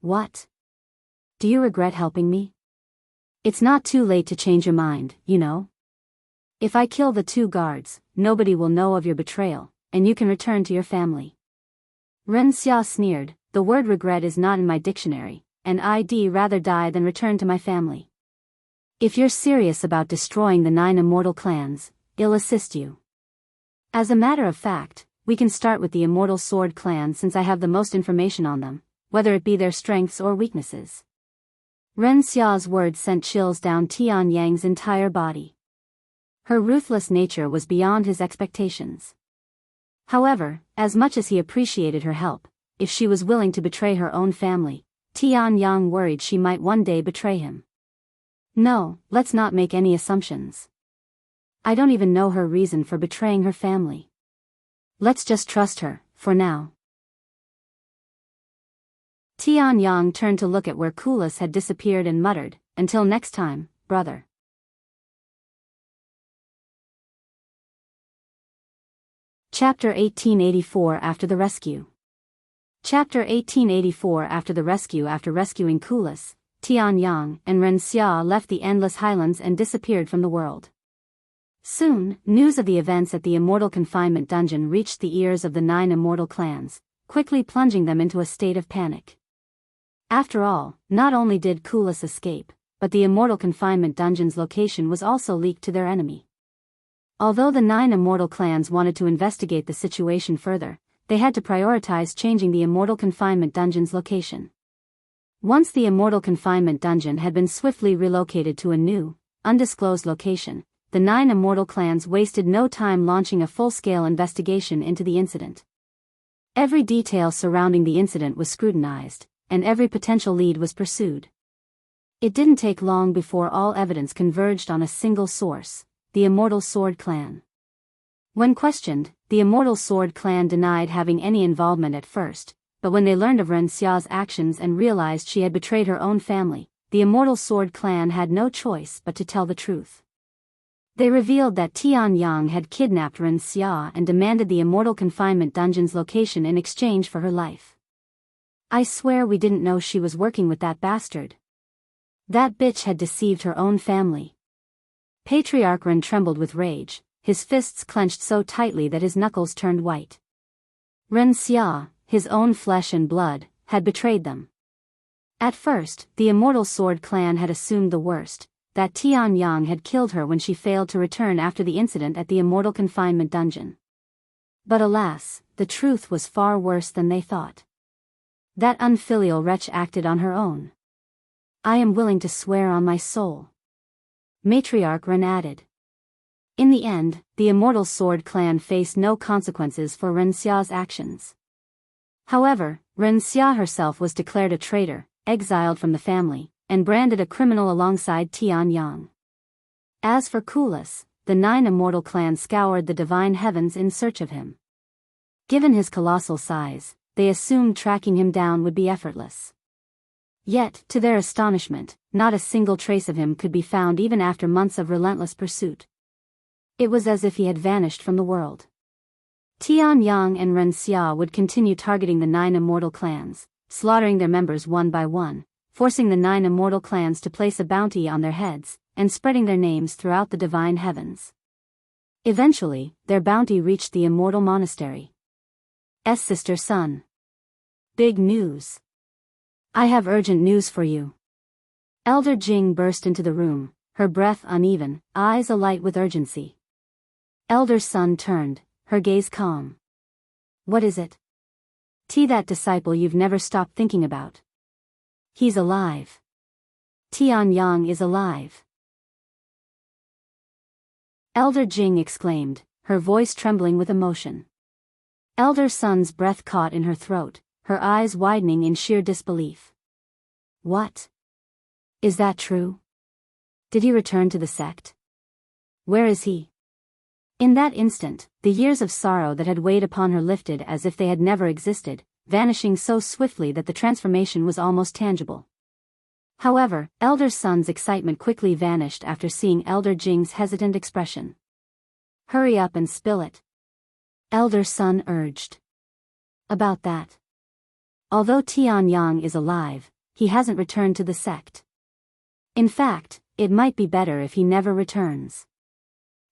What? Do you regret helping me? It's not too late to change your mind, you know. If I kill the 2 guards, nobody will know of your betrayal, and you can return to your family. Ren Xia sneered, the word regret is not in my dictionary, and I'd rather die than return to my family. If you're serious about destroying the 9 immortal clans, I'll assist you. As a matter of fact, we can start with the Immortal Sword clan since I have the most information on them, whether it be their strengths or weaknesses. Ren Xia's words sent chills down Tian Yang's entire body. Her ruthless nature was beyond his expectations. However, as much as he appreciated her help, if she was willing to betray her own family, Tian Yang worried she might one day betray him. No, let's not make any assumptions. I don't even know her reason for betraying her family. Let's just trust her, for now. Tian Yang turned to look at where Kulas had disappeared and muttered, until next time, brother. Chapter 1884 After the Rescue. Chapter 1884 After the Rescue. After rescuing Kulas, Tian Yang and Ren Xia left the endless highlands and disappeared from the world. Soon, news of the events at the Immortal Confinement Dungeon reached the ears of the 9 immortal clans, quickly plunging them into a state of panic. After all, not only did Kulas escape, but the Immortal Confinement Dungeon's location was also leaked to their enemy. Although the 9 immortal clans wanted to investigate the situation further, they had to prioritize changing the Immortal Confinement Dungeon's location. Once the Immortal Confinement Dungeon had been swiftly relocated to a new, undisclosed location, the 9 immortal clans wasted no time launching a full-scale investigation into the incident. Every detail surrounding the incident was scrutinized, and every potential lead was pursued. It didn't take long before all evidence converged on a single source, the Immortal Sword clan. When questioned, the Immortal Sword clan denied having any involvement at first, but when they learned of Ren Xia's actions and realized she had betrayed her own family, the Immortal Sword clan had no choice but to tell the truth. They revealed that Tian Yang had kidnapped Ren Xia and demanded the Immortal Confinement Dungeon's location in exchange for her life. I swear we didn't know she was working with that bastard. That bitch had deceived her own family. Patriarch Ren trembled with rage, his fists clenched so tightly that his knuckles turned white. Ren Xia, his own flesh and blood, had betrayed them. At first, the Immortal Sword clan had assumed the worst, that Tian Yang had killed her when she failed to return after the incident at the Immortal Confinement Dungeon. But alas, the truth was far worse than they thought. That unfilial wretch acted on her own. I am willing to swear on my soul. Matriarch Ren added. In the end, the Immortal Sword clan faced no consequences for Ren Xia's actions. However, Ren Xia herself was declared a traitor, exiled from the family, and branded a criminal alongside Tian Yang. As for Kulas, the 9 immortal clans scoured the divine heavens in search of him. Given his colossal size, they assumed tracking him down would be effortless. Yet, to their astonishment, not a single trace of him could be found even after months of relentless pursuit. It was as if he had vanished from the world. Tian Yang and Ren Xia would continue targeting the 9 immortal clans, slaughtering their members one by one, forcing the 9 immortal clans to place a bounty on their heads, and spreading their names throughout the divine heavens. Eventually, their bounty reached the Immortal Monastery. Sister Sun. Big news. I have urgent news for you. Elder Jing burst into the room, her breath uneven, eyes alight with urgency. Elder Sun turned, her gaze calm. What is it? That disciple you've never stopped thinking about. He's alive. Tian Yang is alive. Elder Jing exclaimed, her voice trembling with emotion. Elder Sun's breath caught in her throat, her eyes widening in sheer disbelief. What? Is that true? Did he return to the sect? Where is he? In that instant, the years of sorrow that had weighed upon her lifted as if they had never existed, vanishing so swiftly that the transformation was almost tangible. However, Elder Sun's excitement quickly vanished after seeing Elder Jing's hesitant expression. Hurry up and spill it. Elder Sun urged. About that. Although Tian Yang is alive, he hasn't returned to the sect. In fact, it might be better if he never returns.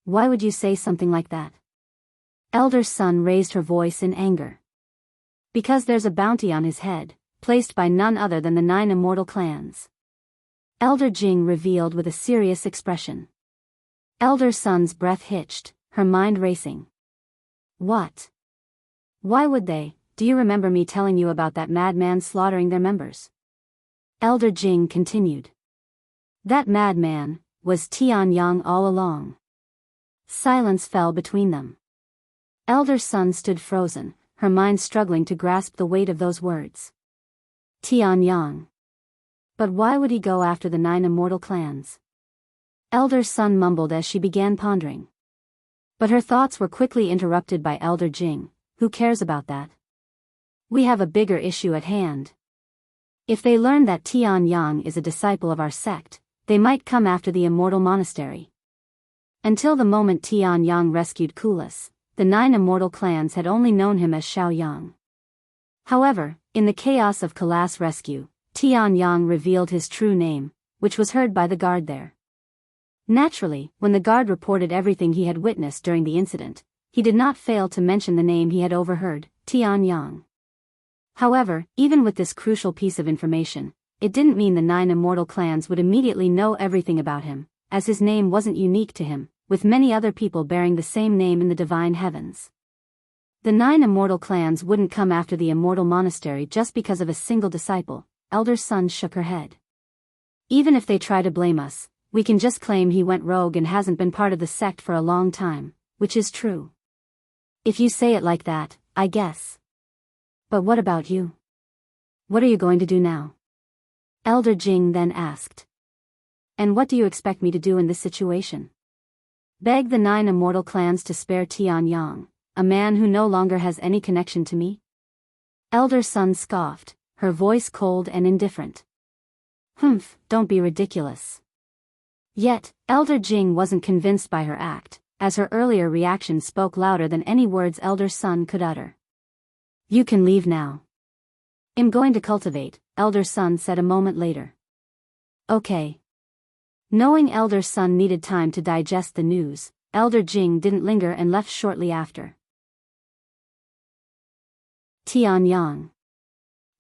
Why would you say something like that? Elder Sun raised her voice in anger. Because there's a bounty on his head, placed by none other than the 9 immortal clans. Elder Jing revealed with a serious expression. Elder Sun's breath hitched, her mind racing. What? Why would they? Do you remember me telling you about that madman slaughtering their members? Elder Jing continued. That madman was Tian Yang all along. Silence fell between them. Elder Sun stood frozen, her mind struggling to grasp the weight of those words. Tian Yang. But why would he go after the 9 immortal clans? Elder Sun mumbled as she began pondering. But her thoughts were quickly interrupted by Elder Jing. Who cares about that? We have a bigger issue at hand. If they learn that Tian Yang is a disciple of our sect, they might come after the Immortal Monastery. Until the moment Tian Yang rescued Kulas, the 9 immortal clans had only known him as Xiao Yang. However, in the chaos of Kulas' rescue, Tian Yang revealed his true name, which was heard by the guard there. Naturally, when the guard reported everything he had witnessed during the incident, he did not fail to mention the name he had overheard, Tian Yang. However, even with this crucial piece of information, it didn't mean the 9 immortal clans would immediately know everything about him, as his name wasn't unique to him, with many other people bearing the same name in the divine heavens. The 9 immortal clans wouldn't come after the Immortal Monastery just because of a single disciple. Elder Sun shook her head. Even if they try to blame us, we can just claim he went rogue and hasn't been part of the sect for a long time, which is true. If you say it like that, I guess. But what about you? What are you going to do now? Elder Jing then asked. And what do you expect me to do in this situation? Beg the 9 immortal clans to spare Tian Yang, a man who no longer has any connection to me? Elder Sun scoffed, her voice cold and indifferent. Humph, don't be ridiculous. Yet, Elder Jing wasn't convinced by her act, as her earlier reaction spoke louder than any words Elder Sun could utter. You can leave now. I'm going to cultivate, Elder Sun said a moment later. Okay. Knowing Elder Sun needed time to digest the news, Elder Jing didn't linger and left shortly after. Tian Yang.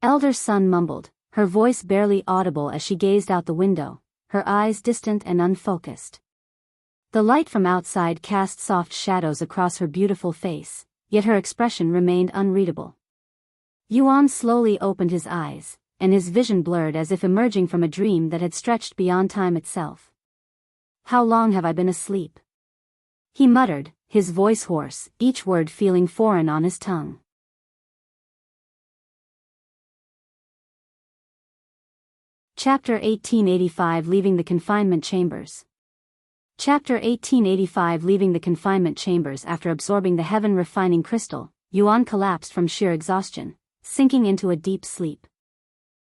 Elder Sun mumbled, her voice barely audible as she gazed out the window, her eyes distant and unfocused. The light from outside cast soft shadows across her beautiful face, yet her expression remained unreadable. Yuan slowly opened his eyes, and his vision blurred as if emerging from a dream that had stretched beyond time itself. How long have I been asleep? He muttered, his voice hoarse, each word feeling foreign on his tongue. Chapter 1885 Leaving the Confinement Chambers. Chapter 1885 Leaving the confinement chambers. After absorbing the heaven-refining crystal, Yuan collapsed from sheer exhaustion, sinking into a deep sleep.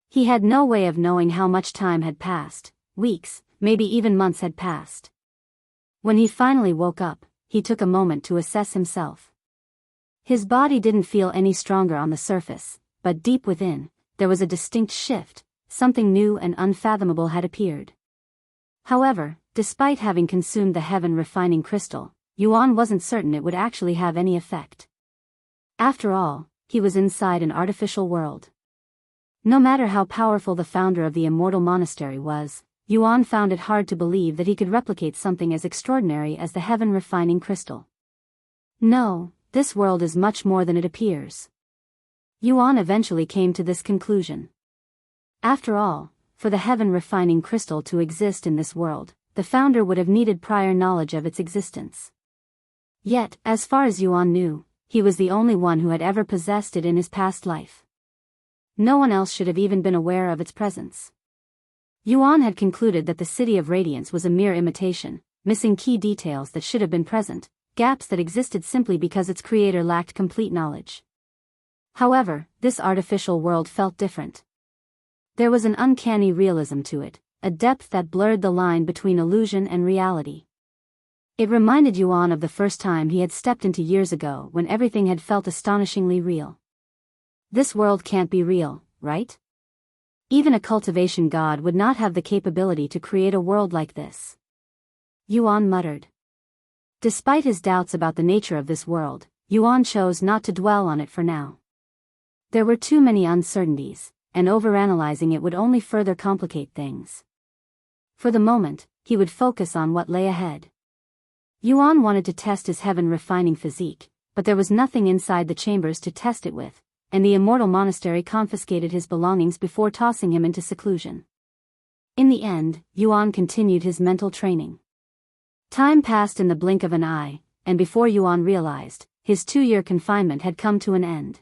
He had no way of knowing how much time had passed. Weeks, maybe even months had passed. When he finally woke up, he took a moment to assess himself. His body didn't feel any stronger on the surface, but deep within, there was a distinct shift. Something new and unfathomable had appeared. However, despite having consumed the heaven-refining crystal, Yuan wasn't certain it would actually have any effect. After all, he was inside an artificial world. No matter how powerful the founder of the Immortal Monastery was, Yuan found it hard to believe that he could replicate something as extraordinary as the heaven-refining crystal. No, this world is much more than it appears. Yuan eventually came to this conclusion. After all, for the heaven-refining crystal to exist in this world, the founder would have needed prior knowledge of its existence. Yet, as far as Yuan knew, he was the only one who had ever possessed it in his past life. No one else should have even been aware of its presence. Yuan had concluded that the City of Radiance was a mere imitation, missing key details that should have been present, gaps that existed simply because its creator lacked complete knowledge. However, this artificial world felt different. There was an uncanny realism to it, a depth that blurred the line between illusion and reality. It reminded Yuan of the first time he had stepped into years ago when everything had felt astonishingly real. This world can't be real, right? Even a cultivation god would not have the capability to create a world like this. Yuan muttered. Despite his doubts about the nature of this world, Yuan chose not to dwell on it for now. There were too many uncertainties, and overanalyzing it would only further complicate things. For the moment, he would focus on what lay ahead. Yuan wanted to test his heaven-refining physique, but there was nothing inside the chambers to test it with, and the Immortal Monastery confiscated his belongings before tossing him into seclusion. In the end, Yuan continued his mental training. Time passed in the blink of an eye, and before Yuan realized, his 2-year confinement had come to an end.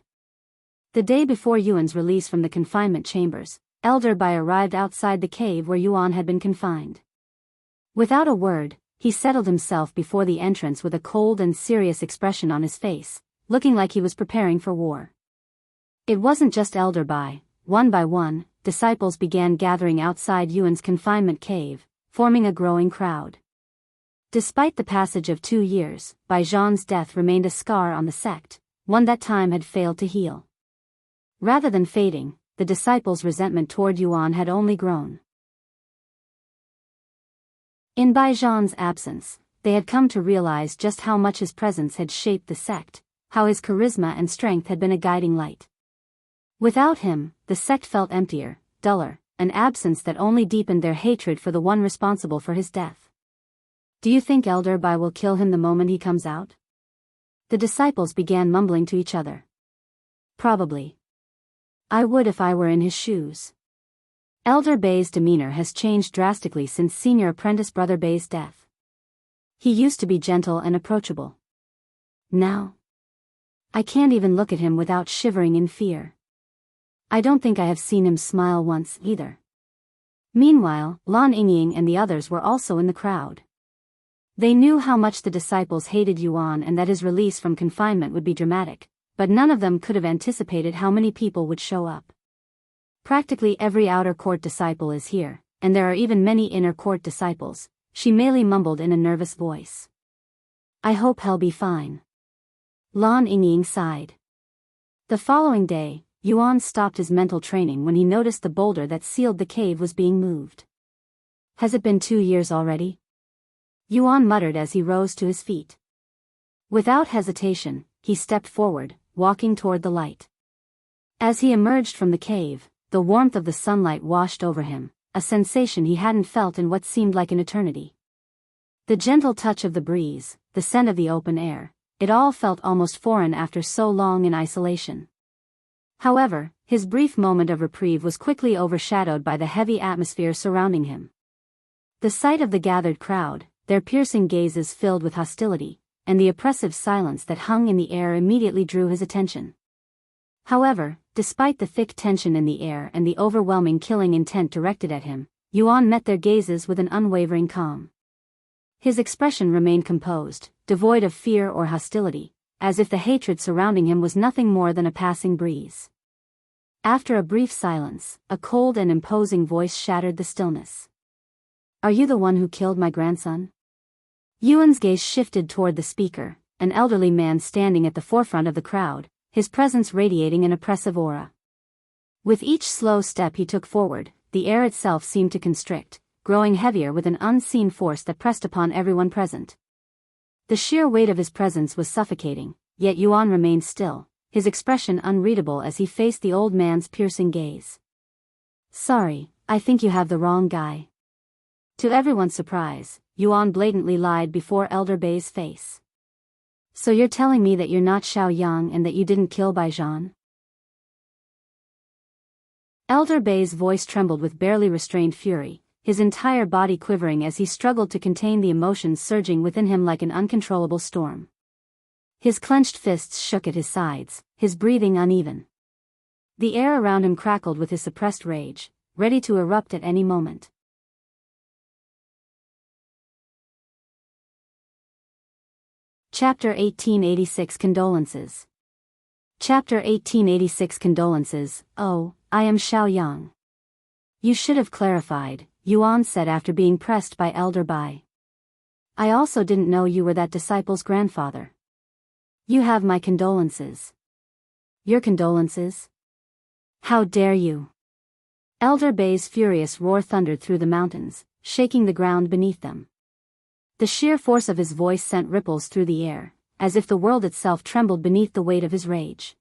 The day before Yuan's release from the confinement chambers, Elder Bai arrived outside the cave where Yuan had been confined. Without a word, he settled himself before the entrance with a cold and serious expression on his face, looking like he was preparing for war. It wasn't just Elder Bai. One by one, disciples began gathering outside Yuan's confinement cave, forming a growing crowd. Despite the passage of 2 years, Bai Zhan's death remained a scar on the sect, one that time had failed to heal. Rather than fading, the disciples' resentment toward Yuan had only grown. In Bai Zhan's absence, they had come to realize just how much his presence had shaped the sect, how his charisma and strength had been a guiding light. Without him, the sect felt emptier, duller, an absence that only deepened their hatred for the one responsible for his death. Do you think Elder Bai will kill him the moment he comes out? The disciples began mumbling to each other. Probably. I would if I were in his shoes. Elder Bai's demeanor has changed drastically since senior apprentice Brother Bai's death. He used to be gentle and approachable. Now, I can't even look at him without shivering in fear. I don't think I have seen him smile once either. Meanwhile, Lan Yingying and the others were also in the crowd. They knew how much the disciples hated Yuan and that his release from confinement would be dramatic, but none of them could have anticipated how many people would show up. Practically every outer court disciple is here, and there are even many inner court disciples, she merely mumbled in a nervous voice. I hope he'll be fine. Lan Yingying sighed. The following day, Yuan stopped his mental training when he noticed the boulder that sealed the cave was being moved. Has it been 2 years already? Yuan muttered as he rose to his feet. Without hesitation, he stepped forward, walking toward the light. As he emerged from the cave, the warmth of the sunlight washed over him, a sensation he hadn't felt in what seemed like an eternity. The gentle touch of the breeze, the scent of the open air, it all felt almost foreign after so long in isolation. However, his brief moment of reprieve was quickly overshadowed by the heavy atmosphere surrounding him. The sight of the gathered crowd, their piercing gazes filled with hostility, and the oppressive silence that hung in the air immediately drew his attention. However, despite the thick tension in the air and the overwhelming killing intent directed at him, Yuan met their gazes with an unwavering calm. His expression remained composed, devoid of fear or hostility, as if the hatred surrounding him was nothing more than a passing breeze. After a brief silence, a cold and imposing voice shattered the stillness. Are you the one who killed my grandson? Yuan's gaze shifted toward the speaker, an elderly man standing at the forefront of the crowd, his presence radiating an oppressive aura. With each slow step he took forward, the air itself seemed to constrict, growing heavier with an unseen force that pressed upon everyone present. The sheer weight of his presence was suffocating, yet Yuan remained still, his expression unreadable as he faced the old man's piercing gaze. Sorry, I think you have the wrong guy. To everyone's surprise, Yuan blatantly lied before Elder Bei's face. So you're telling me that you're not Xiao Yang and that you didn't kill Bai Zhan? Elder Bei's voice trembled with barely restrained fury, his entire body quivering as he struggled to contain the emotions surging within him like an uncontrollable storm. His clenched fists shook at his sides, his breathing uneven. The air around him crackled with his suppressed rage, ready to erupt at any moment. Chapter 1886 Condolences. Chapter 1886 Condolences. Oh, I am Xiao Yang. You should have clarified, Yuan said after being pressed by Elder Bai. I also didn't know you were that disciple's grandfather. You have my condolences. Your condolences? How dare you? Elder Bei's furious roar thundered through the mountains, shaking the ground beneath them. The sheer force of his voice sent ripples through the air, as if the world itself trembled beneath the weight of his rage.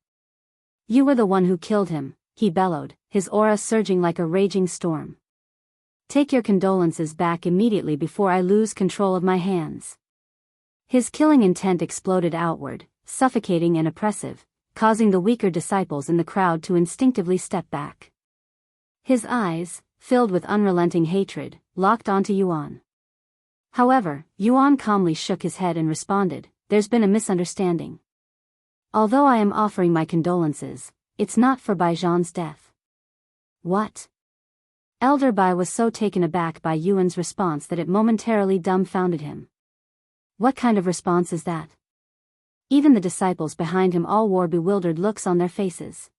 You were the one who killed him, he bellowed, his aura surging like a raging storm. Take your condolences back immediately before I lose control of my hands. His killing intent exploded outward, suffocating and oppressive, causing the weaker disciples in the crowd to instinctively step back. His eyes, filled with unrelenting hatred, locked onto Yuan. However, Yuan calmly shook his head and responded, there's been a misunderstanding. Although I am offering my condolences, it's not for Bai Zhan's death. What? Elder Bai was so taken aback by Yuan's response that it momentarily dumbfounded him. What kind of response is that? Even the disciples behind him all wore bewildered looks on their faces.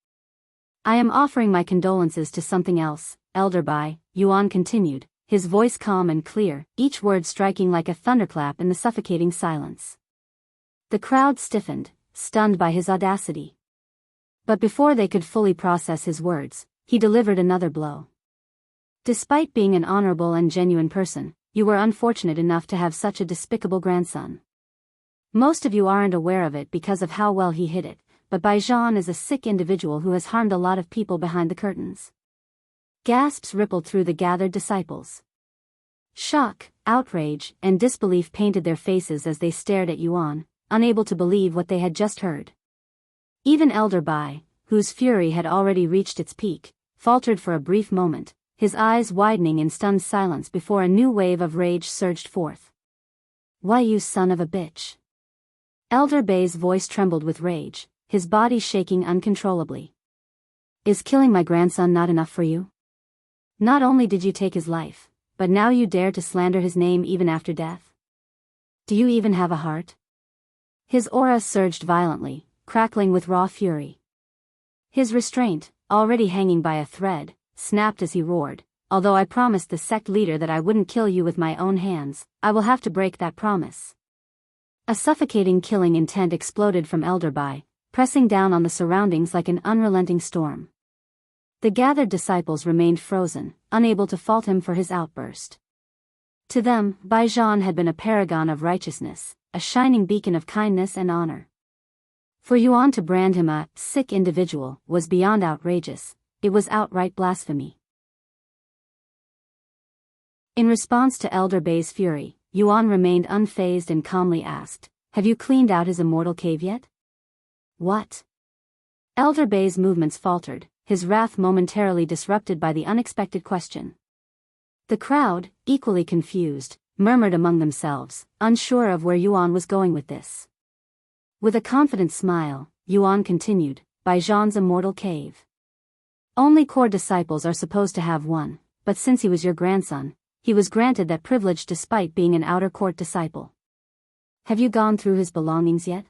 I am offering my condolences to something else, Elder Bai, Yuan continued, his voice calm and clear, each word striking like a thunderclap in the suffocating silence. The crowd stiffened, stunned by his audacity. But before they could fully process his words, he delivered another blow. Despite being an honorable and genuine person, you were unfortunate enough to have such a despicable grandson. Most of you aren't aware of it because of how well he hid it, but Bai Zhan is a sick individual who has harmed a lot of people behind the curtains. Gasps rippled through the gathered disciples. Shock, outrage, and disbelief painted their faces as they stared at Yuan, unable to believe what they had just heard. Even Elder Bai, whose fury had already reached its peak, faltered for a brief moment, his eyes widening in stunned silence before a new wave of rage surged forth. Why, you son of a bitch? Elder Bei's voice trembled with rage, his body shaking uncontrollably. Is killing my grandson not enough for you? Not only did you take his life, but now you dare to slander his name even after death? Do you even have a heart? His aura surged violently, crackling with raw fury. His restraint, already hanging by a thread, snapped as he roared, although I promised the sect leader that I wouldn't kill you with my own hands, I will have to break that promise. A suffocating killing intent exploded from Elder Bai, pressing down on the surroundings like an unrelenting storm. The gathered disciples remained frozen, unable to fault him for his outburst. To them, Bai Zhan had been a paragon of righteousness, a shining beacon of kindness and honor. For Yuan to brand him a sick individual was beyond outrageous, it was outright blasphemy. In response to Elder Bei's fury, Yuan remained unfazed and calmly asked, have you cleaned out his immortal cave yet? What? Elder Bei's movements faltered, his wrath momentarily disrupted by the unexpected question. The crowd, equally confused, murmured among themselves, unsure of where Yuan was going with this. With a confident smile, Yuan continued, Bai Zhan's immortal cave. Only core disciples are supposed to have one, but since he was your grandson, he was granted that privilege despite being an outer court disciple. Have you gone through his belongings yet?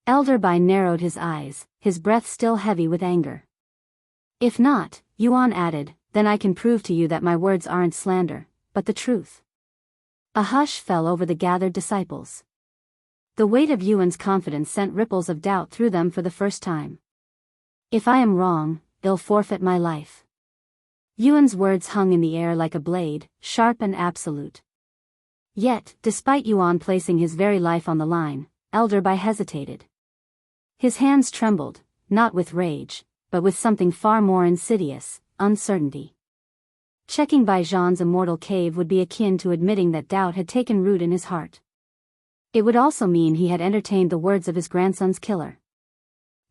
Elder Bai narrowed his eyes, his breath still heavy with anger. If not, Yuan added, then I can prove to you that my words aren't slander, but the truth. A hush fell over the gathered disciples. The weight of Yuan's confidence sent ripples of doubt through them for the first time. If I am wrong, they'll forfeit my life. Yuan's words hung in the air like a blade, sharp and absolute. Yet, despite Yuan placing his very life on the line, Elder Bai hesitated. His hands trembled, not with rage, but with something far more insidious, uncertainty. Checking Bai Zhan's immortal cave would be akin to admitting that doubt had taken root in his heart. It would also mean he had entertained the words of his grandson's killer.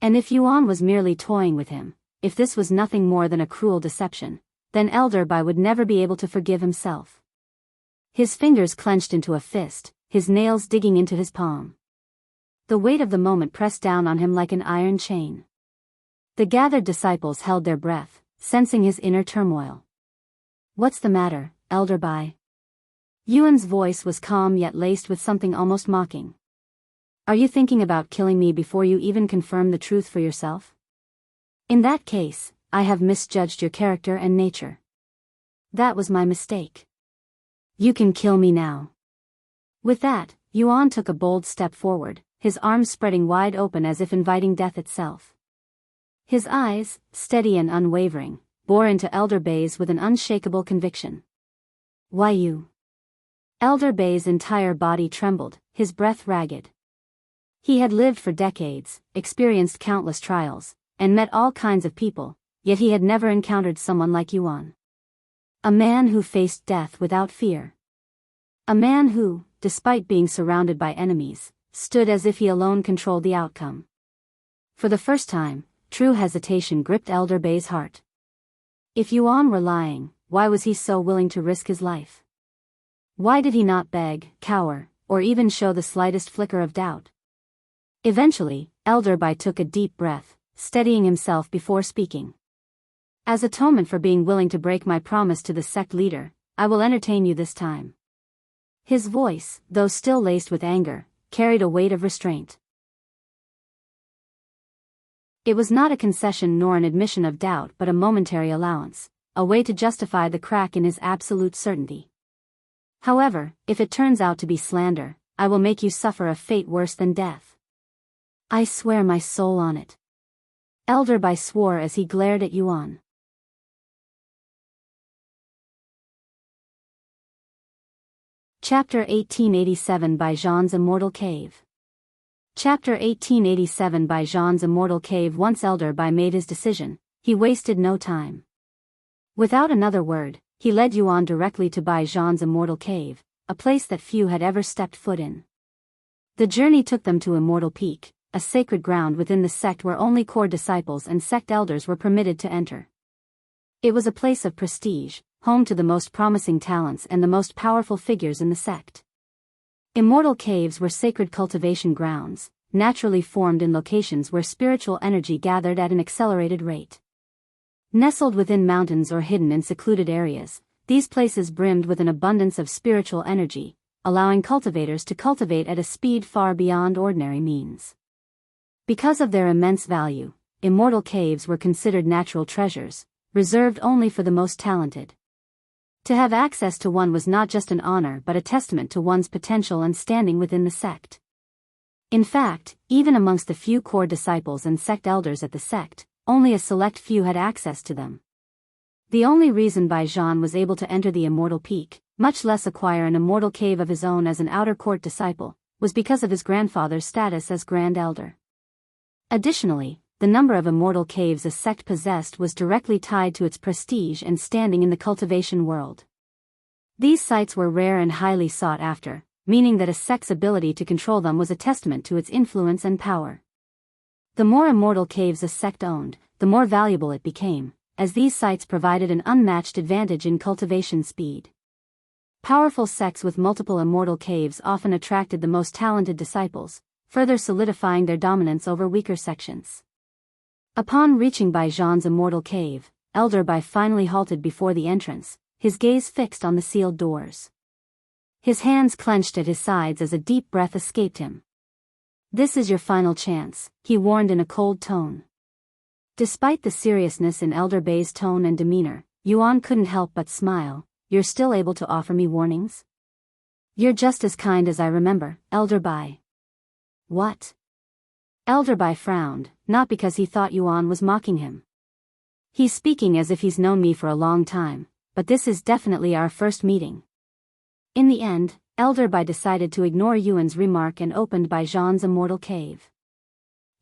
And if Yuan was merely toying with him, if this was nothing more than a cruel deception, then Elder Bai would never be able to forgive himself. His fingers clenched into a fist, his nails digging into his palm. The weight of the moment pressed down on him like an iron chain. The gathered disciples held their breath, sensing his inner turmoil. "What's the matter, Elder Bai?" Yuan's voice was calm yet laced with something almost mocking. "Are you thinking about killing me before you even confirm the truth for yourself? In that case, I have misjudged your character and nature. That was my mistake. You can kill me now." With that, Yuan took a bold step forward, his arms spreading wide open as if inviting death itself. His eyes, steady and unwavering, bore into Elder Bai's with an unshakable conviction. "Why you?" Elder Bai's entire body trembled, his breath ragged. He had lived for decades, experienced countless trials, and met all kinds of people, yet he had never encountered someone like Yuan. A man who faced death without fear. A man who, despite being surrounded by enemies, stood as if he alone controlled the outcome. For the first time, true hesitation gripped Elder Bai's heart. If Yuan were lying, why was he so willing to risk his life? Why did he not beg, cower, or even show the slightest flicker of doubt? Eventually, Elder Bai took a deep breath, steadying himself before speaking. "As atonement for being willing to break my promise to the sect leader, I will entertain you this time." His voice, though still laced with anger, carried a weight of restraint. It was not a concession nor an admission of doubt but a momentary allowance, a way to justify the crack in his absolute certainty. "However, if it turns out to be slander, I will make you suffer a fate worse than death. I swear my soul on it." Elder Bai swore as he glared at Yuan. Chapter 1887 Bai Zhan's Immortal Cave. Chapter 1887 Bai Zhan's Immortal Cave. Once Elder Bai made his decision, he wasted no time. Without another word, he led Yuan directly to Bai Zhan's Immortal Cave, a place that few had ever stepped foot in. The journey took them to Immortal Peak, a sacred ground within the sect where only core disciples and sect elders were permitted to enter. It was a place of prestige, home to the most promising talents and the most powerful figures in the sect. Immortal caves were sacred cultivation grounds, naturally formed in locations where spiritual energy gathered at an accelerated rate. Nestled within mountains or hidden in secluded areas, these places brimmed with an abundance of spiritual energy, allowing cultivators to cultivate at a speed far beyond ordinary means. Because of their immense value, immortal caves were considered natural treasures, reserved only for the most talented. To have access to one was not just an honor but a testament to one's potential and standing within the sect. In fact, even amongst the few core disciples and sect elders at the sect, only a select few had access to them. The only reason Bai Zhan was able to enter the Immortal Peak, much less acquire an immortal cave of his own as an outer court disciple, was because of his grandfather's status as Grand Elder. Additionally, the number of immortal caves a sect possessed was directly tied to its prestige and standing in the cultivation world. These sites were rare and highly sought after, meaning that a sect's ability to control them was a testament to its influence and power. The more immortal caves a sect owned, the more valuable it became, as these sites provided an unmatched advantage in cultivation speed. Powerful sects with multiple immortal caves often attracted the most talented disciples, further solidifying their dominance over weaker sections. Upon reaching Bai Zhan's immortal cave, Elder Bai finally halted before the entrance, his gaze fixed on the sealed doors. His hands clenched at his sides as a deep breath escaped him. "This is your final chance," he warned in a cold tone. Despite the seriousness in Elder Bai's tone and demeanor, Yuan couldn't help but smile. "You're still able to offer me warnings? You're just as kind as I remember, Elder Bai." "What?" Elder Bai frowned, not because he thought Yuan was mocking him. "He's speaking as if he's known me for a long time, but this is definitely our first meeting. In the end, Elder Bai decided to ignore Yuan's remark and opened Bai Zhan's immortal cave.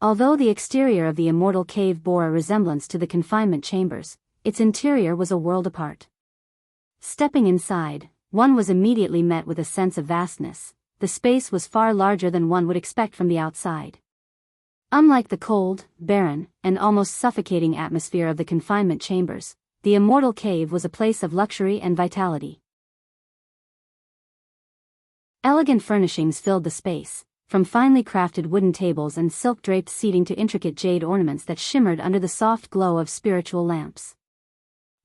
Although the exterior of the immortal cave bore a resemblance to the confinement chambers, its interior was a world apart. Stepping inside, one was immediately met with a sense of vastness. The space was far larger than one would expect from the outside. Unlike the cold, barren, and almost suffocating atmosphere of the confinement chambers, the immortal cave was a place of luxury and vitality. Elegant furnishings filled the space, from finely crafted wooden tables and silk-draped seating to intricate jade ornaments that shimmered under the soft glow of spiritual lamps.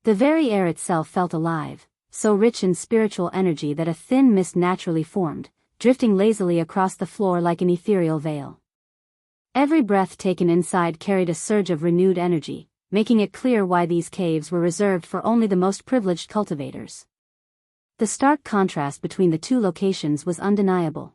The very air itself felt alive, so rich in spiritual energy that a thin mist naturally formed, drifting lazily across the floor like an ethereal veil. Every breath taken inside carried a surge of renewed energy, making it clear why these caves were reserved for only the most privileged cultivators. The stark contrast between the two locations was undeniable.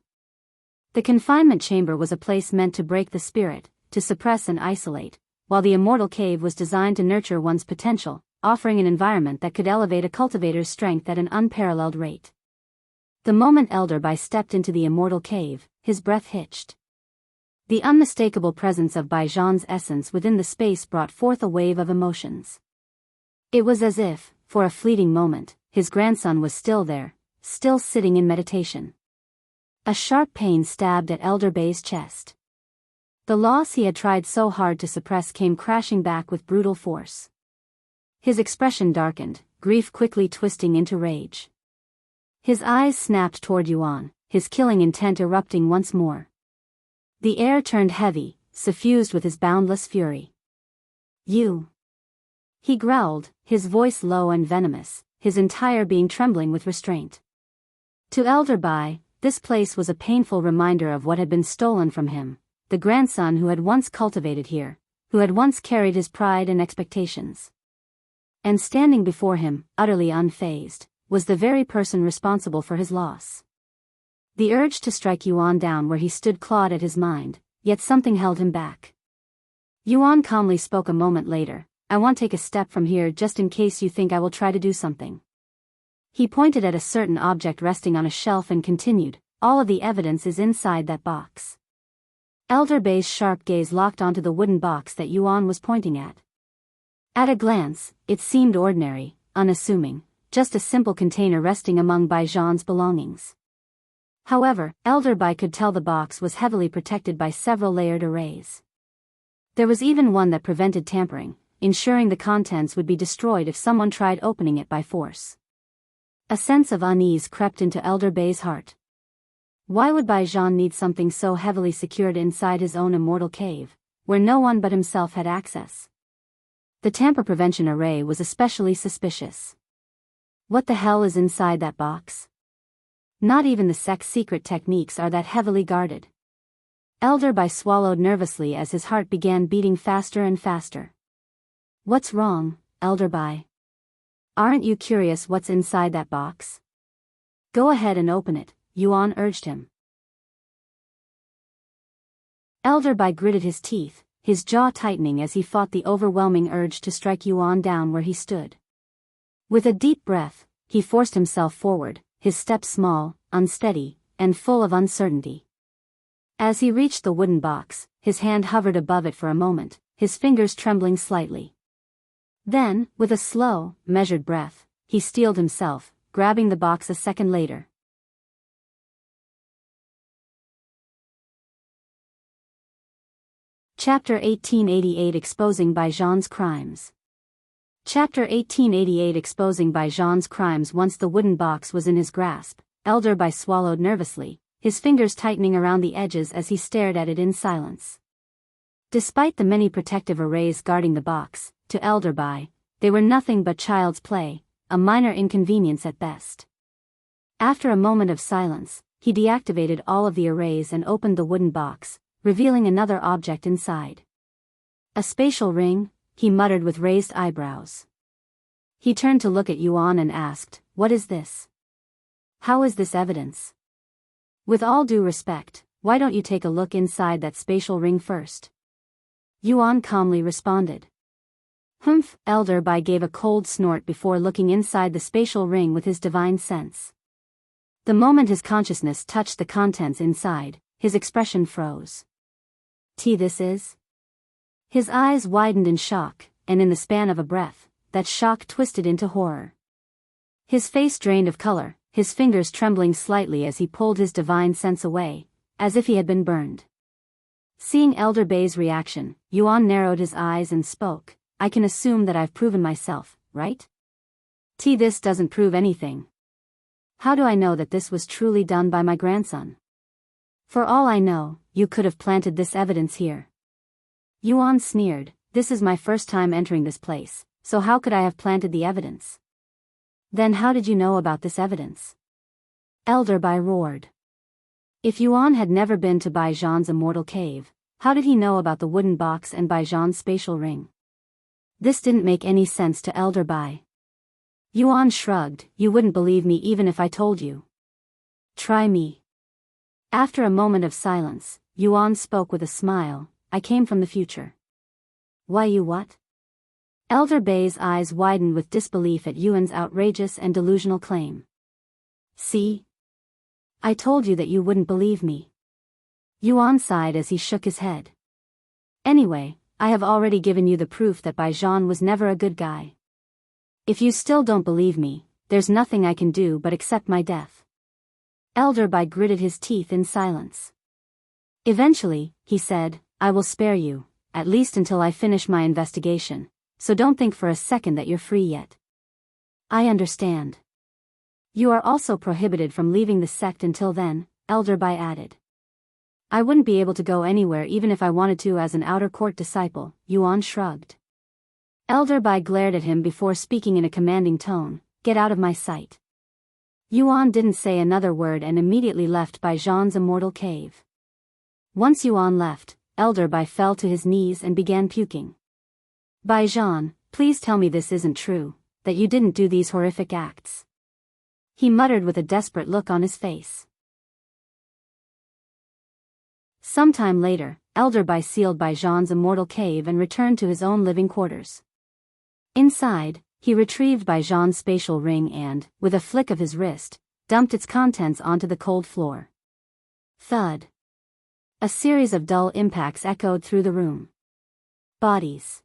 The confinement chamber was a place meant to break the spirit, to suppress and isolate, while the immortal cave was designed to nurture one's potential, offering an environment that could elevate a cultivator's strength at an unparalleled rate. The moment Elder Bai stepped into the immortal cave, his breath hitched. The unmistakable presence of Bai Zhan's essence within the space brought forth a wave of emotions. It was as if, for a fleeting moment, his grandson was still there, still sitting in meditation. A sharp pain stabbed at Elder Bai's chest. The loss he had tried so hard to suppress came crashing back with brutal force. His expression darkened, grief quickly twisting into rage. His eyes snapped toward Yuan, his killing intent erupting once more. The air turned heavy, suffused with his boundless fury. "You!" he growled, his voice low and venomous, his entire being trembling with restraint. To Elder Bai, this place was a painful reminder of what had been stolen from him, the grandson who had once cultivated here, who had once carried his pride and expectations. And standing before him, utterly unfazed, was the very person responsible for his loss. The urge to strike Yuan down where he stood clawed at his mind, yet something held him back. Yuan calmly spoke a moment later, "I won't take a step from here just in case you think I will try to do something." He pointed at a certain object resting on a shelf and continued, "All of the evidence is inside that box." Elder Bai's sharp gaze locked onto the wooden box that Yuan was pointing at. At a glance, it seemed ordinary, unassuming, just a simple container resting among Bai Zhan's belongings. However, Elder Bai could tell the box was heavily protected by several layered arrays. There was even one that prevented tampering, ensuring the contents would be destroyed if someone tried opening it by force. A sense of unease crept into Elder Bai's heart. Why would Bai Zhan need something so heavily secured inside his own immortal cave, where no one but himself had access? The tamper prevention array was especially suspicious. What the hell is inside that box? Not even the Sect's secret techniques are that heavily guarded. Elder Bai swallowed nervously as his heart began beating faster and faster. "What's wrong, Elder Bai? Aren't you curious what's inside that box? Go ahead and open it," Yuan urged him. Elder Bai gritted his teeth, his jaw tightening as he fought the overwhelming urge to strike Yuan down where he stood. With a deep breath, he forced himself forward, his step small, unsteady, and full of uncertainty. As he reached the wooden box, his hand hovered above it for a moment, his fingers trembling slightly. Then, with a slow, measured breath, he steeled himself, grabbing the box a second later. Chapter 1888 Exposing Bai Zhan's Crimes. Chapter 1888 Exposing Bai Zhan's Crimes. Once the wooden box was in his grasp, Elder Bai swallowed nervously, his fingers tightening around the edges as he stared at it in silence. Despite the many protective arrays guarding the box, to Elder Bai, they were nothing but child's play, a minor inconvenience at best. After a moment of silence, he deactivated all of the arrays and opened the wooden box, revealing another object inside. "A spatial ring," he muttered with raised eyebrows. He turned to look at Yuan and asked, "What is this? How is this evidence? With all due respect, why don't you take a look inside that spatial ring first?" Yuan calmly responded. "Humph." Elder Bai gave a cold snort before looking inside the spatial ring with his divine sense. The moment his consciousness touched the contents inside, his expression froze. This is? His eyes widened in shock, and in the span of a breath, that shock twisted into horror. His face drained of color, his fingers trembling slightly as he pulled his divine sense away, as if he had been burned. Seeing Elder Bei's reaction, Yuan narrowed his eyes and spoke, "I can assume that I've proven myself, right? This doesn't prove anything. How do I know that this was truly done by my grandson? For all I know, you could have planted this evidence here." Yuan sneered, "This is my first time entering this place, so how could I have planted the evidence?" "Then how did you know about this evidence?" Elder Bai roared. If Yuan had never been to Bai Zhan's immortal cave, how did he know about the wooden box and Bai Zhan's spatial ring? This didn't make any sense to Elder Bai. Yuan shrugged, "You wouldn't believe me even if I told you. Try me." After a moment of silence, Yuan spoke with a smile, "I came from the future." "Why you what?" Elder Bei's eyes widened with disbelief at Yuan's outrageous and delusional claim. "See? I told you that you wouldn't believe me." Yuan sighed as he shook his head. "Anyway, I have already given you the proof that Bai Zhan was never a good guy. If you still don't believe me, there's nothing I can do but accept my death." Elder Bai gritted his teeth in silence. Eventually, he said, "I will spare you, at least until I finish my investigation, so don't think for a second that you're free yet." "I understand. You are also prohibited from leaving the sect until then," Elder Bai added. "I wouldn't be able to go anywhere even if I wanted to as an outer court disciple," Yuan shrugged. Elder Bai glared at him before speaking in a commanding tone, "Get out of my sight." Yuan didn't say another word and immediately left Bai Zhan's immortal cave. Once Yuan left, Elder Bai fell to his knees and began puking. "Bai Zhan, please tell me this isn't true, that you didn't do these horrific acts," he muttered with a desperate look on his face. Sometime later, Elder Bai sealed Bai Zhan's immortal cave and returned to his own living quarters. Inside, he retrieved Bai Zhan's spatial ring and, with a flick of his wrist, dumped its contents onto the cold floor. Thud. A series of dull impacts echoed through the room. Bodies.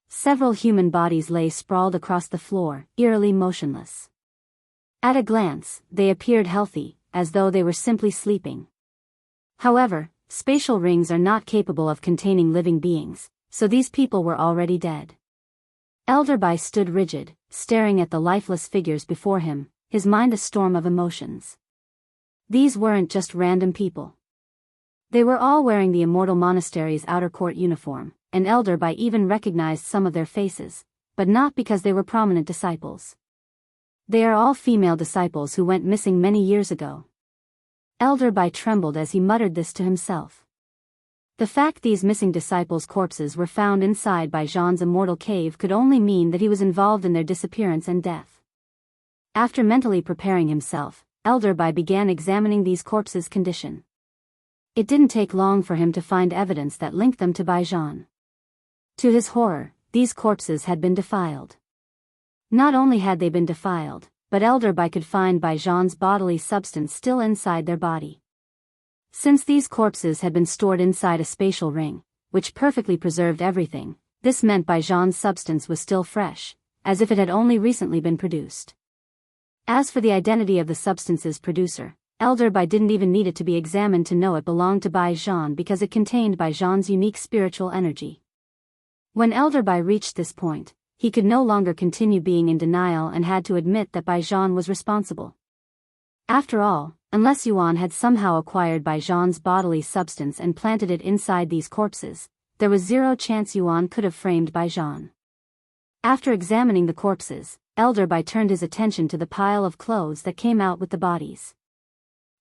Several human bodies lay sprawled across the floor, eerily motionless. At a glance, they appeared healthy, as though they were simply sleeping. However, spatial rings are not capable of containing living beings, so these people were already dead. Elder Bai stood rigid, staring at the lifeless figures before him, his mind a storm of emotions. These weren't just random people. They were all wearing the Immortal Monastery's outer court uniform, and Elder Bai even recognized some of their faces, but not because they were prominent disciples. They are all female disciples who went missing many years ago. Elder Bai trembled as he muttered this to himself. The fact these missing disciples' corpses were found inside Bai Zhan's immortal cave could only mean that he was involved in their disappearance and death. After mentally preparing himself, Elder Bai began examining these corpses' condition. It didn't take long for him to find evidence that linked them to Bai Zhan. To his horror, these corpses had been defiled. Not only had they been defiled, but Elder Bai could find Bai Zhan's bodily substance still inside their body. Since these corpses had been stored inside a spatial ring, which perfectly preserved everything, this meant Bai Zhan's substance was still fresh, as if it had only recently been produced. As for the identity of the substance's producer, Elder Bai didn't even need it to be examined to know it belonged to Bai Zhan because it contained Bai Zhan's unique spiritual energy. When Elder Bai reached this point, he could no longer continue being in denial and had to admit that Bai Zhan was responsible. After all, unless Yuan had somehow acquired Bai Zhan's bodily substance and planted it inside these corpses, there was zero chance Yuan could have framed Bai Zhan. After examining the corpses, Elder Bai turned his attention to the pile of clothes that came out with the bodies.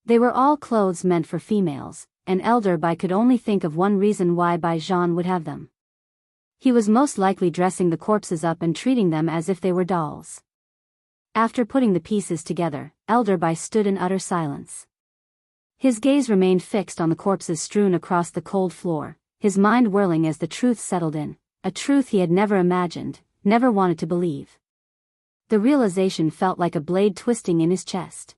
They were all clothes meant for females, and Elder Bai could only think of one reason why Bai Zhan would have them. He was most likely dressing the corpses up and treating them as if they were dolls. After putting the pieces together, Elder Bai stood in utter silence. His gaze remained fixed on the corpses strewn across the cold floor, his mind whirling as the truth settled in, a truth he had never imagined, never wanted to believe. The realization felt like a blade twisting in his chest.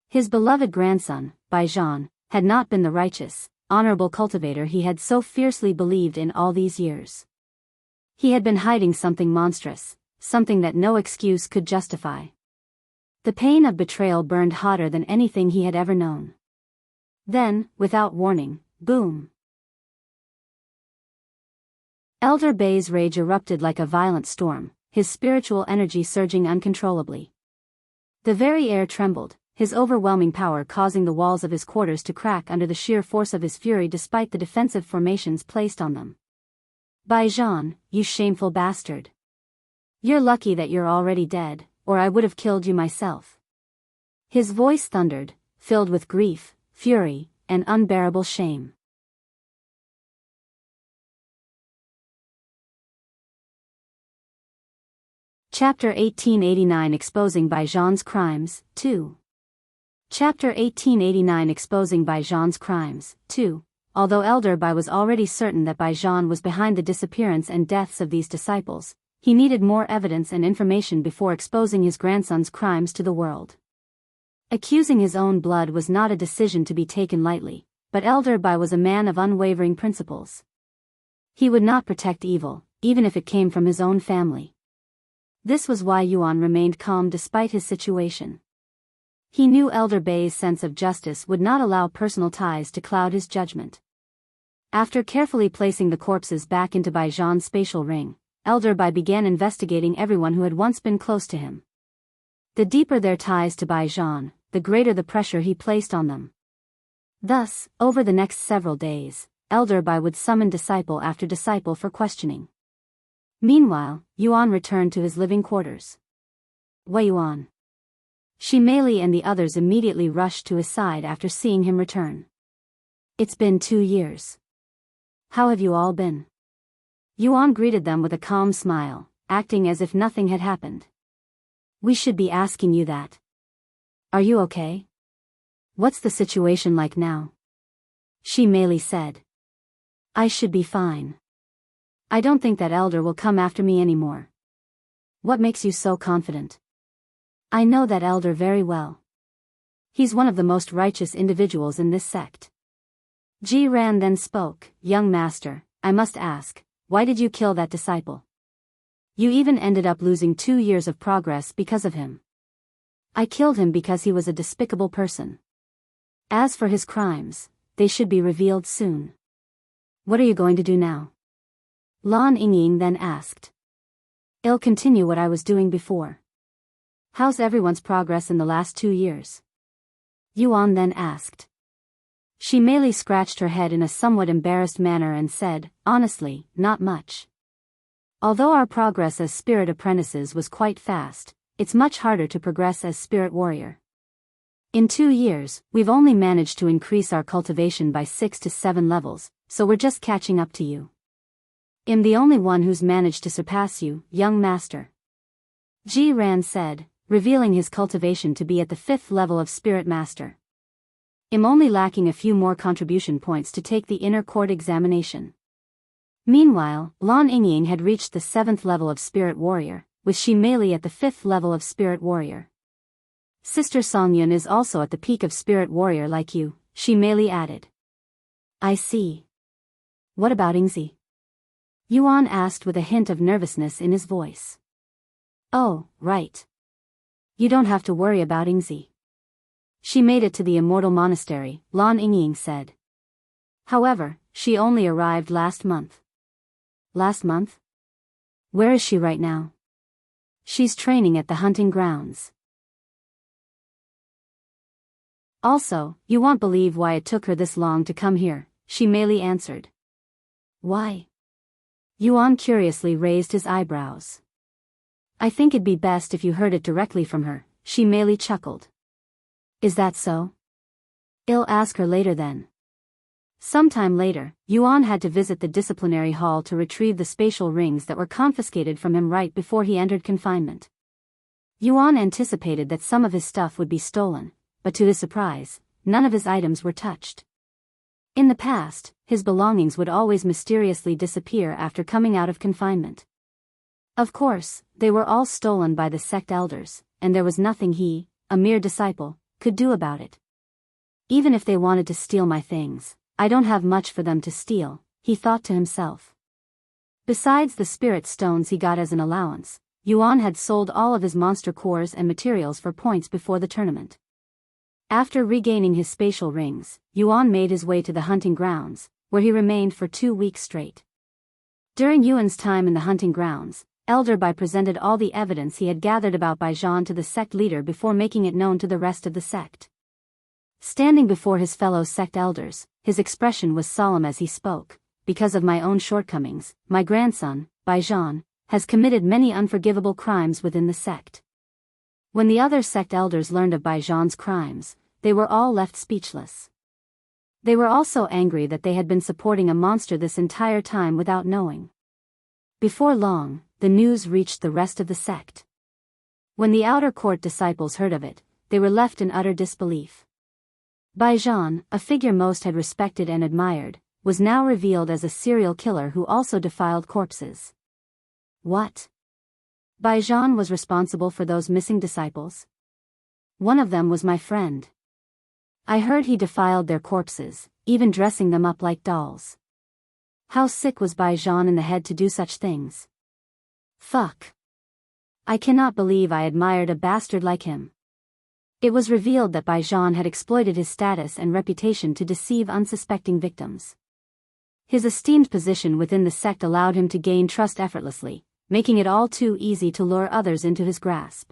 His beloved grandson, Zhan, had not been the righteous, honorable cultivator he had so fiercely believed in all these years. He had been hiding something monstrous, something that no excuse could justify. The pain of betrayal burned hotter than anything he had ever known. Then, without warning, boom. Elder Bei's rage erupted like a violent storm, his spiritual energy surging uncontrollably. The very air trembled, his overwhelming power causing the walls of his quarters to crack under the sheer force of his fury despite the defensive formations placed on them. Zhan, you shameful bastard. You're lucky that you're already dead, or I would have killed you myself. His voice thundered, filled with grief, fury, and unbearable shame. Chapter 1889 Exposing Zhan's Crimes, 2. Chapter 1889 Exposing Zhan's Crimes, 2. Although Elder Bai was already certain that Zhan was behind the disappearance and deaths of these disciples, he needed more evidence and information before exposing his grandson's crimes to the world. Accusing his own blood was not a decision to be taken lightly, but Elder Bai was a man of unwavering principles. He would not protect evil, even if it came from his own family. This was why Yuan remained calm despite his situation. He knew Elder Bei's sense of justice would not allow personal ties to cloud his judgment. After carefully placing the corpses back into Zhan's spatial ring, Elder Bai began investigating everyone who had once been close to him. The deeper their ties to Zhan, the greater the pressure he placed on them. Thus, over the next several days, Elder Bai would summon disciple after disciple for questioning. Meanwhile, Yuan returned to his living quarters. Wei Yuan. Shimei and the others immediately rushed to his side after seeing him return. It's been 2 years. How have you all been? Yuan greeted them with a calm smile, acting as if nothing had happened. We should be asking you that. Are you okay? What's the situation like now? Shimei said. I should be fine. I don't think that Elder will come after me anymore. What makes you so confident? I know that Elder very well. He's one of the most righteous individuals in this sect. Zhan then spoke, Young Master, I must ask, why did you kill that disciple? You even ended up losing 2 years of progress because of him. I killed him because he was a despicable person. As for his crimes, they should be revealed soon. What are you going to do now? Lan Yingying then asked. I'll continue what I was doing before. How's everyone's progress in the last 2 years? Yuan then asked. Shimei scratched her head in a somewhat embarrassed manner and said, Honestly, not much. Although our progress as spirit apprentices was quite fast, it's much harder to progress as spirit warrior. In 2 years, we've only managed to increase our cultivation by 6 to 7 levels, so we're just catching up to you. I'm the only one who's managed to surpass you, young master. Zhan said, revealing his cultivation to be at the 5th level of Spirit Master. I'm only lacking a few more contribution points to take the inner court examination. Meanwhile, Lan Yingying had reached the 7th level of Spirit Warrior, with Shimei at the 5th level of Spirit Warrior. Sister Songyun is also at the peak of Spirit Warrior like you, Shimei added. I see. What about Yingzi? Yuan asked with a hint of nervousness in his voice. Oh, right. You don't have to worry about Yingzi. She made it to the Immortal Monastery, Lan Yingying said. However, she only arrived last month. Last month? Where is she right now? She's training at the hunting grounds. Also, you won't believe why it took her this long to come here, Shimei answered. Why? Yuan curiously raised his eyebrows. I think it'd be best if you heard it directly from her, Shimei chuckled. Is that so? I'll ask her later then. Sometime later, Yuan had to visit the disciplinary hall to retrieve the spatial rings that were confiscated from him right before he entered confinement. Yuan anticipated that some of his stuff would be stolen, but to his surprise, none of his items were touched. In the past, his belongings would always mysteriously disappear after coming out of confinement. Of course, they were all stolen by the sect elders, and there was nothing he, a mere disciple, could do about it. Even if they wanted to steal my things, I don't have much for them to steal, he thought to himself. Besides the spirit stones he got as an allowance, Yuan had sold all of his monster cores and materials for points before the tournament. After regaining his spatial rings, Yuan made his way to the hunting grounds, where he remained for 2 weeks straight. During Yuan's time in the hunting grounds, Elder Bai presented all the evidence he had gathered about Zhan to the sect leader before making it known to the rest of the sect. Standing before his fellow sect elders, his expression was solemn as he spoke. Because of my own shortcomings, my grandson, Zhan, has committed many unforgivable crimes within the sect. When the other sect elders learned of Zhan's crimes, they were all left speechless. They were also angry that they had been supporting a monster this entire time without knowing. Before long, the news reached the rest of the sect. When the outer court disciples heard of it, they were left in utter disbelief. Zhan, a figure most had respected and admired, was now revealed as a serial killer who also defiled corpses. What? Zhan was responsible for those missing disciples? One of them was my friend. I heard he defiled their corpses, even dressing them up like dolls. How sick was Zhan in the head to do such things? Fuck. I cannot believe I admired a bastard like him. It was revealed that Zhan had exploited his status and reputation to deceive unsuspecting victims. His esteemed position within the sect allowed him to gain trust effortlessly, making it all too easy to lure others into his grasp.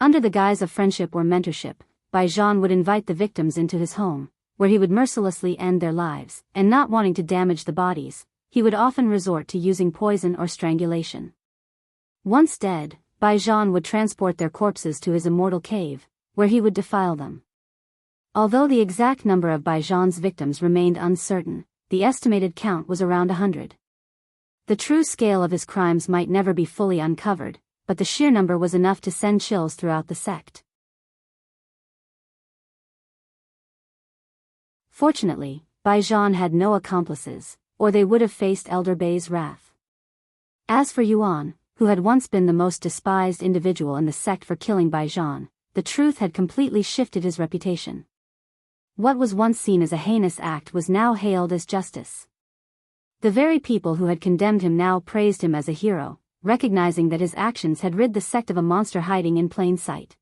Under the guise of friendship or mentorship, Zhan would invite the victims into his home, where he would mercilessly end their lives, and not wanting to damage the bodies, he would often resort to using poison or strangulation. Once dead, Zhan would transport their corpses to his immortal cave, where he would defile them. Although the exact number of Zhan's victims remained uncertain, the estimated count was around 100. The true scale of his crimes might never be fully uncovered, but the sheer number was enough to send chills throughout the sect. Fortunately, Zhan had no accomplices, or they would have faced Elder Bai's wrath. As for Yuan, who had once been the most despised individual in the sect for killing Zhan, the truth had completely shifted his reputation. What was once seen as a heinous act was now hailed as justice. The very people who had condemned him now praised him as a hero, recognizing that his actions had rid the sect of a monster hiding in plain sight.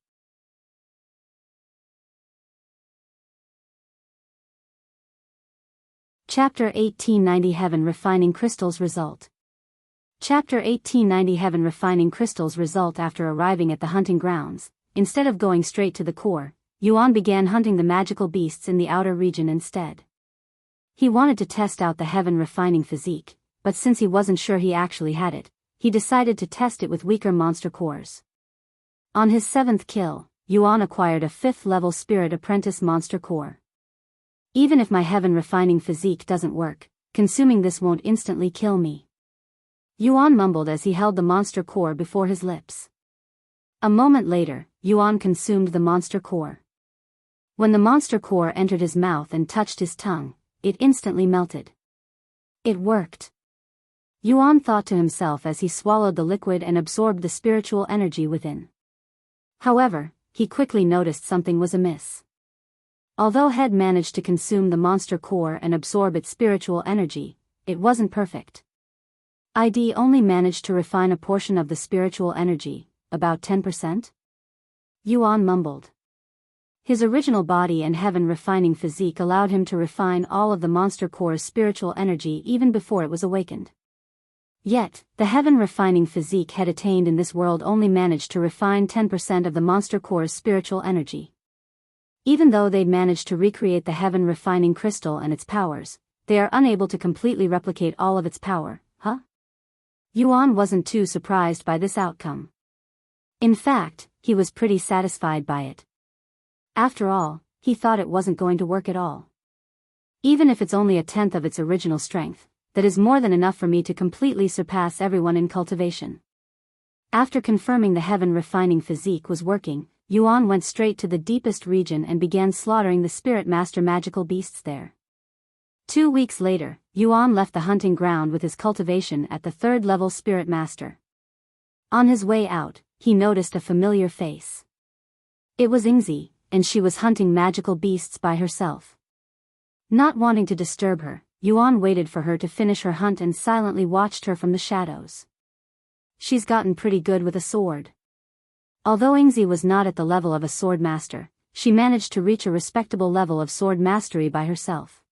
Chapter 1890 Heaven Refining Crystals Result. Chapter 1890 Heaven Refining Crystals Result. After arriving at the hunting grounds, instead of going straight to the core, Yuan began hunting the magical beasts in the outer region instead. He wanted to test out the heaven refining physique, but since he wasn't sure he actually had it, he decided to test it with weaker monster cores. On his 7th kill, Yuan acquired a 5th level spirit apprentice monster core. Even if my heaven refining physique doesn't work, consuming this won't instantly kill me. Yuan mumbled as he held the monster core before his lips. A moment later, Yuan consumed the monster core. When the monster core entered his mouth and touched his tongue, it instantly melted. It worked. Yuan thought to himself as he swallowed the liquid and absorbed the spiritual energy within. However, he quickly noticed something was amiss. Although Head managed to consume the monster core and absorb its spiritual energy, it wasn't perfect. ID only managed to refine a portion of the spiritual energy, about 10%? Yuan mumbled. His original body and heaven refining physique allowed him to refine all of the monster core's spiritual energy even before it was awakened. Yet, the heaven refining physique Head attained in this world only managed to refine 10% of the monster core's spiritual energy. Even though they'd managed to recreate the heaven refining crystal and its powers, they are unable to completely replicate all of its power, huh? Yuan wasn't too surprised by this outcome. In fact, he was pretty satisfied by it. After all, he thought it wasn't going to work at all. Even if it's only 1/10 of its original strength, that is more than enough for me to completely surpass everyone in cultivation. After confirming the heaven refining physique was working, Yuan went straight to the deepest region and began slaughtering the spirit master magical beasts there. 2 weeks later, Yuan left the hunting ground with his cultivation at the 3rd level spirit master. On his way out, he noticed a familiar face. It was Ingzi, and she was hunting magical beasts by herself. Not wanting to disturb her, Yuan waited for her to finish her hunt and silently watched her from the shadows. She's gotten pretty good with a sword. Although Yingzi was not at the level of a sword master, she managed to reach a respectable level of sword mastery by herself.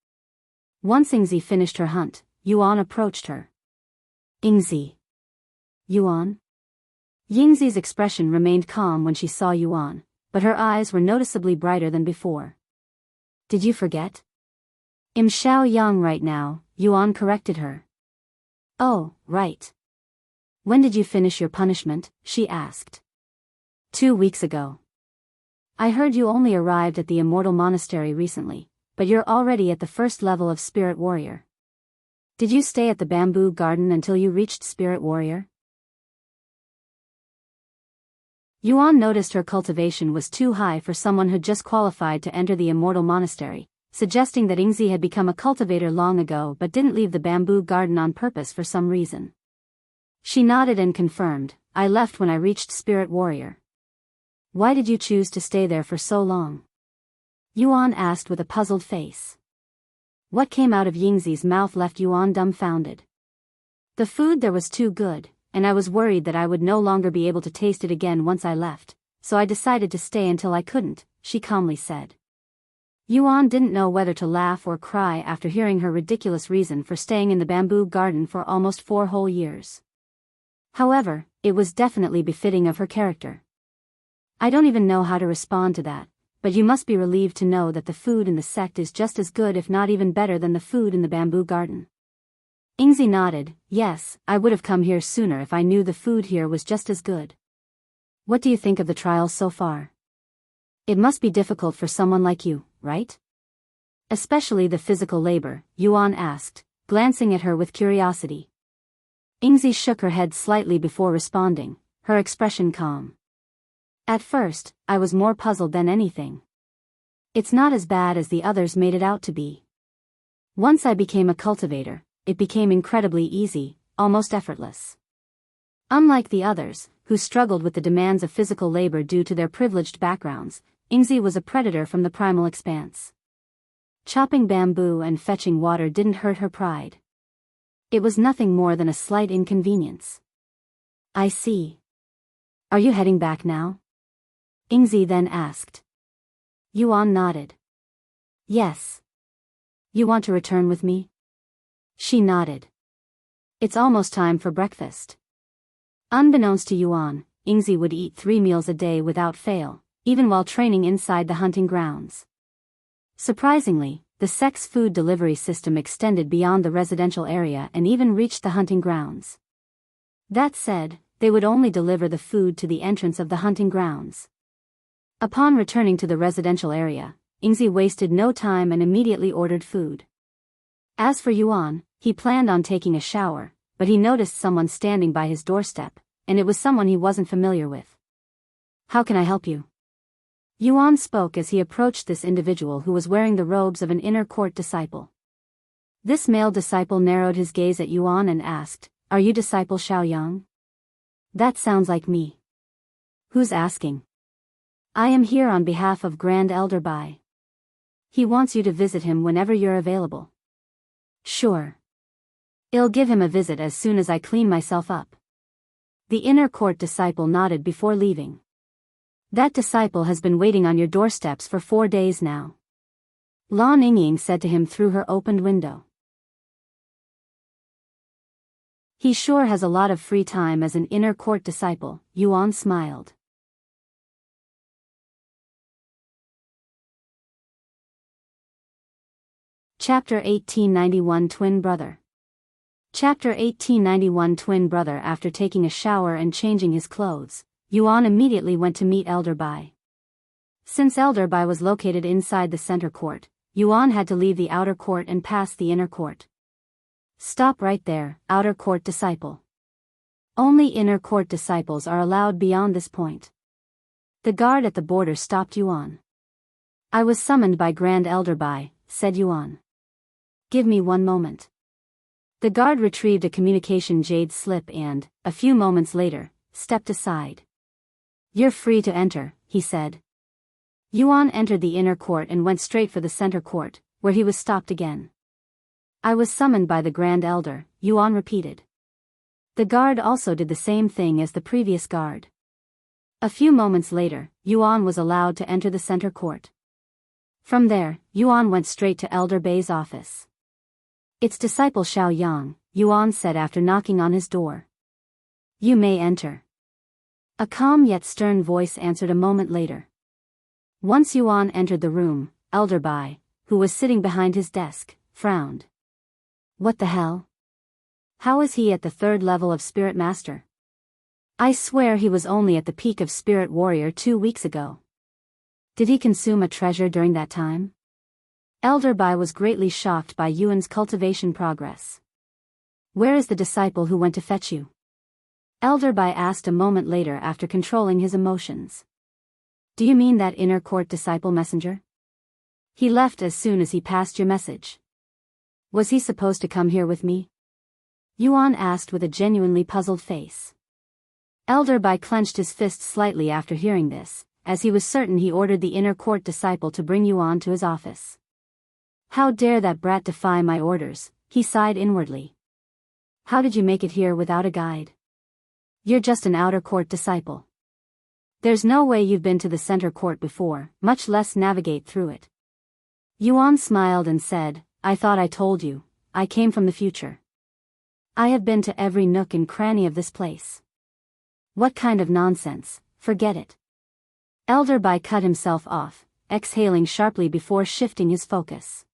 Once Yingzi finished her hunt, Yuan approached her. Yingzi. Yuan? Yingzi's expression remained calm when she saw Yuan, but her eyes were noticeably brighter than before. Did you forget? I'm Xiao Yang right now, Yuan corrected her. Oh, right. When did you finish your punishment? She asked. 2 weeks ago. I heard you only arrived at the Immortal Monastery recently, but you're already at the first level of Spirit Warrior. Did you stay at the bamboo garden until you reached Spirit Warrior? Yuan noticed her cultivation was too high for someone who'd just qualified to enter the Immortal Monastery, suggesting that Yingzi had become a cultivator long ago but didn't leave the bamboo garden on purpose for some reason. She nodded and confirmed, I left when I reached Spirit Warrior. Why did you choose to stay there for so long? Yuan asked with a puzzled face. What came out of Yingzi's mouth left Yuan dumbfounded. The food there was too good, and I was worried that I would no longer be able to taste it again once I left, so I decided to stay until I couldn't, she calmly said. Yuan didn't know whether to laugh or cry after hearing her ridiculous reason for staying in the bamboo garden for almost 4 whole years. However, it was definitely befitting of her character. I don't even know how to respond to that, but you must be relieved to know that the food in the sect is just as good if not even better than the food in the bamboo garden. Yingzi nodded, yes, I would have come here sooner if I knew the food here was just as good. What do you think of the trials so far? It must be difficult for someone like you, right? Especially the physical labor, Yuan asked, glancing at her with curiosity. Yingzi shook her head slightly before responding, her expression calm. At first, I was more puzzled than anything. It's not as bad as the others made it out to be. Once I became a cultivator, it became incredibly easy, almost effortless. Unlike the others, who struggled with the demands of physical labor due to their privileged backgrounds, Yingzi was a predator from the primal expanse. Chopping bamboo and fetching water didn't hurt her pride. It was nothing more than a slight inconvenience. I see. Are you heading back now? Yingzi then asked. Yuan nodded. Yes. You want to return with me? She nodded. It's almost time for breakfast. Unbeknownst to Yuan, Yingzi would eat 3 meals a day without fail, even while training inside the hunting grounds. Surprisingly, the sect's food delivery system extended beyond the residential area and even reached the hunting grounds. That said, they would only deliver the food to the entrance of the hunting grounds. Upon returning to the residential area, Yingzi wasted no time and immediately ordered food. As for Yuan, he planned on taking a shower, but he noticed someone standing by his doorstep, and it was someone he wasn't familiar with. How can I help you? Yuan spoke as he approached this individual who was wearing the robes of an inner court disciple. This male disciple narrowed his gaze at Yuan and asked, Are you disciple Xiao Yang? That sounds like me. Who's asking? I am here on behalf of Grand Elder Bai. He wants you to visit him whenever you're available. Sure. I'll give him a visit as soon as I clean myself up. The inner court disciple nodded before leaving. That disciple has been waiting on your doorsteps for 4 days now. Lan Yingying said to him through her opened window. He sure has a lot of free time as an inner court disciple, Yuan smiled. Chapter 1891 Twin Brother. Chapter 1891 Twin Brother. After taking a shower and changing his clothes, Yuan immediately went to meet Elder Bai. Since Elder Bai was located inside the center court, Yuan had to leave the outer court and pass the inner court. Stop right there, outer court disciple. Only inner court disciples are allowed beyond this point. The guard at the border stopped Yuan. I was summoned by Grand Elder Bai, said Yuan. Give me 1 moment. The guard retrieved a communication jade slip and, a few moments later, stepped aside. You're free to enter, he said. Yuan entered the inner court and went straight for the center court, where he was stopped again. I was summoned by the Grand Elder, Yuan repeated. The guard also did the same thing as the previous guard. A few moments later, Yuan was allowed to enter the center court. From there, Yuan went straight to Elder Bei's office. It's disciple Xiao Yang, Yuan said after knocking on his door. You may enter. A calm yet stern voice answered a moment later. Once Yuan entered the room, Elder Bei, who was sitting behind his desk, frowned. What the hell? How is he at the 3rd level of Spirit Master? I swear he was only at the peak of Spirit Warrior 2 weeks ago. Did he consume a treasure during that time? Elder Bai was greatly shocked by Yuan's cultivation progress. Where is the disciple who went to fetch you? Elder Bai asked a moment later after controlling his emotions. Do you mean that inner court disciple messenger? He left as soon as he passed your message. Was he supposed to come here with me? Yuan asked with a genuinely puzzled face. Elder Bai clenched his fist slightly after hearing this, as he was certain he ordered the inner court disciple to bring Yuan to his office. How dare that brat defy my orders, he sighed inwardly. How did you make it here without a guide? You're just an outer court disciple. There's no way you've been to the center court before, much less navigate through it. Yuan smiled and said, I thought I told you, I came from the future. I have been to every nook and cranny of this place. What kind of nonsense, forget it. Elder Bai cut himself off, exhaling sharply before shifting his focus.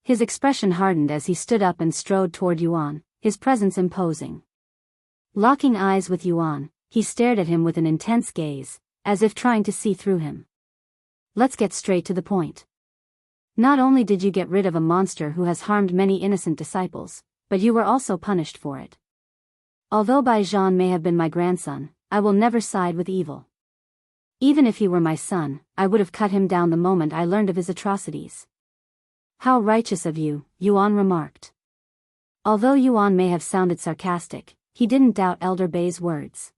His expression hardened as he stood up and strode toward Yuan, his presence imposing. Locking eyes with Yuan, he stared at him with an intense gaze, as if trying to see through him. Let's get straight to the point. Not only did you get rid of a monster who has harmed many innocent disciples, but you were also punished for it. Although Bai Zhan may have been my grandson, I will never side with evil. Even if he were my son, I would have cut him down the moment I learned of his atrocities. How righteous of you, Yuan remarked. Although Yuan may have sounded sarcastic, he didn't doubt Elder Bei's words.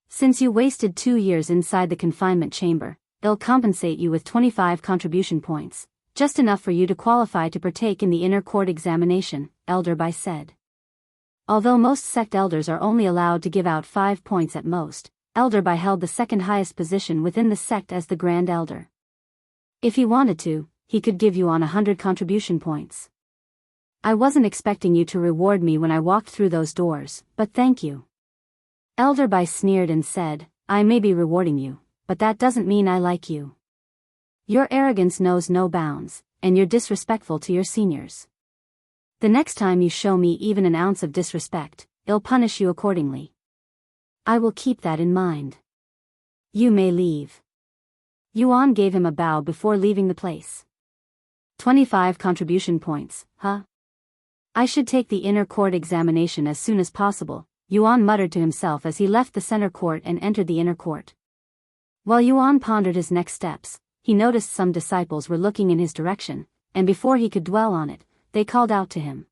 Since you wasted 2 years inside the confinement chamber, they'll compensate you with 25 contribution points, just enough for you to qualify to partake in the inner court examination, Elder Bai said. Although most sect elders are only allowed to give out 5 points at most, Elder Bai held the second highest position within the sect as the Grand Elder. If he wanted to, he could give you on 100 contribution points. I wasn't expecting you to reward me when I walked through those doors, but thank you. Elder Bai sneered and said, I may be rewarding you, but that doesn't mean I like you. Your arrogance knows no bounds, and you're disrespectful to your seniors. The next time you show me even an ounce of disrespect, I'll punish you accordingly. I will keep that in mind. You may leave. Yuan gave him a bow before leaving the place. 25 contribution points, huh? I should take the inner court examination as soon as possible, Yuan muttered to himself as he left the center court and entered the inner court. While Yuan pondered his next steps, he noticed some disciples were looking in his direction, and before he could dwell on it, they called out to him.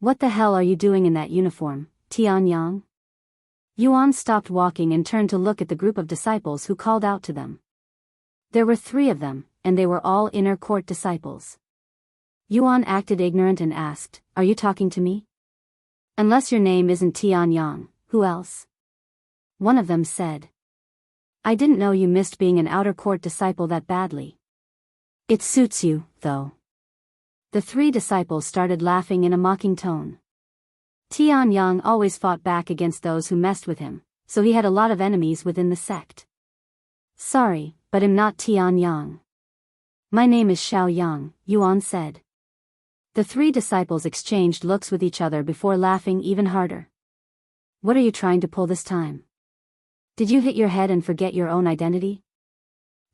What the hell are you doing in that uniform, Tian Yang? Yuan stopped walking and turned to look at the group of disciples who called out to them. There were 3 of them, and they were all inner court disciples. Yuan acted ignorant and asked, Are you talking to me? Unless your name isn't Tian Yang, who else? One of them said. I didn't know you missed being an outer court disciple that badly. It suits you, though. The 3 disciples started laughing in a mocking tone. Tian Yang always fought back against those who messed with him, so he had a lot of enemies within the sect. Sorry, but I'm not Tian Yang. My name is Xiao Yang, Yuan said. The 3 disciples exchanged looks with each other before laughing even harder. What are you trying to pull this time? Did you hit your head and forget your own identity?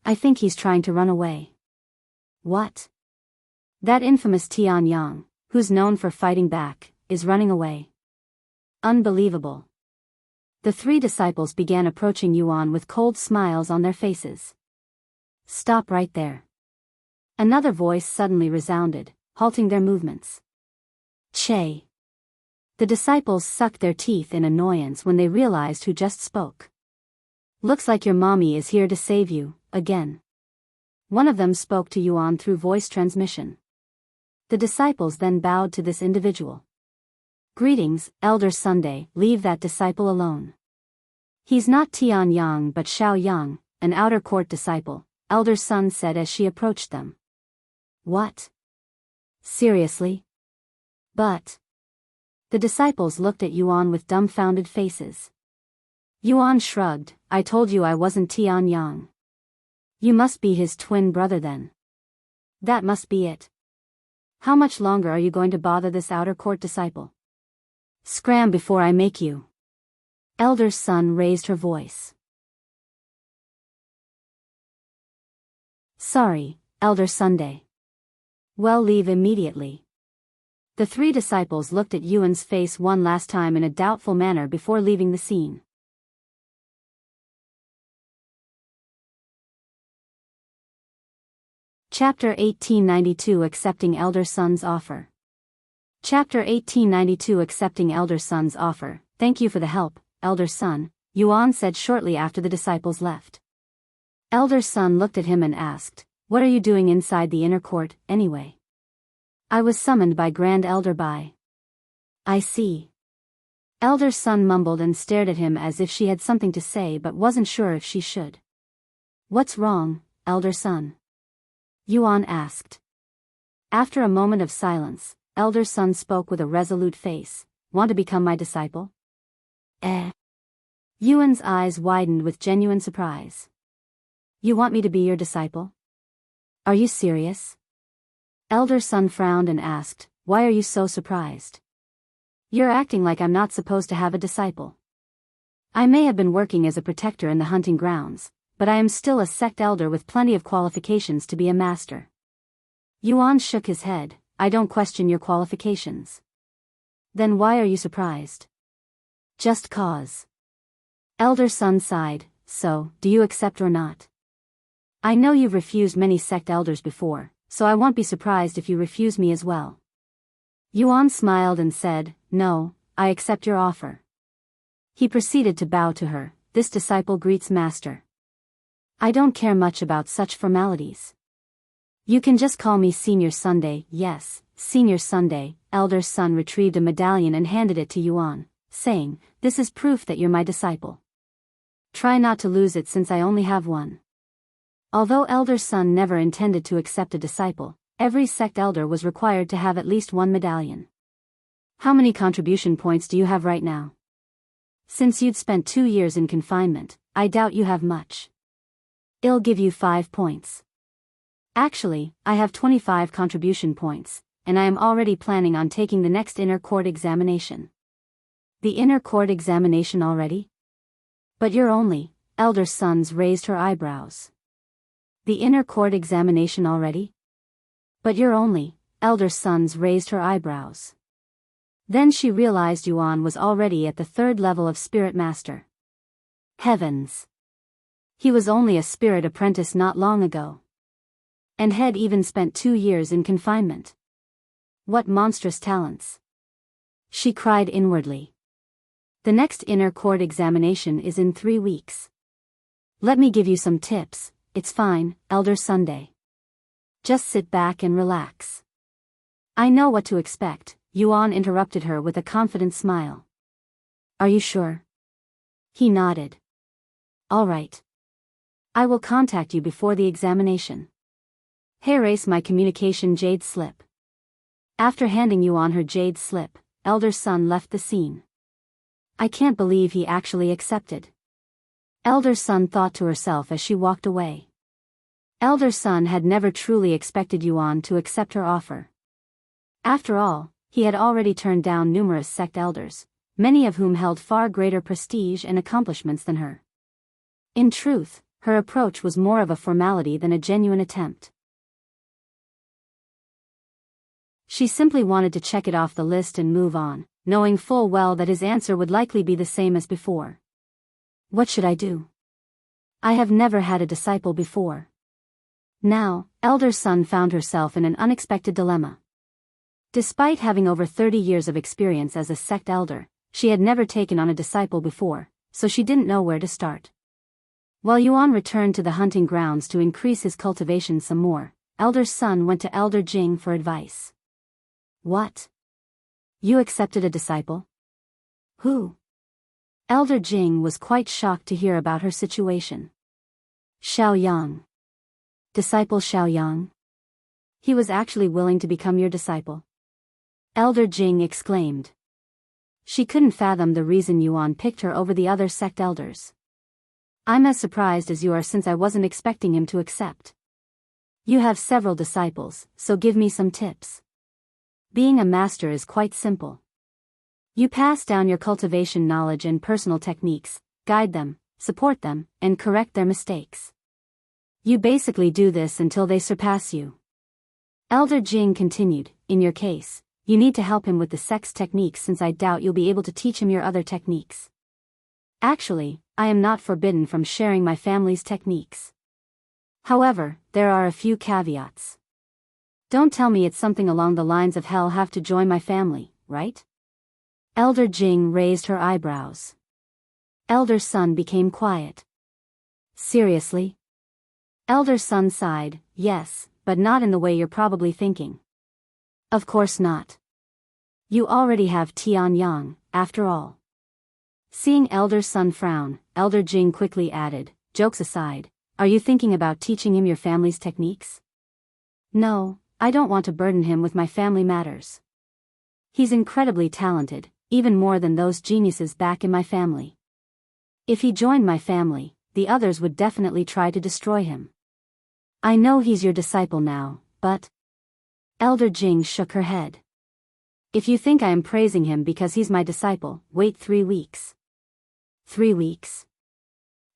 I think he's trying to run away. What? That infamous Tian Yang, who's known for fighting back, is running away. Unbelievable. The 3 disciples began approaching Yuan with cold smiles on their faces. Stop right there. Another voice suddenly resounded, halting their movements. Che. The disciples sucked their teeth in annoyance when they realized who just spoke. Looks like your mommy is here to save you, again. One of them spoke to Yuan through voice transmission. The disciples then bowed to this individual. Greetings, Elder Sunday, leave that disciple alone. He's not Tian Yang but Xiao Yang, an outer court disciple, Elder Sun said as she approached them. What? Seriously? But. The disciples looked at Yuan with dumbfounded faces. Yuan shrugged, I told you I wasn't Tian Yang. You must be his twin brother then. That must be it. How much longer are you going to bother this outer court disciple? Scram before I make you. Elder Sun raised her voice. Sorry, Elder Sunday. Well, leave immediately. The three disciples looked at Yuan's face one last time in a doubtful manner before leaving the scene. Chapter 1892 Accepting Elder Sun's Offer. Chapter 1892 Accepting Elder Sun's Offer. Thank you for the help, Elder Sun, Yuan said shortly after the disciples left. Elder Sun looked at him and asked, What are you doing inside the inner court, anyway? I was summoned by Grand Elder Bai. I see. Elder Sun mumbled and stared at him as if she had something to say but wasn't sure if she should. What's wrong, Elder Sun? Yuan asked. After a moment of silence, Elder Sun spoke with a resolute face. Want to become my disciple? Yuan's eyes widened with genuine surprise. You want me to be your disciple? Are you serious? Elder Sun frowned and asked, Why are you so surprised? You're acting like I'm not supposed to have a disciple. I may have been working as a protector in the hunting grounds, but I am still a sect elder with plenty of qualifications to be a master. Yuan shook his head, I don't question your qualifications. Then why are you surprised? Just cause. Elder Sun sighed, so, do you accept or not? I know you've refused many sect elders before, so I won't be surprised if you refuse me as well. Yuan smiled and said, No, I accept your offer. He proceeded to bow to her, This disciple greets master. I don't care much about such formalities. You can just call me Senior Sunday. Yes, Senior Sunday. Elder Sun retrieved a medallion and handed it to Yuan, saying, This is proof that you're my disciple. Try not to lose it since I only have one. Although Elder Sun never intended to accept a disciple, every sect elder was required to have at least one medallion. How many contribution points do you have right now? Since you'd spent 2 years in confinement, I doubt you have much. I'll give you 5 points. Actually, I have 25 contribution points, and I am already planning on taking the next inner court examination. The inner court examination already? But you're only, Elder Sun's raised her eyebrows. The inner court examination already? But you're only, Elder Sun's raised her eyebrows. Then she realized Yuan was already at the 3rd level of Spirit Master. Heavens! He was only a spirit apprentice not long ago. And had even spent 2 years in confinement. What monstrous talents! She cried inwardly. The next inner court examination is in 3 weeks. Let me give you some tips. It's fine, Elder Sunday. Just sit back and relax. I know what to expect, Yuan interrupted her with a confident smile. Are you sure? He nodded. All right. I will contact you before the examination. Erase my communication jade slip. After handing Yuan her jade slip, Elder Sun left the scene. I can't believe he actually accepted. Elder Sun thought to herself as she walked away. Elder Sun had never truly expected Yuan to accept her offer. After all, he had already turned down numerous sect elders, many of whom held far greater prestige and accomplishments than her. In truth, her approach was more of a formality than a genuine attempt. She simply wanted to check it off the list and move on, knowing full well that his answer would likely be the same as before. What should I do? I have never had a disciple before. Now, Elder Sun found herself in an unexpected dilemma. Despite having over 30 years of experience as a sect elder, she had never taken on a disciple before, so she didn't know where to start. While Yuan returned to the hunting grounds to increase his cultivation some more, Elder Sun went to Elder Jing for advice. What? You accepted a disciple? Who? Elder Jing was quite shocked to hear about her situation. Xiao Yang. Disciple Xiao Yang? He was actually willing to become your disciple? Elder Jing exclaimed. She couldn't fathom the reason Yuan picked her over the other sect elders. I'm as surprised as you are, since I wasn't expecting him to accept. You have several disciples, so give me some tips. Being a master is quite simple. You pass down your cultivation knowledge and personal techniques, guide them, support them, and correct their mistakes. You basically do this until they surpass you. Elder Jing continued, in your case, you need to help him with the sect's techniques, since I doubt you'll be able to teach him your other techniques. Actually, I am not forbidden from sharing my family's techniques. However, there are a few caveats. Don't tell me it's something along the lines of hell have to join my family, right? Elder Jing raised her eyebrows. Elder Sun became quiet. Seriously? Elder Sun sighed, yes, but not in the way you're probably thinking. Of course not. You already have Tian Yang, after all. Seeing Elder Sun frown, Elder Jing quickly added, jokes aside, are you thinking about teaching him your family's techniques? No, I don't want to burden him with my family matters. He's incredibly talented, even more than those geniuses back in my family. If he joined my family, the others would definitely try to destroy him. I know he's your disciple now, but... Elder Jing shook her head. If you think I am praising him because he's my disciple, wait 3 weeks. 3 weeks?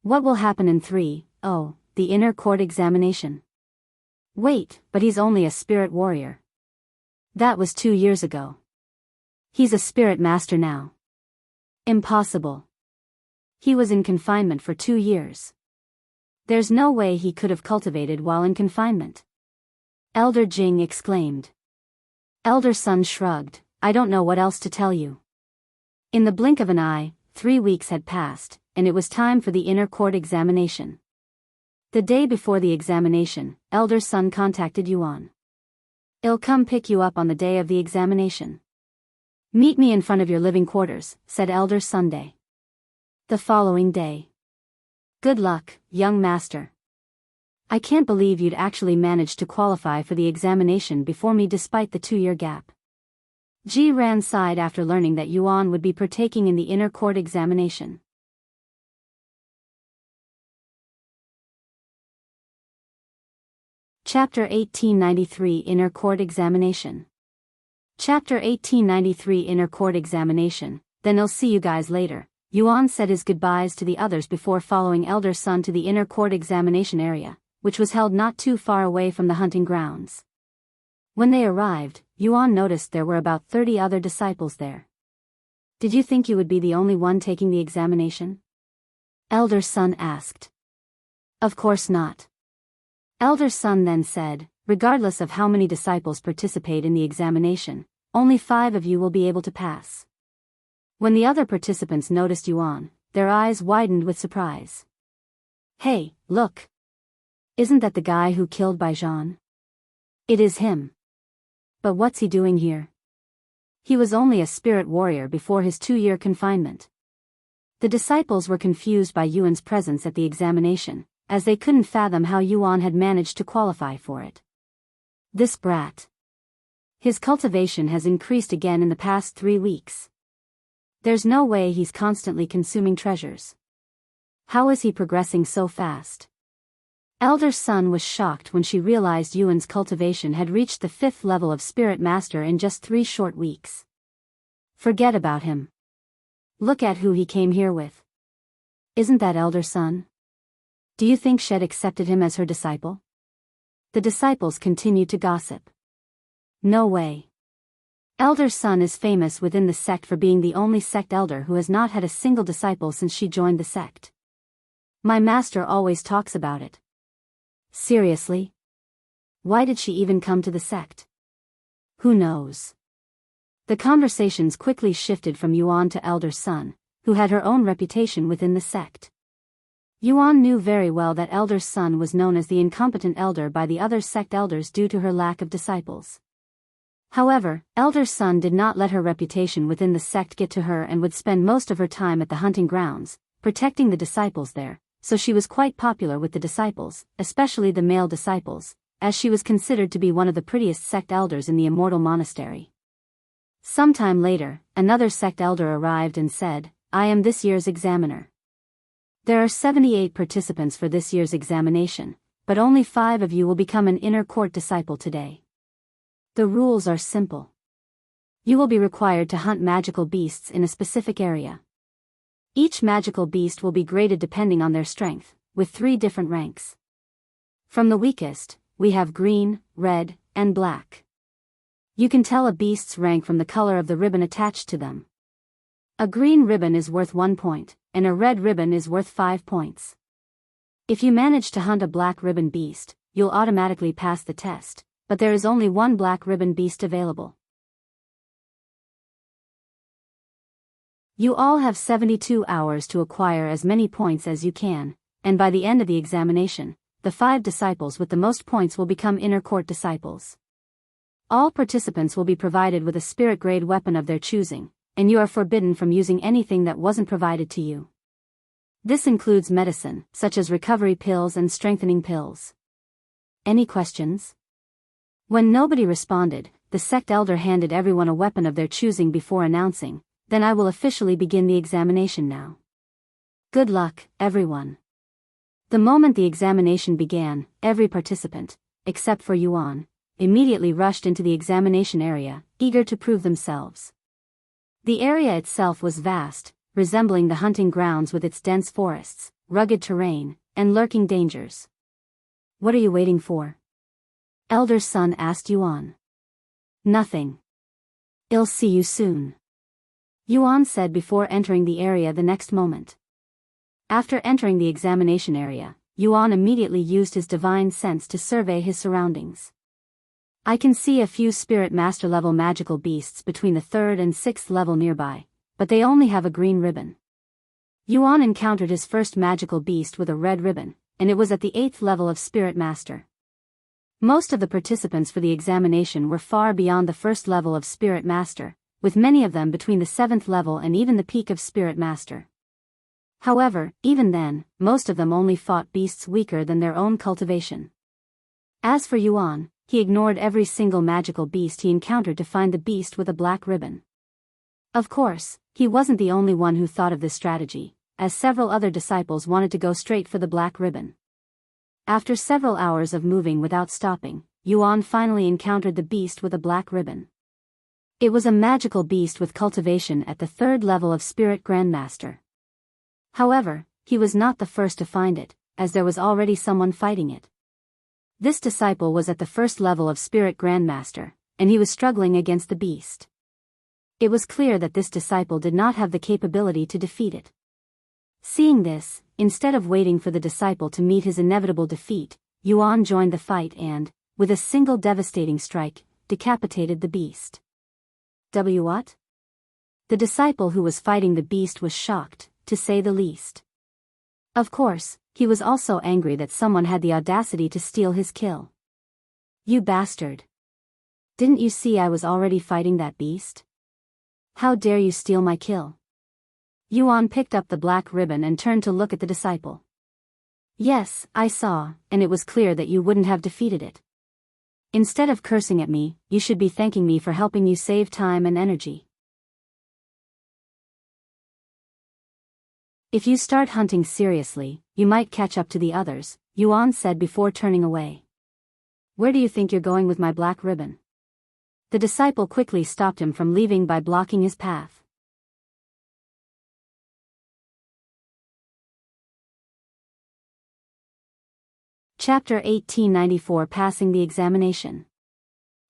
What will happen in 3? Oh, the inner court examination. Wait, but he's only a spirit warrior. That was 2 years ago. He's a spirit master now. Impossible. He was in confinement for 2 years. There's no way he could have cultivated while in confinement. Elder Jing exclaimed. Elder Sun shrugged, I don't know what else to tell you. In the blink of an eye, 3 weeks had passed, and it was time for the inner court examination. The day before the examination, Elder Sun contacted Yuan. I'll come pick you up on the day of the examination. Meet me in front of your living quarters, said Elder Sunday. The following day. Good luck, young master. I can't believe you'd actually managed to qualify for the examination before me despite the 2-year gap. Ji Ran sighed after learning that Yuan would be partaking in the inner court examination. Chapter 1893 Inner Court Examination. Chapter 1893 Inner Court Examination. Then I'll see you guys later. Yuan said his goodbyes to the others before following Elder Sun to the inner court examination area, which was held not too far away from the hunting grounds. When they arrived, Yuan noticed there were about 30 other disciples there. Did you think you would be the only one taking the examination? Elder Sun asked. Of course not. Elder Sun then said, regardless of how many disciples participate in the examination, only 5 of you will be able to pass. When the other participants noticed Yuan, their eyes widened with surprise. Hey, look! Isn't that the guy who killed by Zhan? It is him. But what's he doing here? He was only a spirit warrior before his 2-year confinement. The disciples were confused by Yuan's presence at the examination, as they couldn't fathom how Yuan had managed to qualify for it. This brat. His cultivation has increased again in the past 3 weeks. There's no way he's constantly consuming treasures. How is he progressing so fast? Elder Sun was shocked when she realized Yuan's cultivation had reached the 5th level of Spirit Master in just 3 short weeks. Forget about him. Look at who he came here with. Isn't that Elder Sun? Do you think Shed accepted him as her disciple? The disciples continued to gossip. No way. Elder Sun is famous within the sect for being the only sect elder who has not had a single disciple since she joined the sect. My master always talks about it. Seriously? Why did she even come to the sect? Who knows? The conversations quickly shifted from Yuan to Elder Sun, who had her own reputation within the sect. Yuan knew very well that Elder Sun was known as the incompetent elder by the other sect elders due to her lack of disciples. However, Elder Sun did not let her reputation within the sect get to her and would spend most of her time at the hunting grounds, protecting the disciples there, so she was quite popular with the disciples, especially the male disciples, as she was considered to be one of the prettiest sect elders in the Immortal Monastery. Sometime later, another sect elder arrived and said, "I am this year's examiner. There are 78 participants for this year's examination, but only 5 of you will become an inner court disciple today. The rules are simple. You will be required to hunt magical beasts in a specific area. Each magical beast will be graded depending on their strength, with 3 different ranks. From the weakest, we have green, red, and black. You can tell a beast's rank from the color of the ribbon attached to them. A green ribbon is worth 1 point, and a red ribbon is worth 5 points. If you manage to hunt a black ribbon beast, you'll automatically pass the test, but there is only 1 black ribbon beast available. You all have 72 hours to acquire as many points as you can, and by the end of the examination, the 5 disciples with the most points will become inner court disciples. All participants will be provided with a spirit grade weapon of their choosing, and you are forbidden from using anything that wasn't provided to you. This includes medicine, such as recovery pills and strengthening pills. Any questions?" When nobody responded, the sect elder handed everyone a weapon of their choosing before announcing, "Then I will officially begin the examination now. Good luck, everyone." The moment the examination began, every participant, except for Yuan, immediately rushed into the examination area, eager to prove themselves. The area itself was vast, resembling the hunting grounds with its dense forests, rugged terrain, and lurking dangers. "What are you waiting for?" Elder Sun asked Yuan. "Nothing. I'll see you soon," Yuan said before entering the area the next moment. After entering the examination area, Yuan immediately used his divine sense to survey his surroundings. "I can see a few spirit master level magical beasts between the 3rd and 6th level nearby, but they only have a green ribbon." Yuan encountered his first magical beast with a red ribbon, and it was at the 8th level of spirit master. Most of the participants for the examination were far beyond the 1st level of spirit master, with many of them between the 7th level and even the peak of spirit master. However, even then, most of them only fought beasts weaker than their own cultivation. As for Yuan, he ignored every single magical beast he encountered to find the beast with a black ribbon. Of course, he wasn't the only one who thought of this strategy, as several other disciples wanted to go straight for the black ribbon. After several hours of moving without stopping, Yuan finally encountered the beast with a black ribbon. It was a magical beast with cultivation at the 3rd level of Spirit Grandmaster. However, he was not the first to find it, as there was already someone fighting it. This disciple was at the 1st level of Spirit Grandmaster, and he was struggling against the beast. It was clear that this disciple did not have the capability to defeat it. Seeing this, instead of waiting for the disciple to meet his inevitable defeat, Yuan joined the fight and, with a single devastating strike, decapitated the beast. What? The disciple who was fighting the beast was shocked, to say the least. Of course, he was also angry that someone had the audacity to steal his kill. "You bastard! Didn't you see I was already fighting that beast? How dare you steal my kill?" Yuan picked up the black ribbon and turned to look at the disciple. "Yes, I saw, and it was clear that you wouldn't have defeated it. Instead of cursing at me, you should be thanking me for helping you save time and energy. If you start hunting seriously, you might catch up to the others," Yuan said before turning away. "Where do you think you're going with my black ribbon?" The disciple quickly stopped him from leaving by blocking his path. Chapter 1894 Passing the Examination.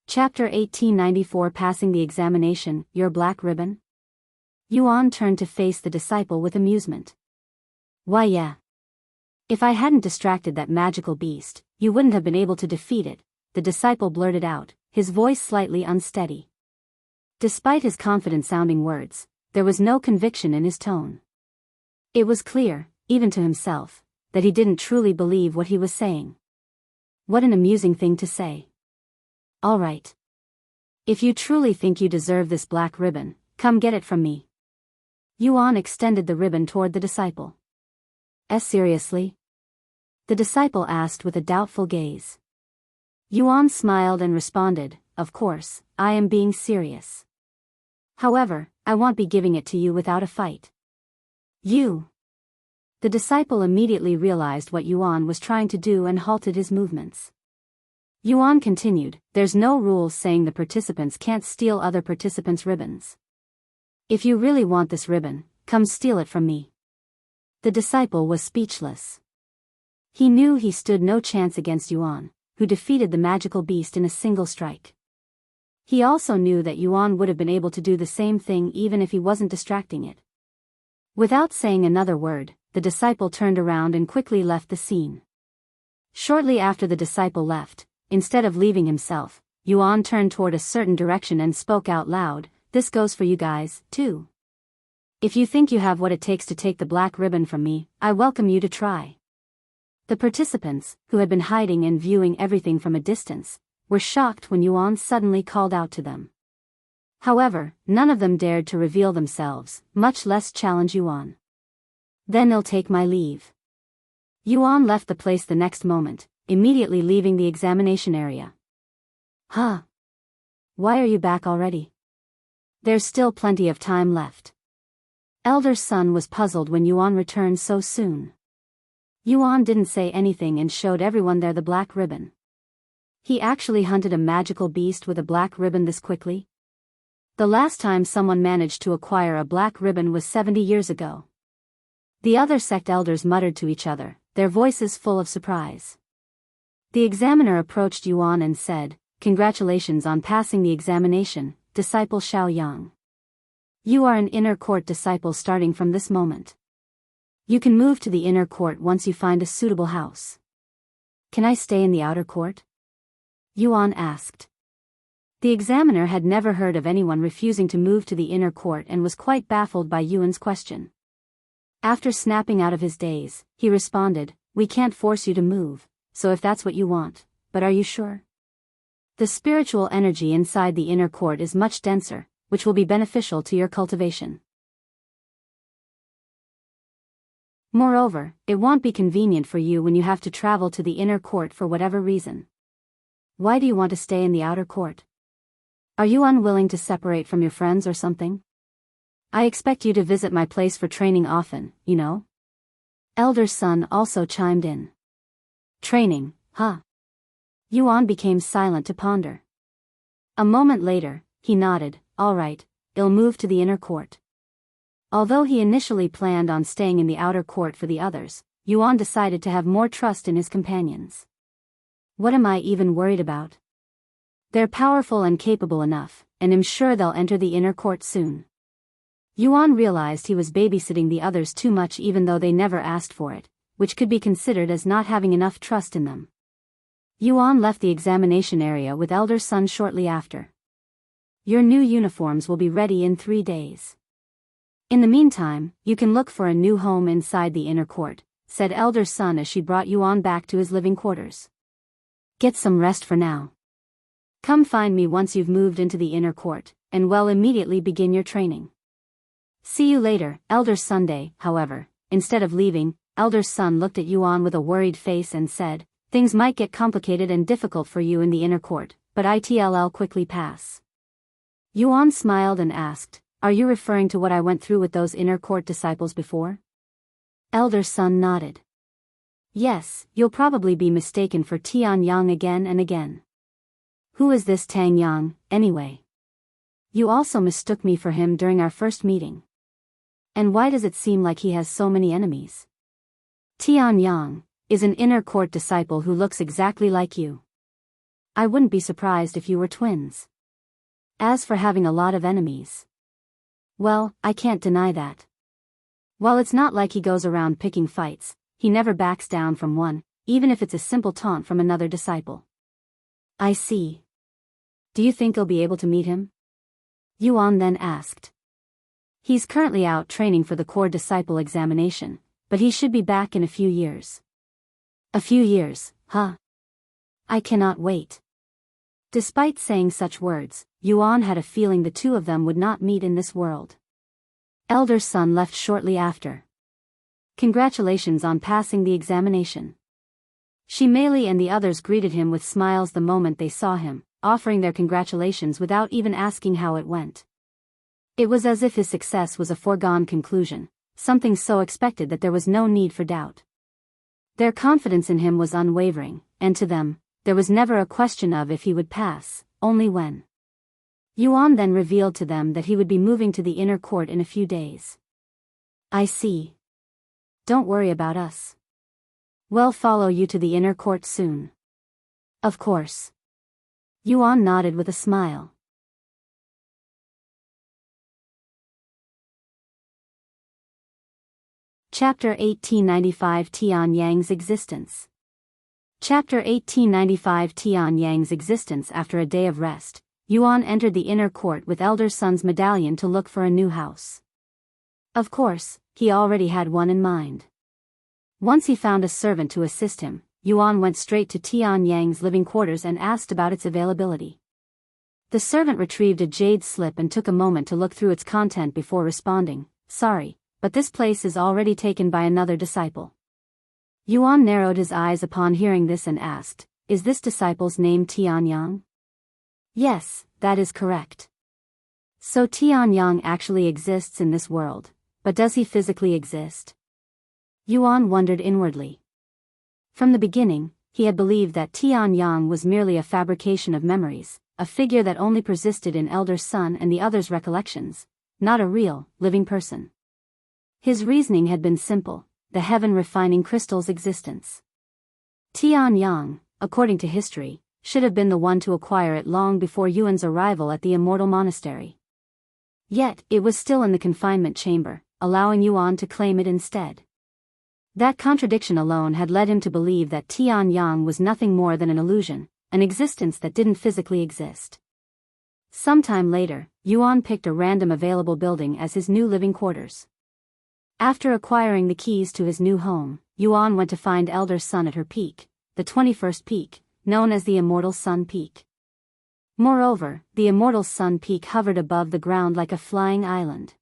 Chapter 1894 Passing the Examination, Your Black Ribbon? Yuan turned to face the disciple with amusement. "Why yeah. If I hadn't distracted that magical beast, you wouldn't have been able to defeat it," the disciple blurted out, his voice slightly unsteady. Despite his confident-sounding words, there was no conviction in his tone. It was clear, even to himself, that he didn't truly believe what he was saying. What an amusing thing to say. All right. If you truly think you deserve this black ribbon, come get it from me. Yuan extended the ribbon toward the disciple. Seriously? The disciple asked with a doubtful gaze. Yuan smiled and responded, of course, I am being serious. However, I won't be giving it to you without a fight. You. The disciple immediately realized what Yuan was trying to do and halted his movements. Yuan continued, there's no rules saying the participants can't steal other participants' ribbons. If you really want this ribbon, come steal it from me. The disciple was speechless. He knew he stood no chance against Yuan, who defeated the magical beast in a single strike. He also knew that Yuan would have been able to do the same thing even if he wasn't distracting it. Without saying another word, the disciple turned around and quickly left the scene. Shortly after the disciple left, instead of leaving himself, Yuan turned toward a certain direction and spoke out loud, this goes for you guys, too. If you think you have what it takes to take the black ribbon from me, I welcome you to try. The participants, who had been hiding and viewing everything from a distance, were shocked when Yuan suddenly called out to them. However, none of them dared to reveal themselves, much less challenge Yuan. Then I'll take my leave. Yuan left the place the next moment, immediately leaving the examination area. Huh? Why are you back already? There's still plenty of time left. Elder Sun was puzzled when Yuan returned so soon. Yuan didn't say anything and showed everyone there the black ribbon. He actually hunted a magical beast with a black ribbon this quickly? The last time someone managed to acquire a black ribbon was 70 years ago. The other sect elders muttered to each other, their voices full of surprise. The examiner approached Yuan and said, congratulations on passing the examination, disciple Xiaoyang. You are an inner court disciple starting from this moment. You can move to the inner court once you find a suitable house. Can I stay in the outer court? Yuan asked. The examiner had never heard of anyone refusing to move to the inner court and was quite baffled by Yuan's question. After snapping out of his daze, he responded, we can't force you to move, so if that's what you want, but are you sure? The spiritual energy inside the inner court is much denser, which will be beneficial to your cultivation. Moreover, it won't be convenient for you when you have to travel to the inner court for whatever reason. Why do you want to stay in the outer court? Are you unwilling to separate from your friends or something? I expect you to visit my place for training often, you know? Elder Sun also chimed in. Training, huh? Yuan became silent to ponder. A moment later, he nodded, all right, I'll move to the inner court. Although he initially planned on staying in the outer court for the others, Yuan decided to have more trust in his companions. What am I even worried about? They're powerful and capable enough, and I'm sure they'll enter the inner court soon. Yuan realized he was babysitting the others too much even though they never asked for it, which could be considered as not having enough trust in them. Yuan left the examination area with Elder Sun shortly after. Your new uniforms will be ready in 3 days. In the meantime, you can look for a new home inside the inner court, said Elder Sun as she brought Yuan back to his living quarters. Get some rest for now. Come find me once you've moved into the inner court, and we'll immediately begin your training. See you later, Elder Sunday. However, instead of leaving, Elder Sun looked at Yuan with a worried face and said, things might get complicated and difficult for you in the inner court, but it'll quickly pass. Yuan smiled and asked, are you referring to what I went through with those inner court disciples before? Elder Sun nodded. Yes, you'll probably be mistaken for Tian Yang again and again. Who is this Tang Yang, anyway? You also mistook me for him during our first meeting. And why does it seem like he has so many enemies? Tian Yang is an inner court disciple who looks exactly like you. I wouldn't be surprised if you were twins. As for having a lot of enemies, well, I can't deny that. While it's not like he goes around picking fights, he never backs down from one, even if it's a simple taunt from another disciple. I see. Do you think I'll be able to meet him? Yuan then asked. He's currently out training for the core disciple examination, but he should be back in a few years. A few years, huh? I cannot wait. Despite saying such words, Yuan had a feeling the two of them would not meet in this world. Elder son left shortly after. Congratulations on passing the examination. Shimeli and the others greeted him with smiles the moment they saw him, offering their congratulations without even asking how it went. It was as if his success was a foregone conclusion, something so expected that there was no need for doubt. Their confidence in him was unwavering, and to them, there was never a question of if he would pass, only when. Yuan then revealed to them that he would be moving to the inner court in a few days. I see. Don't worry about us. We'll follow you to the inner court soon. Of course. Yuan nodded with a smile. Chapter 1895 Tian Yang's Existence. Chapter 1895 Tian Yang's Existence. After a day of rest, Yuan entered the inner court with Elder Son's medallion to look for a new house. Of course, he already had one in mind. Once he found a servant to assist him, Yuan went straight to Tian Yang's living quarters and asked about its availability. The servant retrieved a jade slip and took a moment to look through its content before responding, "Sorry, but this place is already taken by another disciple." Yuan narrowed his eyes upon hearing this and asked, "Is this disciple's name Tian Yang?" "Yes, that is correct." "So Tian Yang actually exists in this world, but does he physically exist?" Yuan wondered inwardly. From the beginning, he had believed that Tian Yang was merely a fabrication of memories, a figure that only persisted in Elder Son and the others' recollections, not a real, living person. His reasoning had been simple: the heaven-refining crystal's existence. Tian Yang, according to history, should have been the one to acquire it long before Yuan's arrival at the Immortal Monastery. Yet, it was still in the confinement chamber, allowing Yuan to claim it instead. That contradiction alone had led him to believe that Tian Yang was nothing more than an illusion, an existence that didn't physically exist. Sometime later, Yuan picked a random available building as his new living quarters. After acquiring the keys to his new home, Yuan went to find Elder Son at her peak, the 21st peak, known as the Immortal Sun Peak. Moreover, the Immortal Sun Peak hovered above the ground like a flying island.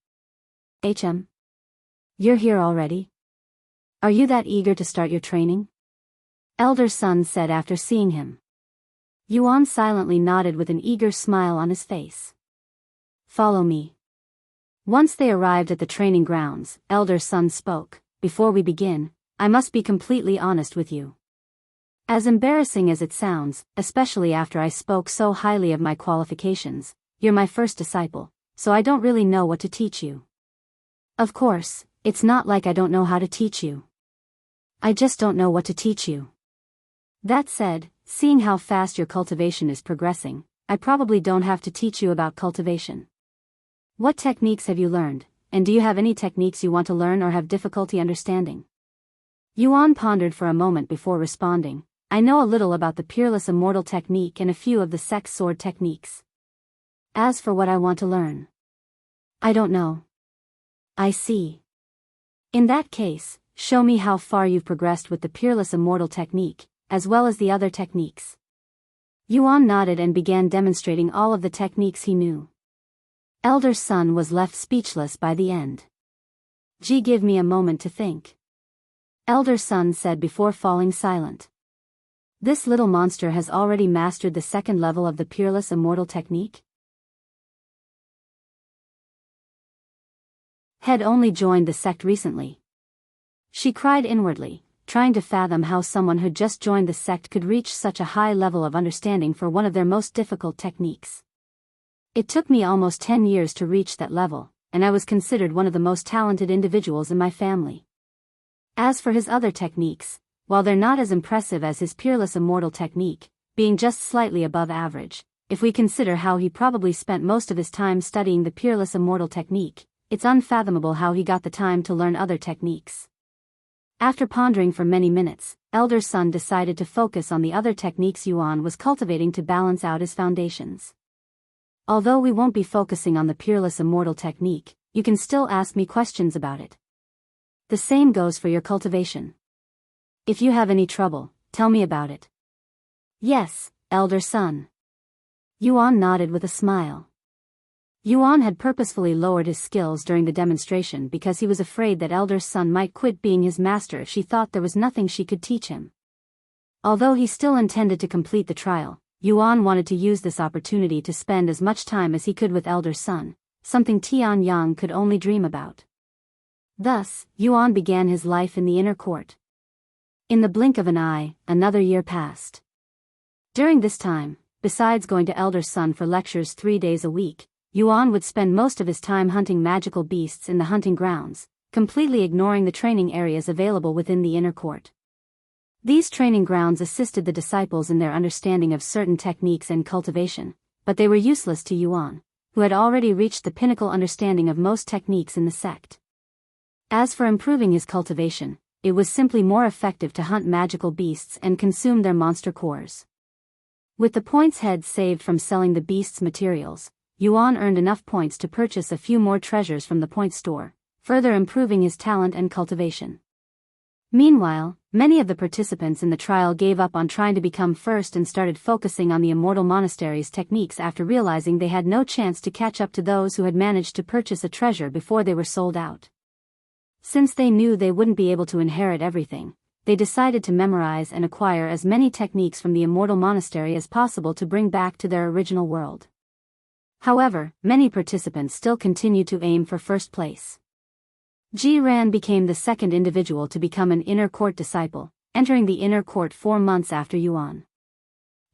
"HM? You're here already? Are you that eager to start your training?" Elder Son said after seeing him. Yuan silently nodded with an eager smile on his face. "Follow me." Once they arrived at the training grounds, Elder Son spoke, "Before we begin, I must be completely honest with you. As embarrassing as it sounds, especially after I spoke so highly of my qualifications, you're my first disciple, so I don't really know what to teach you. Of course, it's not like I don't know how to teach you. I just don't know what to teach you. That said, seeing how fast your cultivation is progressing, I probably don't have to teach you about cultivation. What techniques have you learned, and do you have any techniques you want to learn or have difficulty understanding?" Yuan pondered for a moment before responding, "I know a little about the Peerless Immortal technique and a few of the Sect's sword techniques. As for what I want to learn, I don't know." "I see. In that case, show me how far you've progressed with the Peerless Immortal technique, as well as the other techniques." Yuan nodded and began demonstrating all of the techniques he knew. Elder Son was left speechless by the end. Give me a moment to think." Elder Son said before falling silent. "This little monster has already mastered the second level of the Peerless Immortal technique?" Had only joined the sect recently. She cried inwardly, trying to fathom how someone who'd just joined the sect could reach such a high level of understanding for one of their most difficult techniques. "It took me almost 10 years to reach that level, and I was considered one of the most talented individuals in my family. As for his other techniques, while they're not as impressive as his Peerless Immortal technique, being just slightly above average, if we consider how he probably spent most of his time studying the Peerless Immortal technique, it's unfathomable how he got the time to learn other techniques." After pondering for many minutes, Elder Son decided to focus on the other techniques Yuan was cultivating to balance out his foundations. "Although we won't be focusing on the Peerless Immortal technique, you can still ask me questions about it. The same goes for your cultivation. If you have any trouble, tell me about it. Yes, elder son. Yuan nodded with a smile. Yuan had purposefully lowered his skills during the demonstration because he was afraid that elder's son might quit being his master if she thought there was nothing she could teach him. Although he still intended to complete the trial, Yuan wanted to use this opportunity to spend as much time as he could with elder's son, something Tian Yang could only dream about. Thus, Yuan began his life in the inner court. In the blink of an eye, another year passed. During this time, besides going to elder's son for lectures 3 days a week, Yuan would spend most of his time hunting magical beasts in the hunting grounds, completely ignoring the training areas available within the inner court. These training grounds assisted the disciples in their understanding of certain techniques and cultivation, but they were useless to Yuan, who had already reached the pinnacle understanding of most techniques in the sect. As for improving his cultivation, it was simply more effective to hunt magical beasts and consume their monster cores. With the points heads saved from selling the beasts' materials, Yuan earned enough points to purchase a few more treasures from the point store, further improving his talent and cultivation. Meanwhile, many of the participants in the trial gave up on trying to become first and started focusing on the Immortal Monastery's techniques after realizing they had no chance to catch up to those who had managed to purchase a treasure before they were sold out. Since they knew they wouldn't be able to inherit everything, they decided to memorize and acquire as many techniques from the Immortal Monastery as possible to bring back to their original world. However, many participants still continued to aim for first place. Zhan became the second individual to become an inner court disciple, entering the inner court 4 months after Yuan.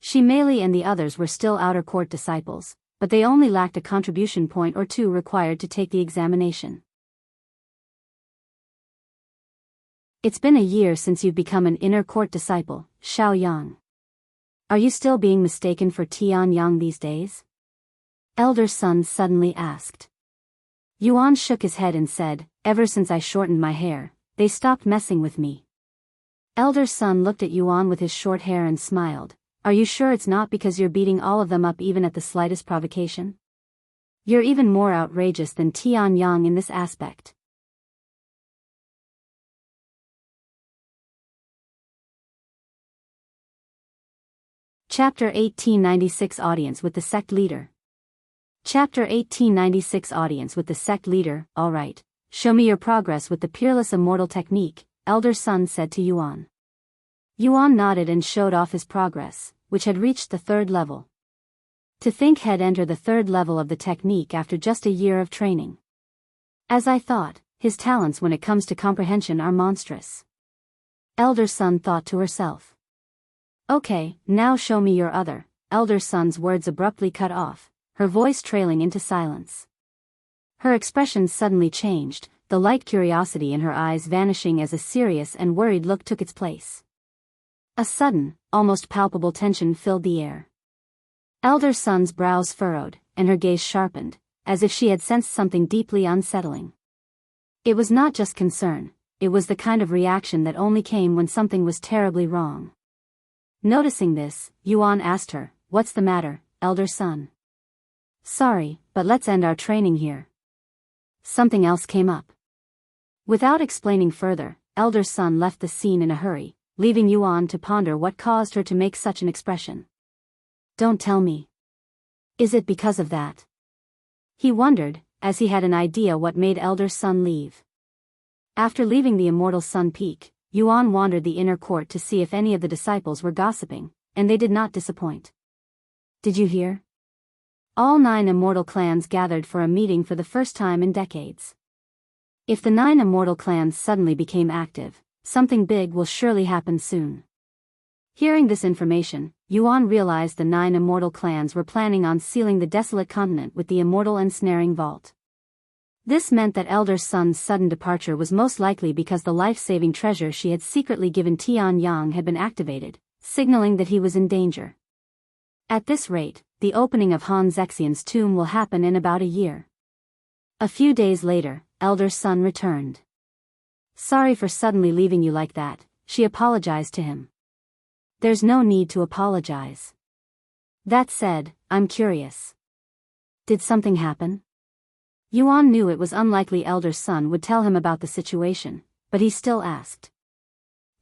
Shimei and the others were still outer court disciples, but they only lacked a contribution point or 2 required to take the examination. It's been a year since you've become an inner court disciple, Xiao Yang. Are you still being mistaken for Tian Yang these days? Elder son suddenly asked. Yuan shook his head and said, ever since I shortened my hair, they stopped messing with me. Elder son looked at Yuan with his short hair and smiled. Are you sure it's not because you're beating all of them up even at the slightest provocation? You're even more outrageous than Tian Yang in this aspect. Chapter 1896 Audience with the Sect Leader. Chapter 1896 Audience with the Sect Leader. Alright, show me your progress with the Peerless Immortal Technique, Elder Son said to Yuan. Yuan nodded and showed off his progress, which had reached the 3rd level. To think he'd enter the 3rd level of the technique after just a year of training. As I thought, his talents when it comes to comprehension are monstrous. Elder Son thought to herself. Okay, now show me your other. Elder Son's words abruptly cut off, her voice trailing into silence. Her expression suddenly changed, the light curiosity in her eyes vanishing as a serious and worried look took its place. A sudden, almost palpable tension filled the air. Elder Son's brows furrowed, and her gaze sharpened, as if she had sensed something deeply unsettling. It was not just concern, it was the kind of reaction that only came when something was terribly wrong. Noticing this, Yuan asked her, "What's the matter, Elder Son?" "Sorry, but let's end our training here." Something else came up. Without explaining further, Elder Son left the scene in a hurry, leaving Yuan to ponder what caused her to make such an expression. "Don't tell me. Is it because of that?" He wondered, as he had an idea what made Elder Son leave. After leaving the Immortal Sun Peak, Yuan wandered the inner court to see if any of the disciples were gossiping, and they did not disappoint. "Did you hear? All 9 immortal clans gathered for a meeting for the first time in decades. If the 9 immortal clans suddenly became active, something big will surely happen soon." Hearing this information, Yuan realized the 9 immortal clans were planning on sealing the Desolate continent with the Immortal Ensnaring Vault. This meant that Elder Sun's sudden departure was most likely because the life-saving treasure she had secretly given Tian Yang had been activated, signaling that he was in danger. At this rate, the opening of Han Zexian's tomb will happen in about a year. A few days later, Elder Sun returned. "Sorry for suddenly leaving you like that," she apologized to him. "There's no need to apologize. That said, I'm curious. Did something happen?" Yuan knew it was unlikely Elder Sun would tell him about the situation, but he still asked.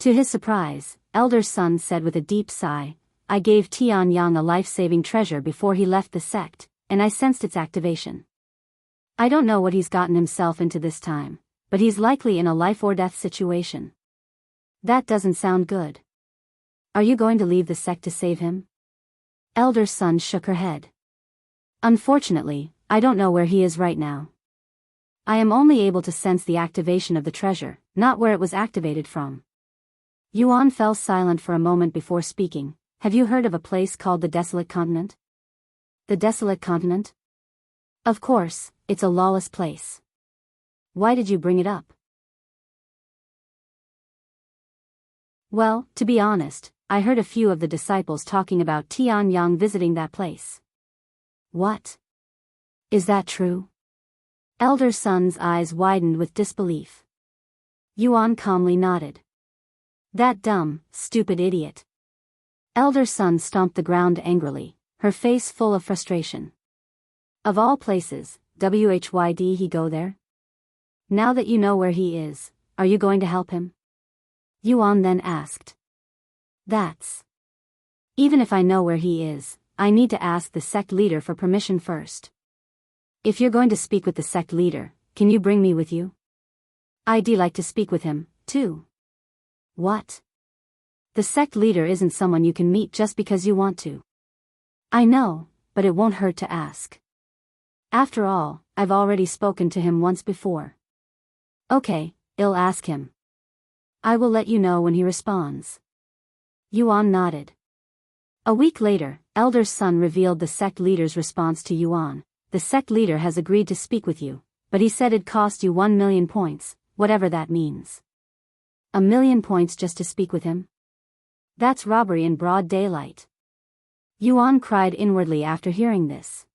To his surprise, Elder Sun said with a deep sigh, I gave Tian Yang a life-saving treasure before he left the sect, and I sensed its activation. I don't know what he's gotten himself into this time, but he's likely in a life-or-death situation. That doesn't sound good. Are you going to leave the sect to save him? Elder Sun shook her head. Unfortunately, I don't know where he is right now. I am only able to sense the activation of the treasure, not where it was activated from. Yuan fell silent for a moment before speaking. Have you heard of a place called the Desolate Continent? The Desolate Continent? Of course, it's a lawless place. Why did you bring it up? Well, to be honest, I heard a few of the disciples talking about Tian Yang visiting that place. What? Is that true? Elder Sun's eyes widened with disbelief. Yuan calmly nodded. That dumb, stupid idiot. Elder Sun stomped the ground angrily, her face full of frustration. Of all places, why'd he go there? Now that you know where he is, are you going to help him? Yuan then asked. That's. Even if I know where he is, I need to ask the sect leader for permission first. If you're going to speak with the sect leader, can you bring me with you? I'd like to speak with him, too. What? The sect leader isn't someone you can meet just because you want to. I know, but it won't hurt to ask. After all, I've already spoken to him once before. Okay, I'll ask him. I will let you know when he responds. Yuan nodded. A week later, Elder Sun revealed the sect leader's response to Yuan. The sect leader has agreed to speak with you, but he said it'd cost you 1 million points, whatever that means. 1 million points just to speak with him? That's robbery in broad daylight. Yuan cried inwardly after hearing this.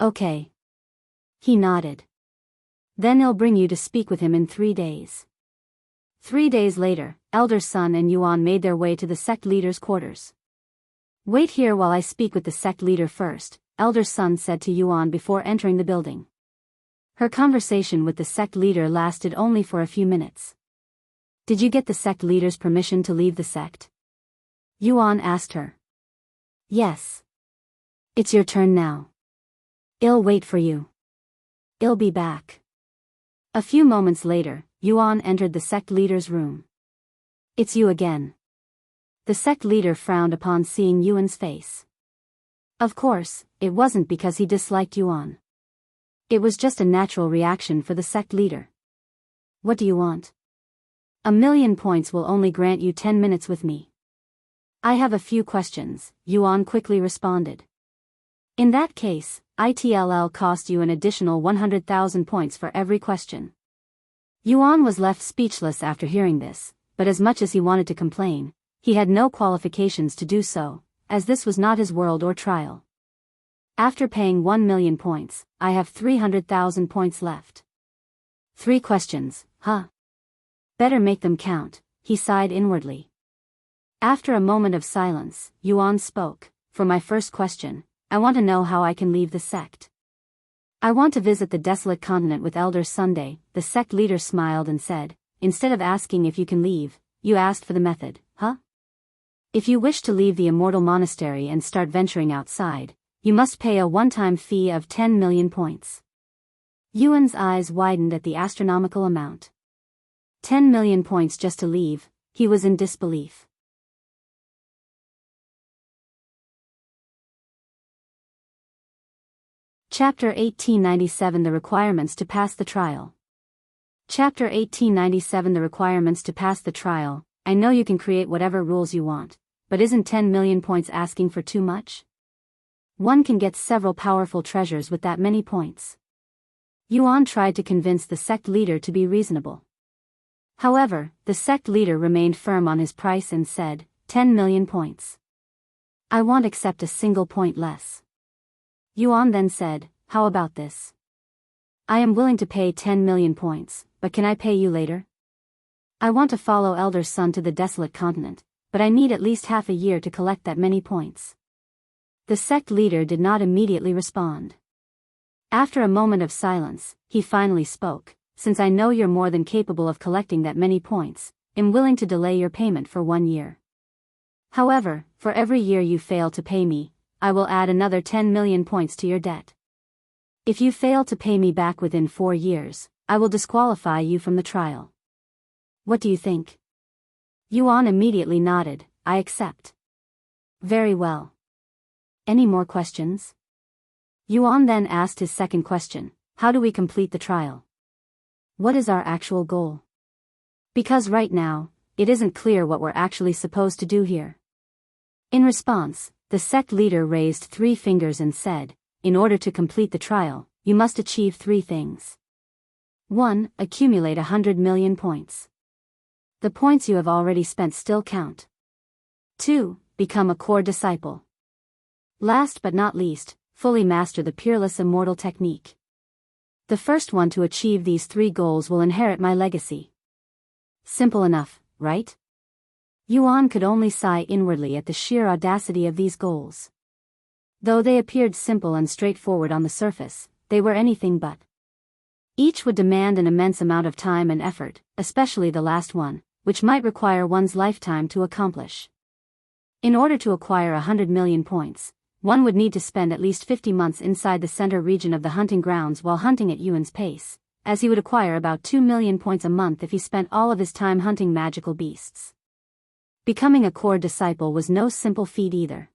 Okay. He nodded. Then I'll bring you to speak with him in 3 days. 3 days later, Elder Sun and Yuan made their way to the sect leader's quarters. Wait here while I speak with the sect leader first, Elder Sun said to Yuan before entering the building. Her conversation with the sect leader lasted only for a few minutes. Did you get the sect leader's permission to leave the sect? Yuan asked her. Yes. It's your turn now. I'll wait for you. I'll be back. A few moments later, Yuan entered the sect leader's room. It's you again. The sect leader frowned upon seeing Yuan's face. Of course, it wasn't because he disliked Yuan. It was just a natural reaction for the sect leader. What do you want? 1 million points will only grant you 10 minutes with me. I have a few questions, Yuan quickly responded. In that case, it'll cost you an additional 100,000 points for every question. Yuan was left speechless after hearing this, but as much as he wanted to complain, he had no qualifications to do so, as this was not his world or trial. After paying 1 million points, I have 300,000 points left. 3 questions, huh? Better make them count, he sighed inwardly. After a moment of silence, Yuan spoke. For my first question, I want to know how I can leave the sect. I want to visit the Desolate Continent with Elder Sunday, the sect leader smiled and said. Instead of asking if you can leave, you asked for the method, huh? If you wish to leave the Immortal Monastery and start venturing outside, you must pay a one-time fee of 10 million points. Yuan's eyes widened at the astronomical amount. 10 million points just to leave, he was in disbelief. Chapter 1897 The Requirements to Pass the Trial. Chapter 1897 The Requirements to Pass the Trial. I know you can create whatever rules you want, but isn't 10 million points asking for too much? One can get several powerful treasures with that many points. Yuan tried to convince the sect leader to be reasonable. However, the sect leader remained firm on his price and said, 10 million points. I won't accept a single point less. Yuan then said, how about this? I am willing to pay 10 million points, but can I pay you later? I want to follow Elder Sun to the Desolate Continent, but I need at least half a year to collect that many points. The sect leader did not immediately respond. After a moment of silence, he finally spoke. Since I know you're more than capable of collecting that many points, am willing to delay your payment for 1 year. However, for every year you fail to pay me, I will add another 10 million points to your debt. If you fail to pay me back within 4 years, I will disqualify you from the trial. What do you think? Yuan immediately nodded. I accept. Very well. Any more questions? Yuan then asked his second question. How do we complete the trial? What is our actual goal? Because right now, it isn't clear what we're actually supposed to do here. In response, the sect leader raised 3 fingers and said, in order to complete the trial, you must achieve 3 things. 1. Accumulate 100 million points. The points you have already spent still count. 2. Become a core disciple. Last but not least, fully master the peerless immortal technique. The first one to achieve these 3 goals will inherit my legacy. Simple enough, right? Yuan could only sigh inwardly at the sheer audacity of these goals. Though they appeared simple and straightforward on the surface, they were anything but. Each would demand an immense amount of time and effort, especially the last one, which might require one's lifetime to accomplish. In order to acquire 100 million points, one would need to spend at least 50 months inside the center region of the hunting grounds while hunting at Yuan's pace, as he would acquire about 2 million points a month if he spent all of his time hunting magical beasts. Becoming a core disciple was no simple feat either.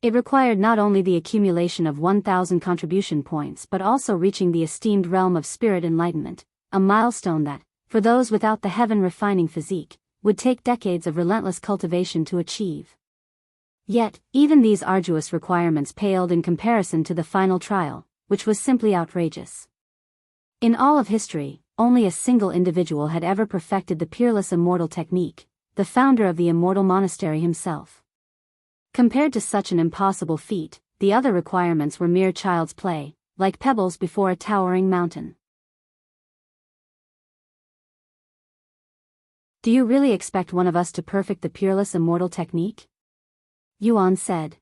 It required not only the accumulation of 1,000 contribution points but also reaching the esteemed realm of spirit enlightenment, a milestone that, for those without the heaven-refining physique, would take decades of relentless cultivation to achieve. Yet, even these arduous requirements paled in comparison to the final trial, which was simply outrageous. In all of history, only a single individual had ever perfected the peerless immortal technique, the founder of the Immortal Monastery himself. Compared to such an impossible feat, the other requirements were mere child's play, like pebbles before a towering mountain. Do you really expect one of us to perfect the peerless immortal technique? Yuan said.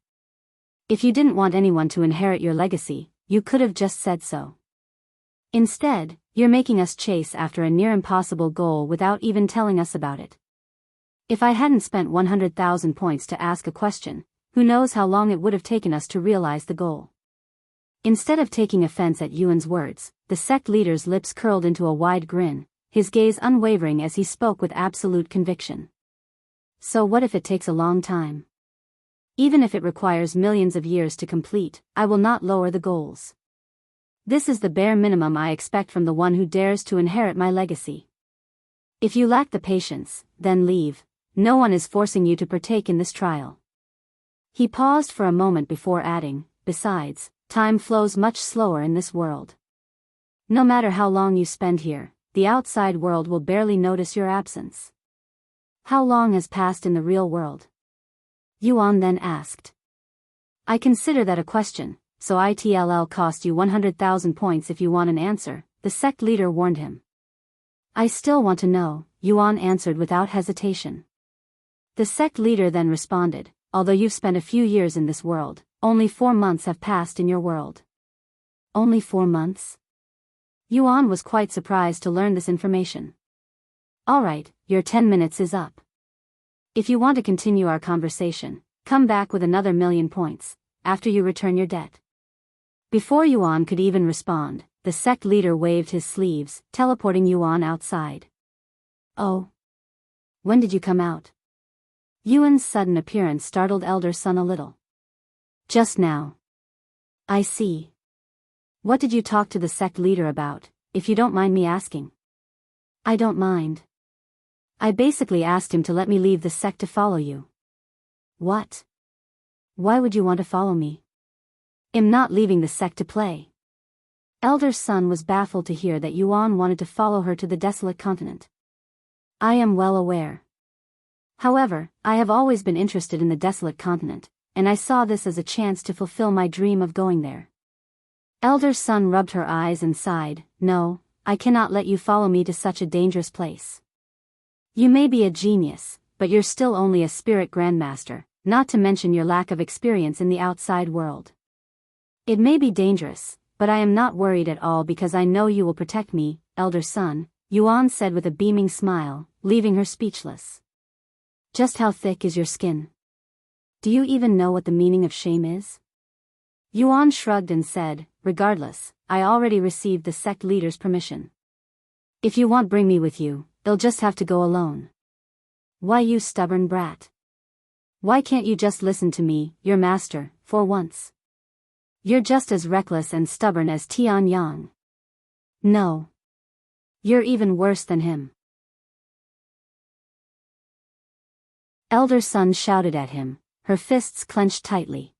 If you didn't want anyone to inherit your legacy, you could have just said so. Instead, you're making us chase after a near impossible goal without even telling us about it. If I hadn't spent 100,000 points to ask a question, who knows how long it would have taken us to realize the goal. Instead of taking offense at Yuan's words, the sect leader's lips curled into a wide grin, his gaze unwavering as he spoke with absolute conviction. So what if it takes a long time? Even if it requires millions of years to complete, I will not lower the goals. This is the bare minimum I expect from the one who dares to inherit my legacy. If you lack the patience, then leave. No one is forcing you to partake in this trial. He paused for a moment before adding, besides, time flows much slower in this world. No matter how long you spend here, the outside world will barely notice your absence. How long has passed in the real world? Yuan then asked. I consider that a question, so it'll cost you 100,000 points if you want an answer, the sect leader warned him. I still want to know, Yuan answered without hesitation. The sect leader then responded, although you've spent a few years in this world, only 4 months have passed in your world. Only 4 months? Yuan was quite surprised to learn this information. Alright, your 10 minutes is up. If you want to continue our conversation, come back with another 1,000,000 points, after you return your debt. Before Yuan could even respond, the sect leader waved his sleeves, teleporting Yuan outside. Oh. When did you come out? Yuan's sudden appearance startled Elder Sun a little. Just now. I see. What did you talk to the sect leader about, if you don't mind me asking? I don't mind. I basically asked him to let me leave the sect to follow you. What? Why would you want to follow me? I'm not leaving the sect to play. Elder Sun was baffled to hear that Yuan wanted to follow her to the Desolate continent. I am well aware. However, I have always been interested in the Desolate continent, and I saw this as a chance to fulfill my dream of going there. Elder Sun rubbed her eyes and sighed, No, I cannot let you follow me to such a dangerous place. You may be a genius, but you're still only a spirit grandmaster, not to mention your lack of experience in the outside world. It may be dangerous, but I am not worried at all because I know you will protect me, Elder Sun. Yuan said with a beaming smile, leaving her speechless. Just how thick is your skin? Do you even know what the meaning of shame is? Yuan shrugged and said, regardless, I already received the sect leader's permission. If you want bring me with you, they'll just have to go alone. Why you stubborn brat? Why can't you just listen to me, your master, for once? You're just as reckless and stubborn as Tian Yang. No. You're even worse than him. Elder Sun shouted at him, her fists clenched tightly.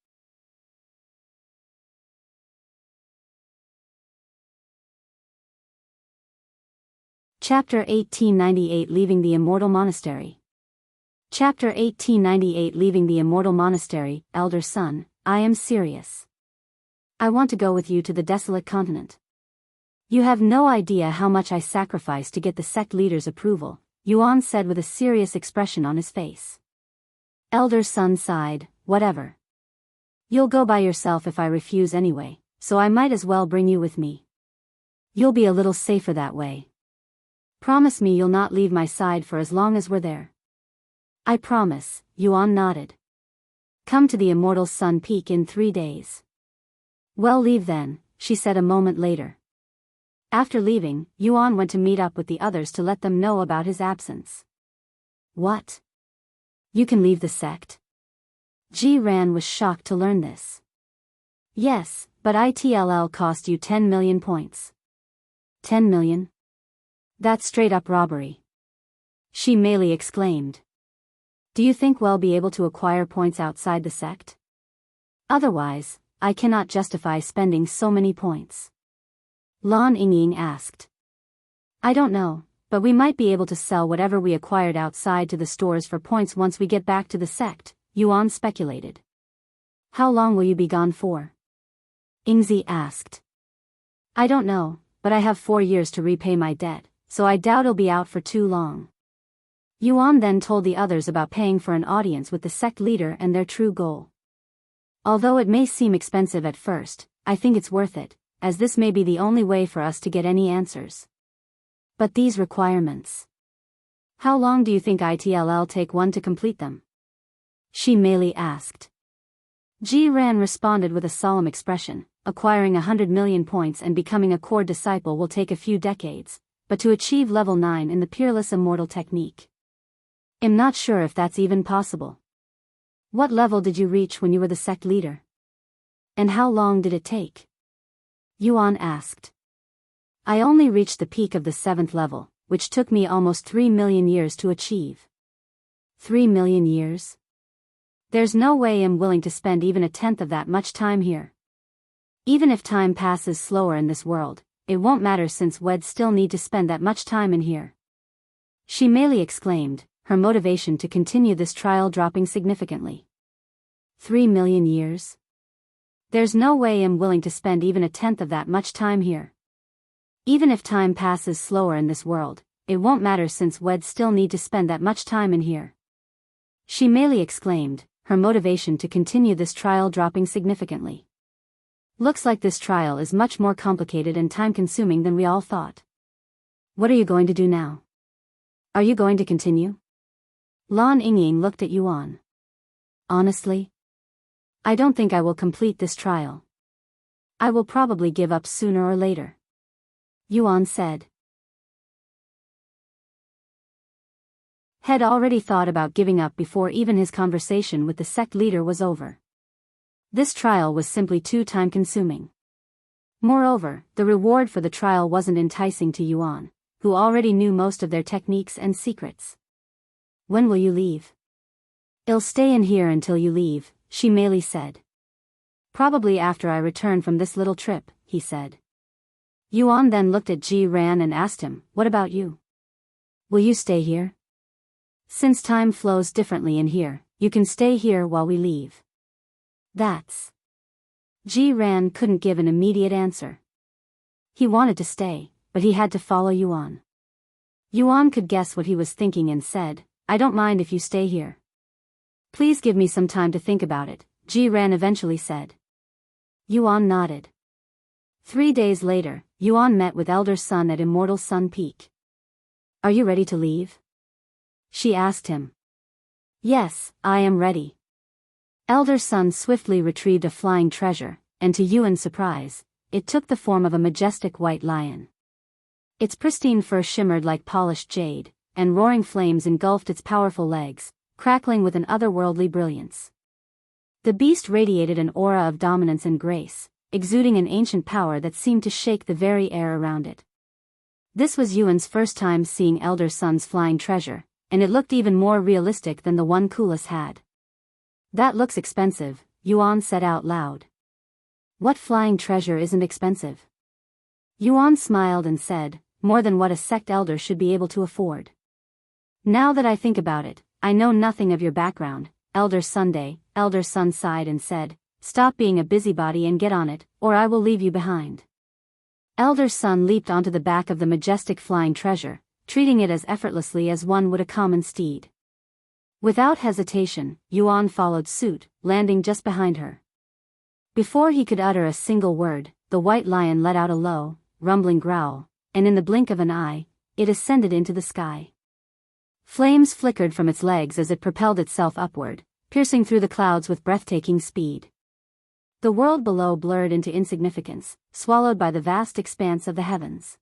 Chapter 1898 Leaving the Immortal Monastery. Chapter 1898 Leaving the Immortal Monastery. Elder Sun, I am serious. I want to go with you to the Desolate continent. You have no idea how much I sacrificed to get the sect leader's approval, Yuan said with a serious expression on his face. Elder Sun sighed, whatever. You'll go by yourself if I refuse anyway, so I might as well bring you with me. You'll be a little safer that way. Promise me you'll not leave my side for as long as we're there. I promise, Yuan nodded. Come to the Immortal Sun Peak in 3 days. Well, leave then, she said a moment later. After leaving, Yuan went to meet up with the others to let them know about his absence. What? You can leave the sect? Zhan was shocked to learn this. Yes, but ITLL cost you 10 million points. 10 million? That's straight up robbery. She merely exclaimed. Do you think we'll be able to acquire points outside the sect? Otherwise, I cannot justify spending so many points. Lan Yingying asked. I don't know, but we might be able to sell whatever we acquired outside to the stores for points once we get back to the sect, Yuan speculated. How long will you be gone for? Yingzi asked. I don't know, but I have 4 years to repay my debt, so I doubt I'll be out for too long. Yuan then told the others about paying for an audience with the sect leader and their true goal. Although it may seem expensive at first, I think it's worth it, as this may be the only way for us to get any answers. But these requirements. How long do you think ITLL take one to complete them? She merely asked. Zhan responded with a solemn expression, acquiring 100 million points and becoming a core disciple will take a few decades, but to achieve level 9 in the Peerless Immortal technique. I'm not sure if that's even possible. What level did you reach when you were the sect leader? And how long did it take? Yuan asked. I only reached the peak of the 7th level, which took me almost 3 million years to achieve. 3 million years? There's no way I'm willing to spend even a tenth of that much time here. Even if time passes slower in this world, it won't matter since we'd still need to spend that much time in here. She merely exclaimed, her motivation to continue this trial dropping significantly. 3 million years? There's no way I'm willing to spend even a tenth of that much time here. Even if time passes slower in this world, it won't matter since we'd still need to spend that much time in here. She merely exclaimed, her motivation to continue this trial dropping significantly. Looks like this trial is much more complicated and time-consuming than we all thought. What are you going to do now? Are you going to continue? Lan Yingying looked at Yuan. Honestly? I don't think I will complete this trial. I will probably give up sooner or later. Yuan said. Had already thought about giving up before even his conversation with the sect leader was over. This trial was simply too time-consuming. Moreover, the reward for the trial wasn't enticing to Yuan, who already knew most of their techniques and secrets. When will you leave? I'll stay in here until you leave, she merely said. Probably after I return from this little trip, he said. Yuan then looked at Zhan and asked him, what about you? Will you stay here? Since time flows differently in here, you can stay here while we leave. That's. Zhan couldn't give an immediate answer. He wanted to stay, but he had to follow Yuan. Yuan could guess what he was thinking and said, I don't mind if you stay here. Please give me some time to think about it, Zhan eventually said. Yuan nodded. 3 days later, Yuan met with Elder Sun at Immortal Sun Peak. Are you ready to leave? She asked him. Yes, I am ready. Elder Sun swiftly retrieved a flying treasure, and to Yuan's surprise, it took the form of a majestic white lion. Its pristine fur shimmered like polished jade, and roaring flames engulfed its powerful legs, crackling with an otherworldly brilliance. The beast radiated an aura of dominance and grace, exuding an ancient power that seemed to shake the very air around it. This was Yuan's first time seeing Elder Sun's flying treasure, and it looked even more realistic than the one Kulas had. That looks expensive, Yuan said out loud. What flying treasure isn't expensive? Yuan smiled and said, more than what a sect elder should be able to afford. Now that I think about it, I know nothing of your background, Elder Sunday. Elder Sun sighed and said, stop being a busybody and get on it, or I will leave you behind. Elder Sun leaped onto the back of the majestic flying treasure, treating it as effortlessly as one would a common steed. Without hesitation, Yuan followed suit, landing just behind her. Before he could utter a single word, the white lion let out a low, rumbling growl, and in the blink of an eye, it ascended into the sky. Flames flickered from its legs as it propelled itself upward, piercing through the clouds with breathtaking speed. The world below blurred into insignificance, swallowed by the vast expanse of the heavens.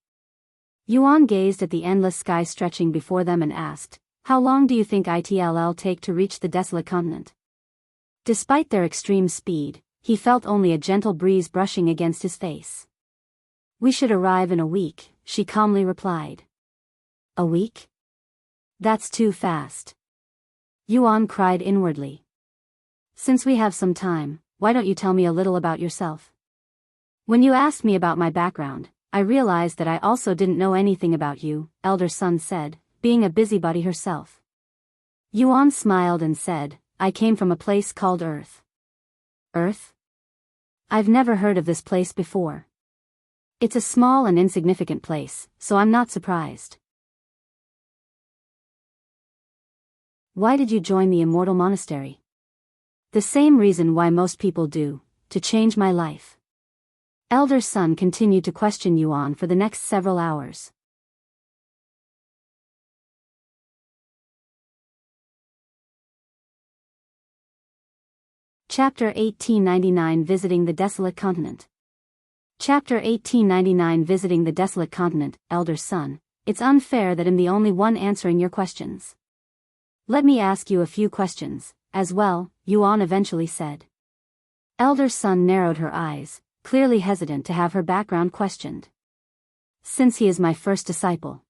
Yuan gazed at the endless sky stretching before them and asked, how long do you think it'll take to reach the Desolate continent? Despite their extreme speed, he felt only a gentle breeze brushing against his face. We should arrive in a week, she calmly replied. A week? That's too fast. Yuan cried inwardly. Since we have some time, why don't you tell me a little about yourself? When you asked me about my background, I realized that I also didn't know anything about you, Elder Sun said, being a busybody herself. Yuan smiled and said, I came from a place called Earth. Earth? I've never heard of this place before. It's a small and insignificant place, so I'm not surprised. Why did you join the Immortal Monastery? The same reason why most people do, to change my life. Elder Sun continued to question Yuan for the next several hours. Chapter 1899 Visiting the Desolate Continent. Chapter 1899 Visiting the Desolate Continent, Elder Sun, it's unfair that I'm the only one answering your questions. Let me ask you a few questions, as well, Yuan eventually said. Elder Sun narrowed her eyes, clearly hesitant to have her background questioned. Since he is my first disciple.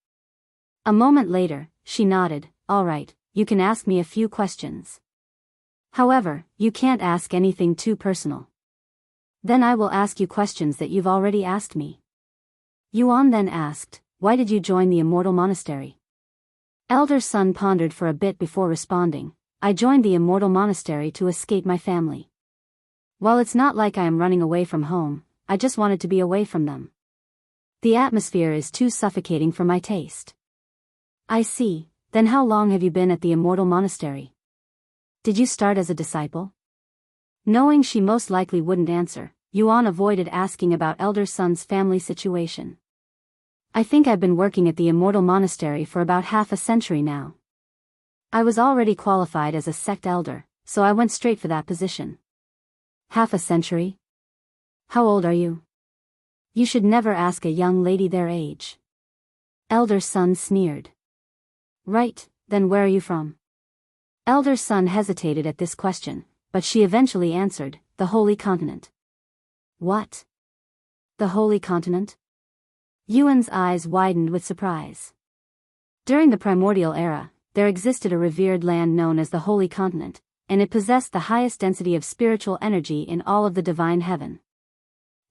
A moment later, she nodded, all right, you can ask me a few questions. However, you can't ask anything too personal. Then I will ask you questions that you've already asked me. Yuan then asked, why did you join the Immortal Monastery? Elder Sun pondered for a bit before responding, I joined the Immortal Monastery to escape my family. While it's not like I am running away from home, I just wanted to be away from them. The atmosphere is too suffocating for my taste. I see, then how long have you been at the Immortal Monastery? Did you start as a disciple? Knowing she most likely wouldn't answer, Yuan avoided asking about Elder Sun's family situation. I think I've been working at the Immortal Monastery for about half a century now. I was already qualified as a sect elder, so I went straight for that position. Half a century? How old are you? You should never ask a young lady their age. Elder Sun sneered. Right, then where are you from? Elder Sun hesitated at this question, but she eventually answered, the Holy Continent. What? The Holy Continent? Yuan's eyes widened with surprise. During the primordial era, there existed a revered land known as the Holy Continent, and it possessed the highest density of spiritual energy in all of the divine heaven.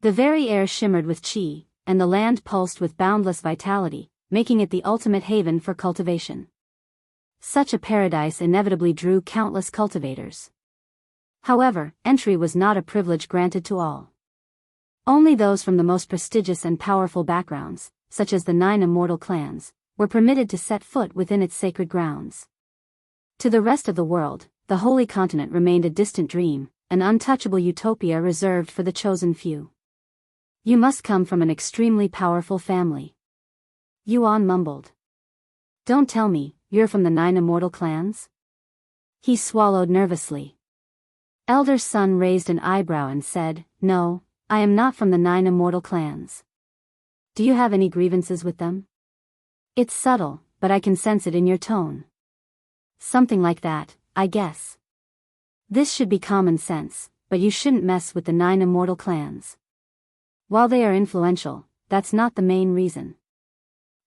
The very air shimmered with qi, and the land pulsed with boundless vitality, making it the ultimate haven for cultivation. Such a paradise inevitably drew countless cultivators. However, entry was not a privilege granted to all. Only those from the most prestigious and powerful backgrounds, such as the 9 immortal clans, were permitted to set foot within its sacred grounds. To the rest of the world, the Holy Continent remained a distant dream, an untouchable utopia reserved for the chosen few. You must come from an extremely powerful family. Yuan mumbled. Don't tell me, you're from the 9 immortal clans? He swallowed nervously. Elder Sun raised an eyebrow and said, No, I am not from the 9 immortal clans. Do you have any grievances with them? It's subtle, but I can sense it in your tone. Something like that, I guess. This should be common sense, but you shouldn't mess with the 9 immortal clans. While they are influential, that's not the main reason.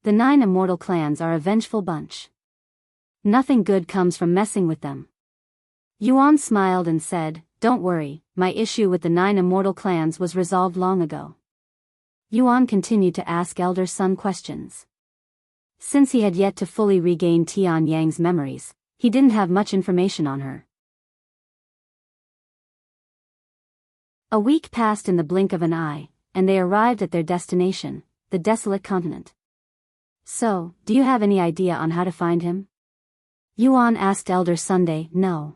The 9 immortal clans are a vengeful bunch. Nothing good comes from messing with them. Yuan smiled and said, Don't worry, my issue with the 9 immortal clans was resolved long ago. Yuan continued to ask Elder Sun questions. Since he had yet to fully regain Tian Yang's memories, he didn't have much information on her. A week passed in the blink of an eye, and they arrived at their destination, the Desolate continent. So, do you have any idea on how to find him? Yuan asked Elder Sunday. No.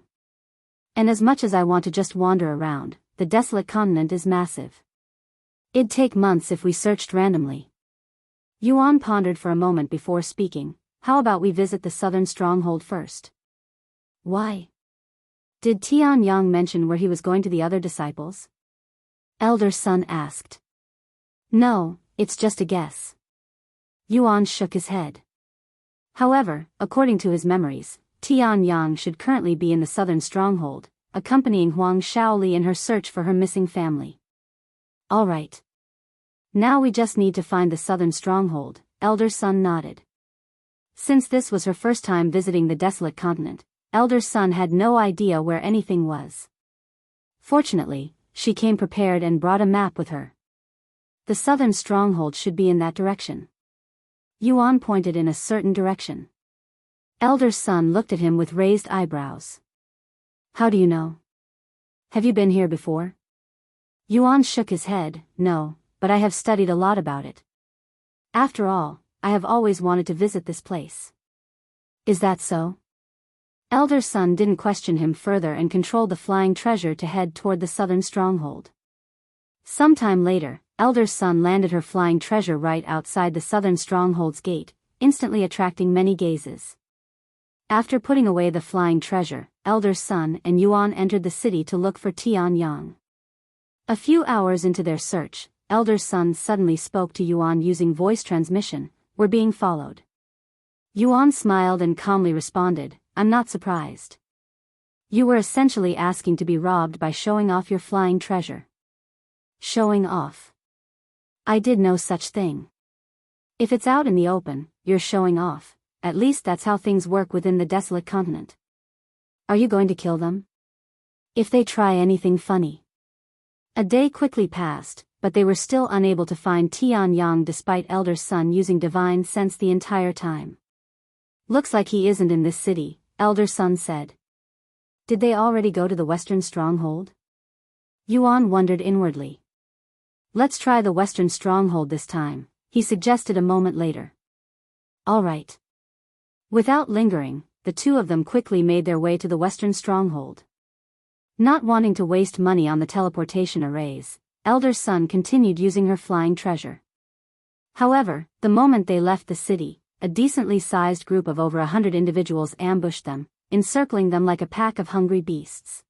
And as much as I want to just wander around, the Desolate continent is massive. It'd take months if we searched randomly. Yuan pondered for a moment before speaking. How about we visit the southern stronghold first? Why? Did Tian Yang mention where he was going to the other disciples? Elder Sun asked. No, it's just a guess. Yuan shook his head. However, according to his memories, Tian Yang should currently be in the southern stronghold, accompanying Huang Shaoli in her search for her missing family. All right. Now we just need to find the southern stronghold, Elder Sun nodded. Since this was her first time visiting the Desolate continent, Elder Sun had no idea where anything was. Fortunately, she came prepared and brought a map with her. The southern stronghold should be in that direction. Yuan pointed in a certain direction. Elder Sun looked at him with raised eyebrows. How do you know? Have you been here before? Yuan shook his head. No, but I have studied a lot about it. After all, I have always wanted to visit this place. Is that so? Elder Sun didn't question him further and controlled the flying treasure to head toward the southern stronghold. Sometime later, Elder Sun landed her flying treasure right outside the southern stronghold's gate, instantly attracting many gazes. After putting away the flying treasure, Elder Sun and Yuan entered the city to look for Tian Yang. A few hours into their search, Elder Sun suddenly spoke to Yuan using voice transmission. We're being followed. Yuan smiled and calmly responded, I'm not surprised. You were essentially asking to be robbed by showing off your flying treasure. Showing off. I did no such thing. If it's out in the open, you're showing off. At least that's how things work within the Desolate continent. Are you going to kill them? If they try anything funny. A day quickly passed, but they were still unable to find Tian Yang despite Elder Sun using divine sense the entire time. Looks like he isn't in this city, Elder Sun said. Did they already go to the western stronghold? Yuan wondered inwardly. Let's try the western stronghold this time, he suggested a moment later. All right. Without lingering, the two of them quickly made their way to the western stronghold. Not wanting to waste money on the teleportation arrays, Elder Sun continued using her flying treasure. However, the moment they left the city, a decently sized group of over 100 individuals ambushed them, encircling them like a pack of hungry beasts.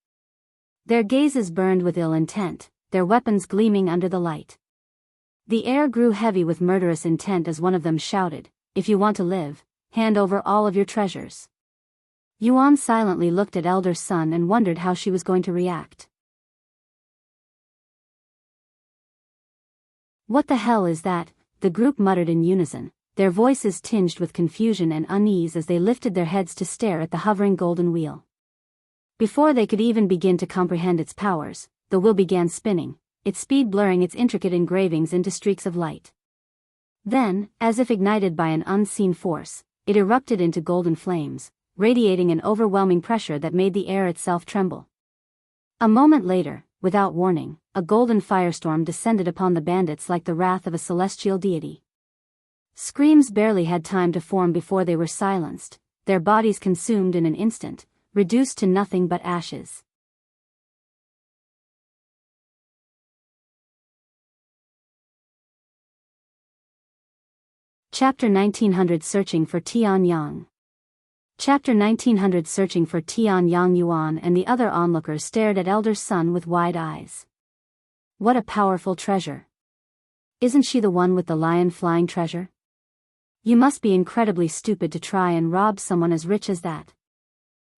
Their gazes burned with ill intent, their weapons gleaming under the light. The air grew heavy with murderous intent as one of them shouted, If you want to live, hand over all of your treasures. Yuan silently looked at Elder Sun and wondered how she was going to react. What the hell is that? The group muttered in unison, their voices tinged with confusion and unease as they lifted their heads to stare at the hovering golden wheel. Before they could even begin to comprehend its powers, the wheel began spinning, its speed blurring its intricate engravings into streaks of light. Then, as if ignited by an unseen force, it erupted into golden flames, radiating an overwhelming pressure that made the air itself tremble. A moment later, without warning, a golden firestorm descended upon the bandits like the wrath of a celestial deity. Screams barely had time to form before they were silenced, their bodies consumed in an instant, reduced to nothing but ashes. Chapter 1900 Searching for Tian Yang. Chapter 1900 Searching for Tian Yang. Yuan and the other onlookers stared at Elder Sun with wide eyes. What a powerful treasure. Isn't she the one with the lion-flying treasure? You must be incredibly stupid to try and rob someone as rich as that.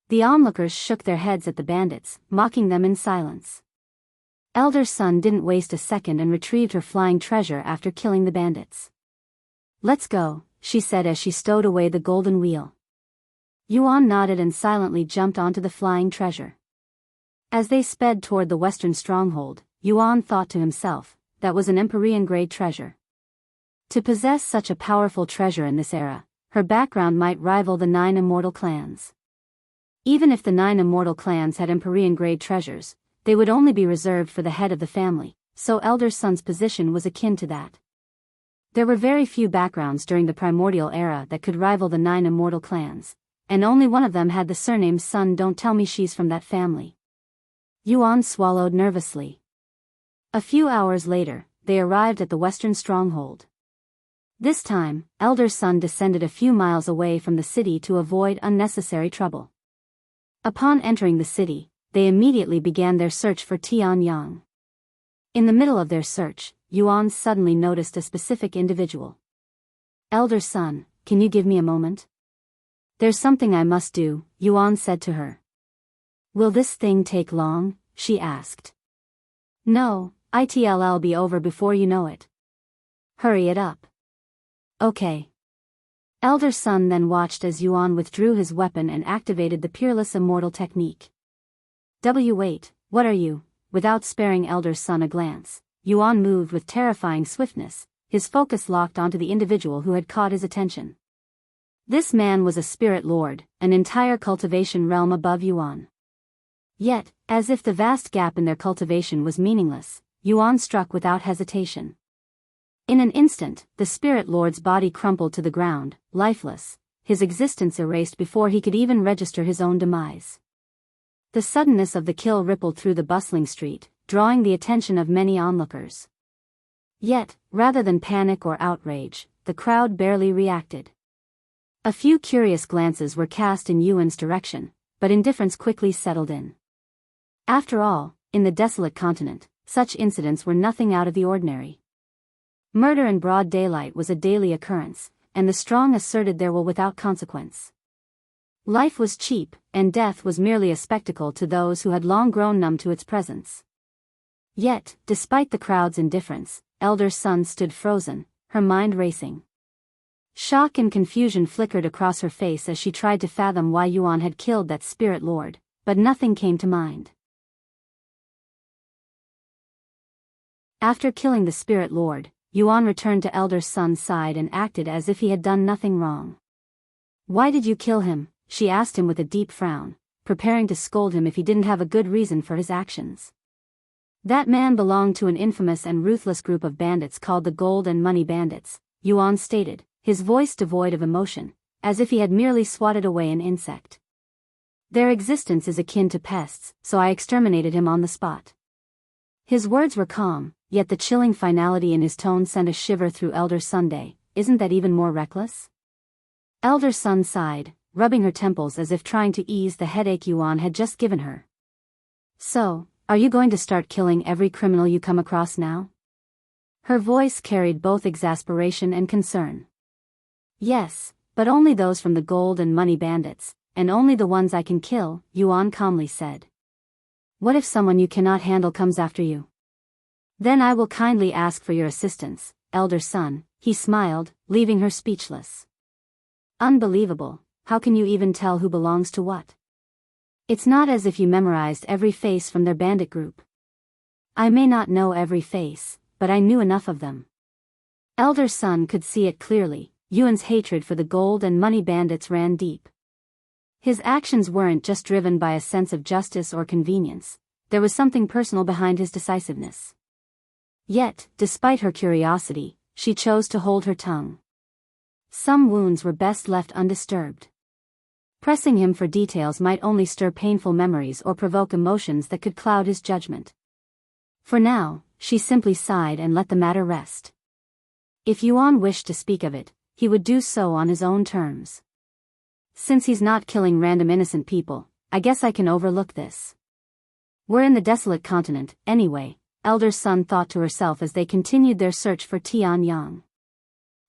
The onlookers shook their heads at the bandits, mocking them in silence. Elder Sun didn't waste a second and retrieved her flying treasure after killing the bandits. Let's go, she said as she stowed away the golden wheel. Yuan nodded and silently jumped onto the flying treasure. As they sped toward the western stronghold, Yuan thought to himself, that was an Empyrean-grade treasure. To possess such a powerful treasure in this era, her background might rival the 9 immortal clans. Even if the 9 immortal clans had Empyrean-grade treasures, they would only be reserved for the head of the family, so Elder Sun's position was akin to that. There were very few backgrounds during the primordial era that could rival the 9 immortal clans, and only one of them had the surname Sun. Don't tell me she's from that family. Yuan swallowed nervously. A few hours later, they arrived at the western stronghold. This time, Elder Sun descended a few miles away from the city to avoid unnecessary trouble. Upon entering the city, they immediately began their search for Tian Yang. In the middle of their search, Yuan suddenly noticed a specific individual. Elder Sun, can you give me a moment? There's something I must do, Yuan said to her. Will this thing take long? She asked. No, it'll be over before you know it. Hurry it up. Okay. Elder Sun then watched as Yuan withdrew his weapon and activated the Peerless Immortal technique. Wait, what are you? Without sparing Elder Sun a glance, Yuan moved with terrifying swiftness, his focus locked onto the individual who had caught his attention. This man was a spirit lord, an entire cultivation realm above Yuan. Yet, as if the vast gap in their cultivation was meaningless, Yuan struck without hesitation. In an instant, the spirit lord's body crumpled to the ground, lifeless, his existence erased before he could even register his own demise. The suddenness of the kill rippled through the bustling street, drawing the attention of many onlookers. Yet, rather than panic or outrage, the crowd barely reacted. A few curious glances were cast in Yuan's direction, but indifference quickly settled in. After all, in the Desolate continent, such incidents were nothing out of the ordinary. Murder in broad daylight was a daily occurrence, and the strong asserted their will without consequence. Life was cheap, and death was merely a spectacle to those who had long grown numb to its presence. Yet, despite the crowd's indifference, Elder Sun stood frozen, her mind racing. Shock and confusion flickered across her face as she tried to fathom why Yuan had killed that spirit lord, but nothing came to mind. After killing the spirit lord, Yuan returned to Elder Sun's side and acted as if he had done nothing wrong. Why did you kill him? She asked him with a deep frown, preparing to scold him if he didn't have a good reason for his actions. That man belonged to an infamous and ruthless group of bandits called the Gold and Money Bandits, Yuan stated, his voice devoid of emotion, as if he had merely swatted away an insect. Their existence is akin to pests, so I exterminated him on the spot. His words were calm, yet the chilling finality in his tone sent a shiver through Elder Sun. Isn't that even more reckless? Elder Sun sighed, rubbing her temples as if trying to ease the headache Yuan had just given her. So, are you going to start killing every criminal you come across now? Her voice carried both exasperation and concern. Yes, but only those from the Gold and Money Bandits, and only the ones I can kill, Yuan calmly said. What if someone you cannot handle comes after you? Then I will kindly ask for your assistance, Elder Sun, he smiled, leaving her speechless. Unbelievable, how can you even tell who belongs to what? It's not as if you memorized every face from their bandit group. I may not know every face, but I knew enough of them. Elder Sun could see it clearly, Yuan's hatred for the Gold and Money Bandits ran deep. His actions weren't just driven by a sense of justice or convenience, there was something personal behind his decisiveness. Yet, despite her curiosity, she chose to hold her tongue. Some wounds were best left undisturbed. Pressing him for details might only stir painful memories or provoke emotions that could cloud his judgment. For now, she simply sighed and let the matter rest. If Yuan wished to speak of it, he would do so on his own terms. Since he's not killing random innocent people, I guess I can overlook this. We're in the Desolate continent, anyway, Elder Sun thought to herself as they continued their search for Tian Yang.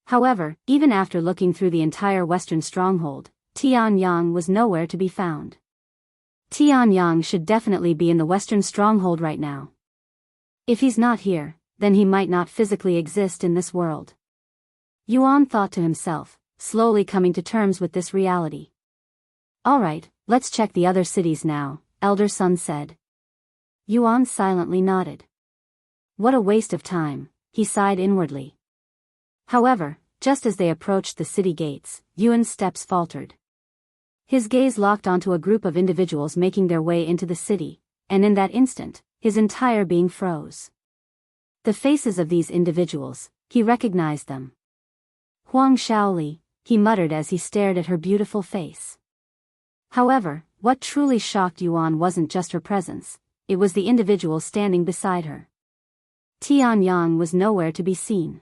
However, even after looking through the entire western stronghold, Tian Yang was nowhere to be found. Tian Yang should definitely be in the western stronghold right now. If he's not here, then he might not physically exist in this world. Yuan thought to himself, slowly coming to terms with this reality. Alright, let's check the other cities now, Elder Sun said. Yuan silently nodded. What a waste of time, he sighed inwardly. However, just as they approached the city gates, Yuan's steps faltered. His gaze locked onto a group of individuals making their way into the city, and in that instant, his entire being froze. The faces of these individuals, he recognized them. Huang Shaoli, he muttered as he stared at her beautiful face. However, what truly shocked Yuan wasn't just her presence, it was the individual standing beside her. Tian Yang was nowhere to be seen.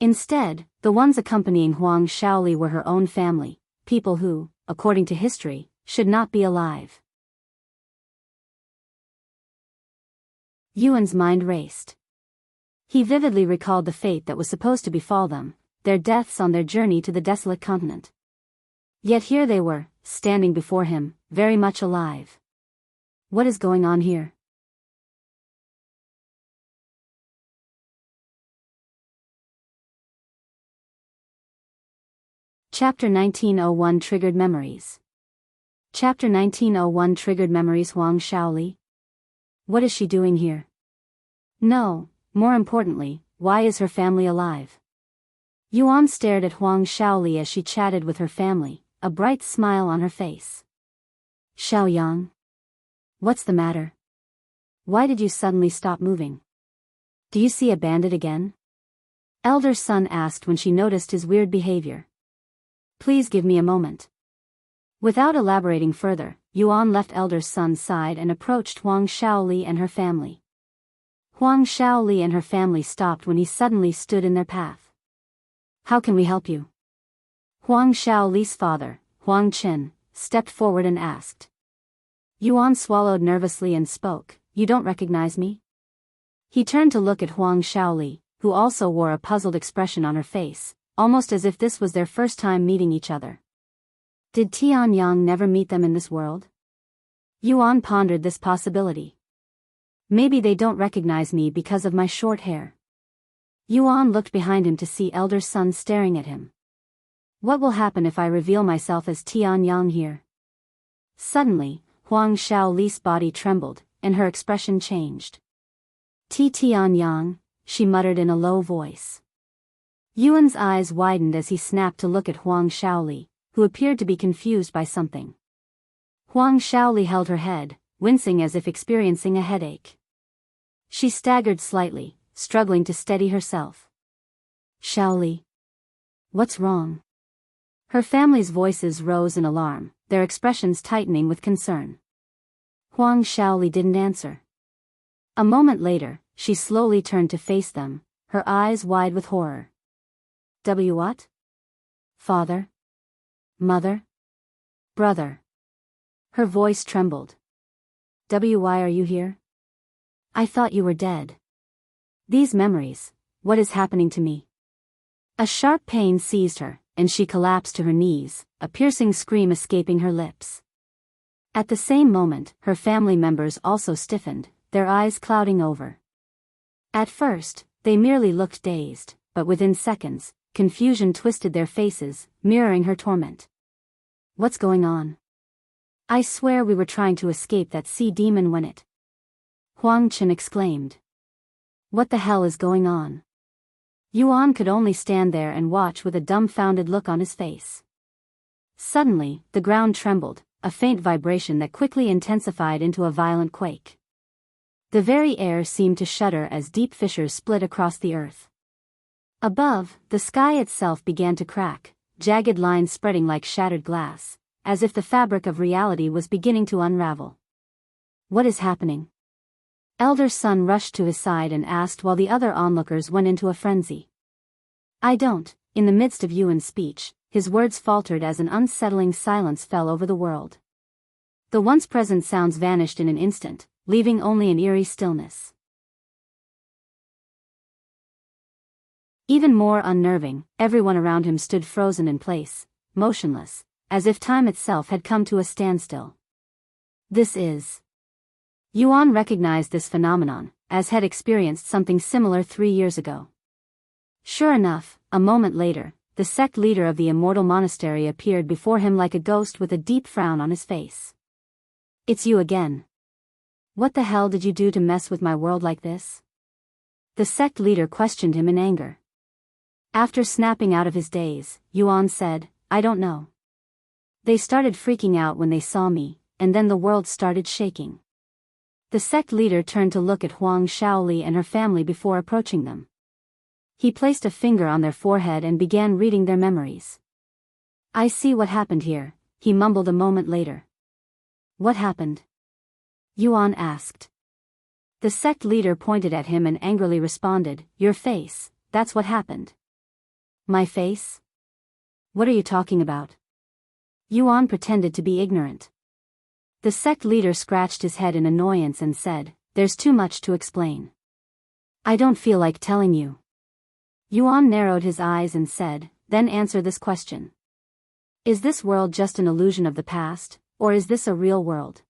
Instead, the ones accompanying Huang Shaoli were her own family, people who, according to history, should not be alive. Yuan's mind raced. He vividly recalled the fate that was supposed to befall them, their deaths on their journey to the Desolate continent. Yet here they were, standing before him, very much alive. What is going on here? Chapter 1901 Triggered Memories. Chapter 1901 Triggered Memories. Huang Shaoli? What is she doing here? No, more importantly, why is her family alive? Yuan stared at Huang Shaoli as she chatted with her family, a bright smile on her face. Xiaoyang? What's the matter? Why did you suddenly stop moving? Do you see a bandit again? Elder Sun asked when she noticed his weird behavior. Please give me a moment. Without elaborating further, Yuan left Elder Sun's side and approached Huang Shaoli and her family. Huang Shaoli and her family stopped when he suddenly stood in their path. How can we help you? Huang Shaoli's father, Huang Qin, stepped forward and asked. Yuan swallowed nervously and spoke, You don't recognize me? He turned to look at Huang Shaoli, who also wore a puzzled expression on her face, almost as if this was their first time meeting each other. Did Tian Yang never meet them in this world? Yuan pondered this possibility. Maybe they don't recognize me because of my short hair. Yuan looked behind him to see Elder Sun staring at him. What will happen if I reveal myself as Tian Yang here? Suddenly, Huang Shaoli's body trembled, and her expression changed. Tian Yang, she muttered in a low voice. Yuan's eyes widened as he snapped to look at Huang Shaoli, who appeared to be confused by something. Huang Shaoli held her head, wincing as if experiencing a headache. She staggered slightly, struggling to steady herself. Shaoli. What's wrong? Her family's voices rose in alarm, their expressions tightening with concern. Huang Shaoli didn't answer. A moment later, she slowly turned to face them, her eyes wide with horror. What? Father? Mother? Brother? Her voice trembled. Why are you here? I thought you were dead. These memories, what is happening to me? A sharp pain seized her, and she collapsed to her knees, a piercing scream escaping her lips. At the same moment, her family members also stiffened, their eyes clouding over. At first, they merely looked dazed, but within seconds, confusion twisted their faces, mirroring her torment. What's going on? I swear we were trying to escape that sea demon when it... Huang Qin exclaimed. What the hell is going on? Yuan could only stand there and watch with a dumbfounded look on his face. Suddenly, the ground trembled, a faint vibration that quickly intensified into a violent quake. The very air seemed to shudder as deep fissures split across the earth. Above, the sky itself began to crack, jagged lines spreading like shattered glass, as if the fabric of reality was beginning to unravel. What is happening? Elder Sun rushed to his side and asked while the other onlookers went into a frenzy. I don't in the midst of Yuan's speech, his words faltered as an unsettling silence fell over the world. The once present sounds vanished in an instant, leaving only an eerie stillness. Even more unnerving, everyone around him stood frozen in place, motionless, as if time itself had come to a standstill. This is... Yuan recognized this phenomenon, as had experienced something similar 3 years ago. Sure enough, a moment later, the sect leader of the Immortal Monastery appeared before him like a ghost with a deep frown on his face. "It's you again. What the hell did you do to mess with my world like this?" The sect leader questioned him in anger. After snapping out of his daze, Yuan said, "I don't know. They started freaking out when they saw me, and then the world started shaking." The sect leader turned to look at Huang Shaoli and her family before approaching them. He placed a finger on their forehead and began reading their memories. "I see what happened here," he mumbled a moment later. "What happened?" Yuan asked. The sect leader pointed at him and angrily responded, "Your face, that's what happened." "My face? What are you talking about?" Yuan pretended to be ignorant. The sect leader scratched his head in annoyance and said, "There's too much to explain. I don't feel like telling you." Yuan narrowed his eyes and said, "Then answer this question. Is this world just an illusion of the past, or is this a real world?"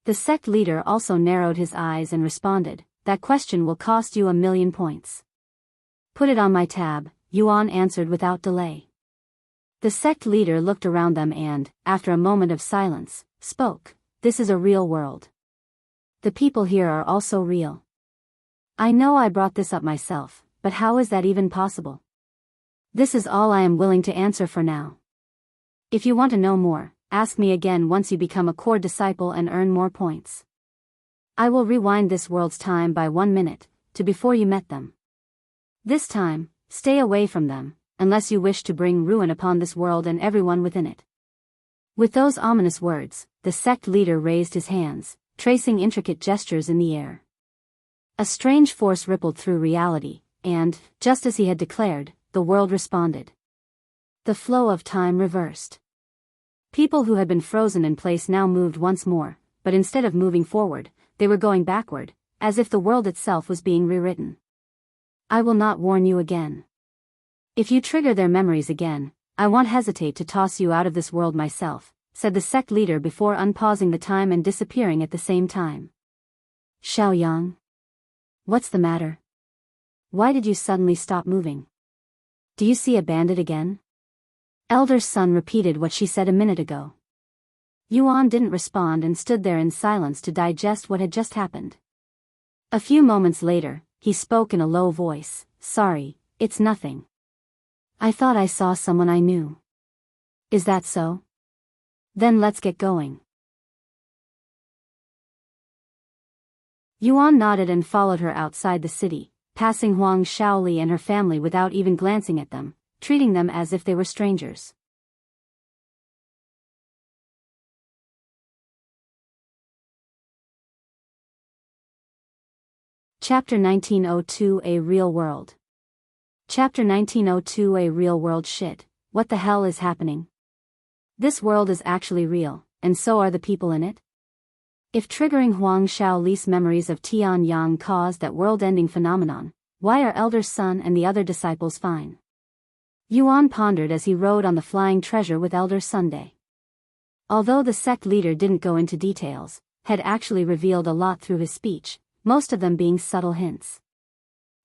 The sect leader also narrowed his eyes and responded, "That question will cost you 1,000,000 points." "Put it on my tab," Yuan answered without delay. The sect leader looked around them and, after a moment of silence, spoke, "This is a real world. The people here are also real. I know I brought this up myself, but how is that even possible? This is all I am willing to answer for now. If you want to know more, ask me again once you become a core disciple and earn more points. I will rewind this world's time by 1 minute, to before you met them. This time, stay away from them, unless you wish to bring ruin upon this world and everyone within it." With those ominous words, the sect leader raised his hands, tracing intricate gestures in the air. A strange force rippled through reality, and, just as he had declared, the world responded. The flow of time reversed. People who had been frozen in place now moved once more, but instead of moving forward, they were going backward, as if the world itself was being rewritten. "I will not warn you again. If you trigger their memories again, I won't hesitate to toss you out of this world myself," said the sect leader before unpausing the time and disappearing at the same time. "Xiaoyang? What's the matter? Why did you suddenly stop moving? Do you see a bandit again?" Elder Sun repeated what she said a minute ago. Yuan didn't respond and stood there in silence to digest what had just happened. A few moments later, he spoke in a low voice, "Sorry, it's nothing. I thought I saw someone I knew." "Is that so? Then let's get going." Yuan nodded and followed her outside the city, passing Huang Shaoli and her family without even glancing at them, treating them as if they were strangers. Chapter 1902 A Real World. Chapter 1902 A Real World. Shit, what the hell is happening? This world is actually real, and so are the people in it? If triggering Huang Shaoli's memories of Tian Yang caused that world-ending phenomenon, why are Elder Sun and the other disciples fine? Yuan pondered as he rode on the flying treasure with Elder Sunday. Although the sect leader didn't go into details, had actually revealed a lot through his speech, most of them being subtle hints.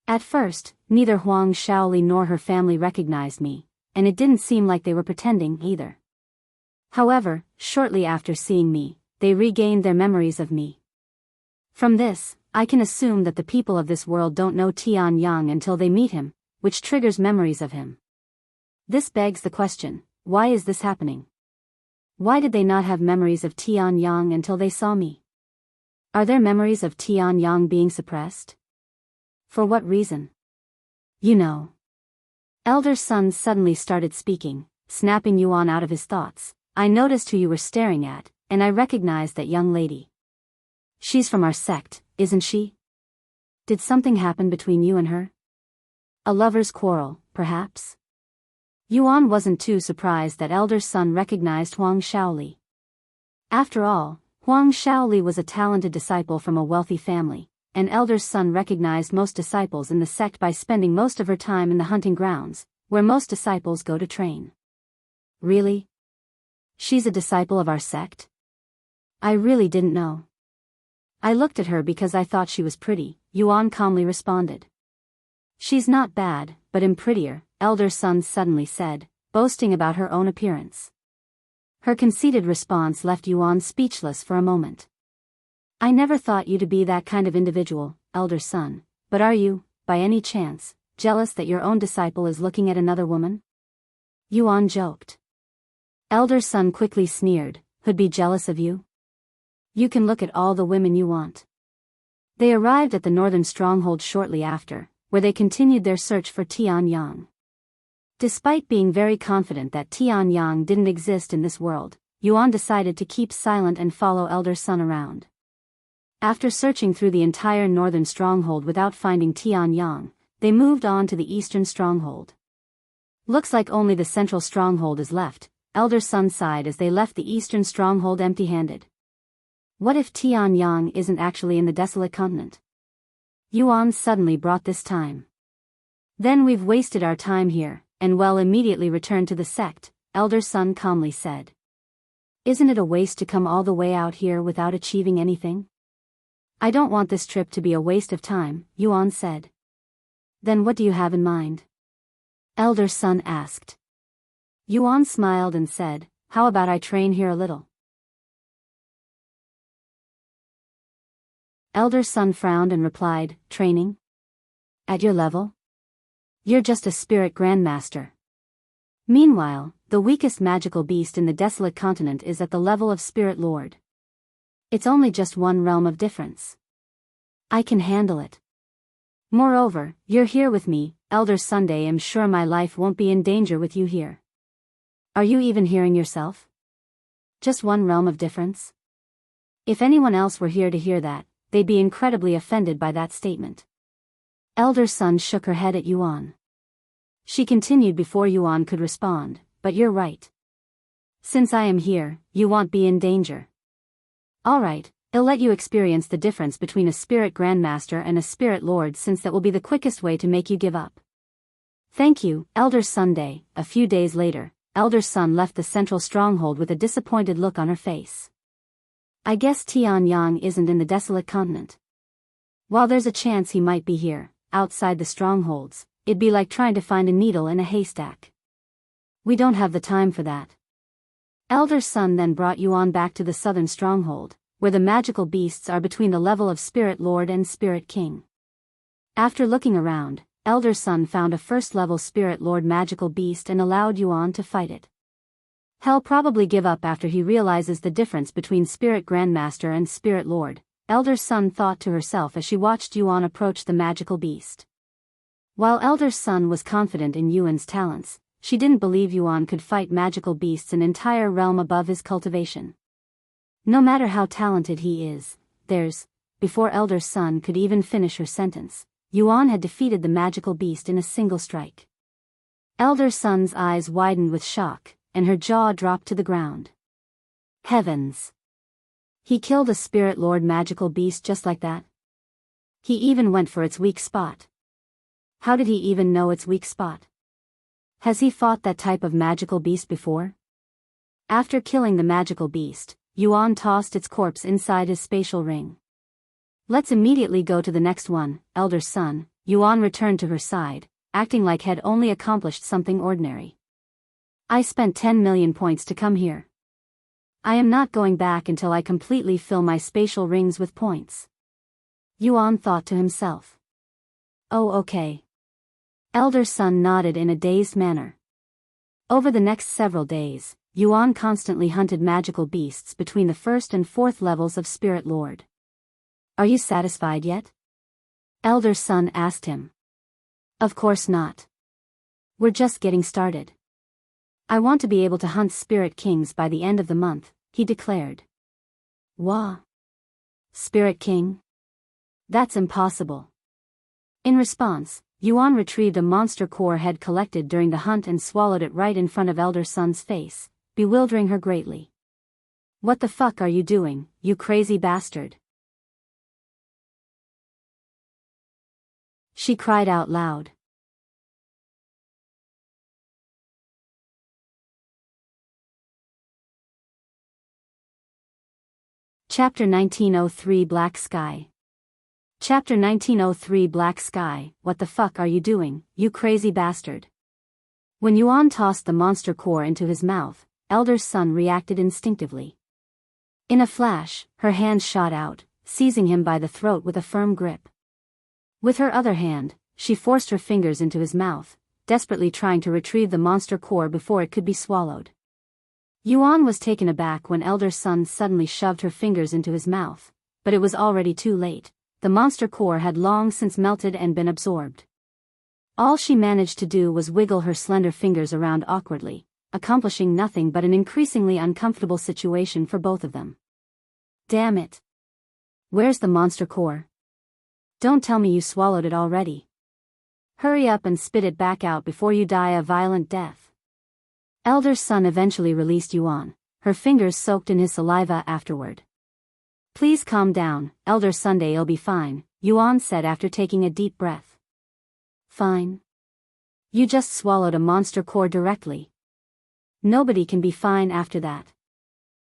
At first, neither Huang Shaoli nor her family recognized me, and it didn't seem like they were pretending either. However, shortly after seeing me, they regained their memories of me. From this, I can assume that the people of this world don't know Tian Yang until they meet him, which triggers memories of him. This begs the question, why is this happening? Why did they not have memories of Tian Yang until they saw me? Are their memories of Tian Yang being suppressed? For what reason? You know. Elder Sun suddenly started speaking, snapping Yuan out of his thoughts. "I noticed who you were staring at, and I recognized that young lady. She's from our sect, isn't she? Did something happen between you and her? A lover's quarrel, perhaps?" Yuan wasn't too surprised that Elder Sun recognized Huang Shaoli. After all, Huang Shaoli was a talented disciple from a wealthy family, and Elder Sun recognized most disciples in the sect by spending most of her time in the hunting grounds, where most disciples go to train. Really? She's a disciple of our sect? I really didn't know. I looked at her because I thought she was pretty, Yuan calmly responded. She's not bad, but I'm prettier, Elder Sun suddenly said, boasting about her own appearance. Her conceited response left Yuan speechless for a moment. I never thought you to be that kind of individual, Elder Sun, but are you, by any chance, jealous that your own disciple is looking at another woman? Yuan joked. Elder Sun quickly sneered, who'd be jealous of you? You can look at all the women you want. They arrived at the northern stronghold shortly after, where they continued their search for Tian Yang. Despite being very confident that Tian Yang didn't exist in this world, Yuan decided to keep silent and follow Elder Sun around. After searching through the entire northern stronghold without finding Tian Yang, they moved on to the eastern stronghold. Looks like only the central stronghold is left, Elder Sun sighed as they left the eastern stronghold empty-handed. What if Tian Yang isn't actually in the Desolate continent? Yuan suddenly brought this time. Then we've wasted our time here, and will immediately return to the sect, Elder Sun calmly said. Isn't it a waste to come all the way out here without achieving anything? I don't want this trip to be a waste of time, Yuan said. Then what do you have in mind? Elder Sun asked. Yuan smiled and said, how about I train here a little? Elder Sun frowned and replied, training? At your level? You're just a spirit grandmaster. Meanwhile, the weakest magical beast in the Desolate continent is at the level of Spirit Lord. It's only just one realm of difference. I can handle it. Moreover, you're here with me, Elder Sunday. I'm sure my life won't be in danger with you here. Are you even hearing yourself? Just one realm of difference? If anyone else were here to hear that, they'd be incredibly offended by that statement. Elder Sun shook her head at Yuan. She continued before Yuan could respond, but you're right. Since I am here, you won't be in danger. Alright, I'll let you experience the difference between a spirit grandmaster and a spirit lord, since that will be the quickest way to make you give up. Thank you, Elder Sunday. A few days later, Elder Sun left the central stronghold with a disappointed look on her face. I guess Tian Yang isn't in the Desolate continent. While there's a chance he might be here, outside the strongholds, it'd be like trying to find a needle in a haystack. We don't have the time for that. Elder Sun then brought Yuan back to the southern stronghold, where the magical beasts are between the level of Spirit Lord and Spirit King. After looking around, Elder Sun found a first-level Spirit Lord magical beast and allowed Yuan to fight it. He'll probably give up after he realizes the difference between Spirit Grandmaster and Spirit Lord, Elder Sun thought to herself as she watched Yuan approach the magical beast. While Elder Sun was confident in Yuan's talents, she didn't believe Yuan could fight magical beasts an entire realm above his cultivation. No matter how talented he is, before Elder Sun could even finish her sentence, Yuan had defeated the magical beast in a single strike. Elder Sun's eyes widened with shock, and her jaw dropped to the ground. Heavens! He killed a Spirit Lord magical beast just like that? He even went for its weak spot. How did he even know its weak spot? Has he fought that type of magical beast before? After killing the magical beast, Yuan tossed its corpse inside his spatial ring. Let's immediately go to the next one, Elder Sun. Yuan returned to her side, acting like had only accomplished something ordinary. I spent 10 million points to come here. I am not going back until I completely fill my spatial rings with points. Yuan thought to himself. Oh, okay. Elder Sun nodded in a dazed manner. Over the next several days, Yuan constantly hunted magical beasts between the first and fourth levels of Spirit Lord. Are you satisfied yet? Elder Sun asked him. Of course not. We're just getting started. I want to be able to hunt Spirit Kings by the end of the month, he declared. Wah! Spirit King? That's impossible. In response, Yuan retrieved a monster core head collected during the hunt and swallowed it right in front of Elder Sun's face, bewildering her greatly. What the fuck are you doing, you crazy bastard? She cried out loud. Chapter 1903 Black Sky. Chapter 1903 Black Sky. What the fuck are you doing, you crazy bastard? When Yuan tossed the monster core into his mouth, Elder Sun reacted instinctively. In a flash, her hand shot out, seizing him by the throat with a firm grip. With her other hand, she forced her fingers into his mouth, desperately trying to retrieve the monster core before it could be swallowed. Yuan was taken aback when Elder Sun suddenly shoved her fingers into his mouth, but it was already too late. The monster core had long since melted and been absorbed. All she managed to do was wiggle her slender fingers around awkwardly, accomplishing nothing but an increasingly uncomfortable situation for both of them. Damn it! Where's the monster core? Don't tell me you swallowed it already. Hurry up and spit it back out before you die a violent death. Elder Sun eventually released Yuan, her fingers soaked in his saliva afterward. Please calm down, Elder Sunday, you'll be fine, Yuan said after taking a deep breath. Fine? You just swallowed a monster core directly. Nobody can be fine after that.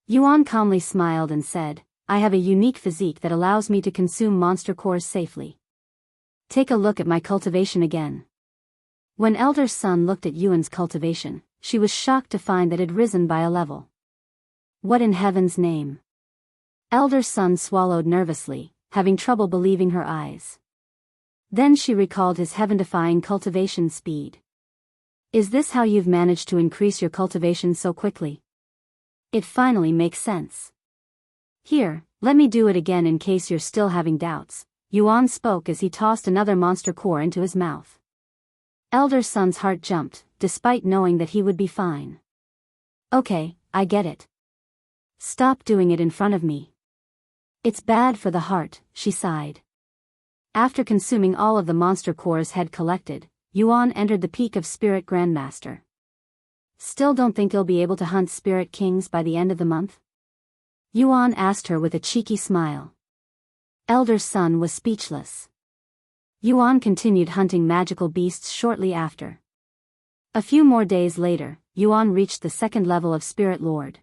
Yuan calmly smiled and said, I have a unique physique that allows me to consume monster cores safely. Take a look at my cultivation again. When Elder Sun looked at Yuan's cultivation, she was shocked to find that it had risen by a level. What in heaven's name? Elder Sun swallowed nervously, having trouble believing her eyes. Then she recalled his heaven-defying cultivation speed. Is this how you've managed to increase your cultivation so quickly? It finally makes sense. Here, let me do it again in case you're still having doubts, Yuan spoke as he tossed another monster core into his mouth. Elder Sun's heart jumped, despite knowing that he would be fine. Okay, I get it. Stop doing it in front of me. It's bad for the heart, she sighed. After consuming all of the monster cores had collected, Yuan entered the peak of Spirit Grandmaster. Still don't think you'll be able to hunt Spirit Kings by the end of the month? Yuan asked her with a cheeky smile. Elder Sun was speechless. Yuan continued hunting magical beasts shortly after. A few more days later, Yuan reached the second level of Spirit Lord.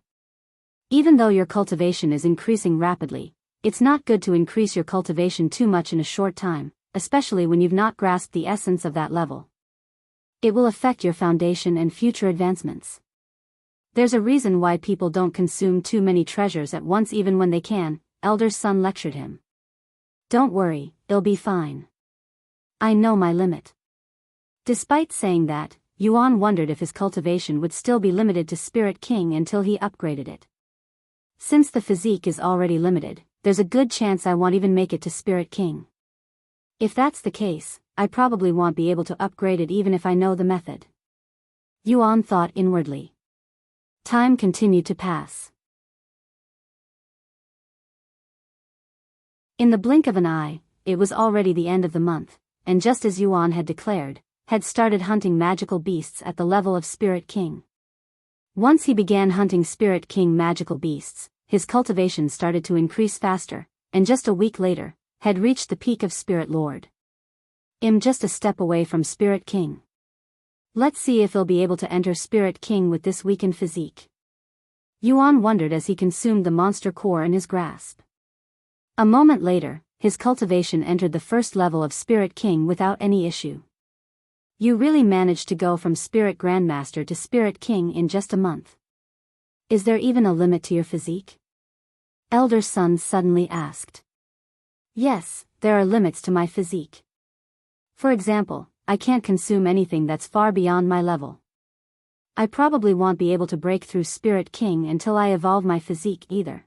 Even though your cultivation is increasing rapidly, it's not good to increase your cultivation too much in a short time, especially when you've not grasped the essence of that level. It will affect your foundation and future advancements. There's a reason why people don't consume too many treasures at once even when they can, Elder Sun lectured him. Don't worry, it'll be fine. I know my limit. Despite saying that, Yuan wondered if his cultivation would still be limited to Spirit King until he upgraded it. Since the physique is already limited, there's a good chance I won't even make it to Spirit King. If that's the case, I probably won't be able to upgrade it even if I know the method. Yuan thought inwardly. Time continued to pass. In the blink of an eye, it was already the end of the month, and just as Yuan had declared, had started hunting magical beasts at the level of Spirit King. Once he began hunting Spirit King magical beasts, his cultivation started to increase faster, and just a week later, had reached the peak of Spirit Lord. Just a step away from Spirit King. Let's see if he'll be able to enter Spirit King with this weakened physique. Yuan wondered as he consumed the monster core in his grasp. A moment later, his cultivation entered the first level of Spirit King without any issue. You really managed to go from Spirit Grandmaster to Spirit King in just a month. Is there even a limit to your physique? Elder Sun suddenly asked. Yes, there are limits to my physique. For example, I can't consume anything that's far beyond my level. I probably won't be able to break through Spirit King until I evolve my physique either.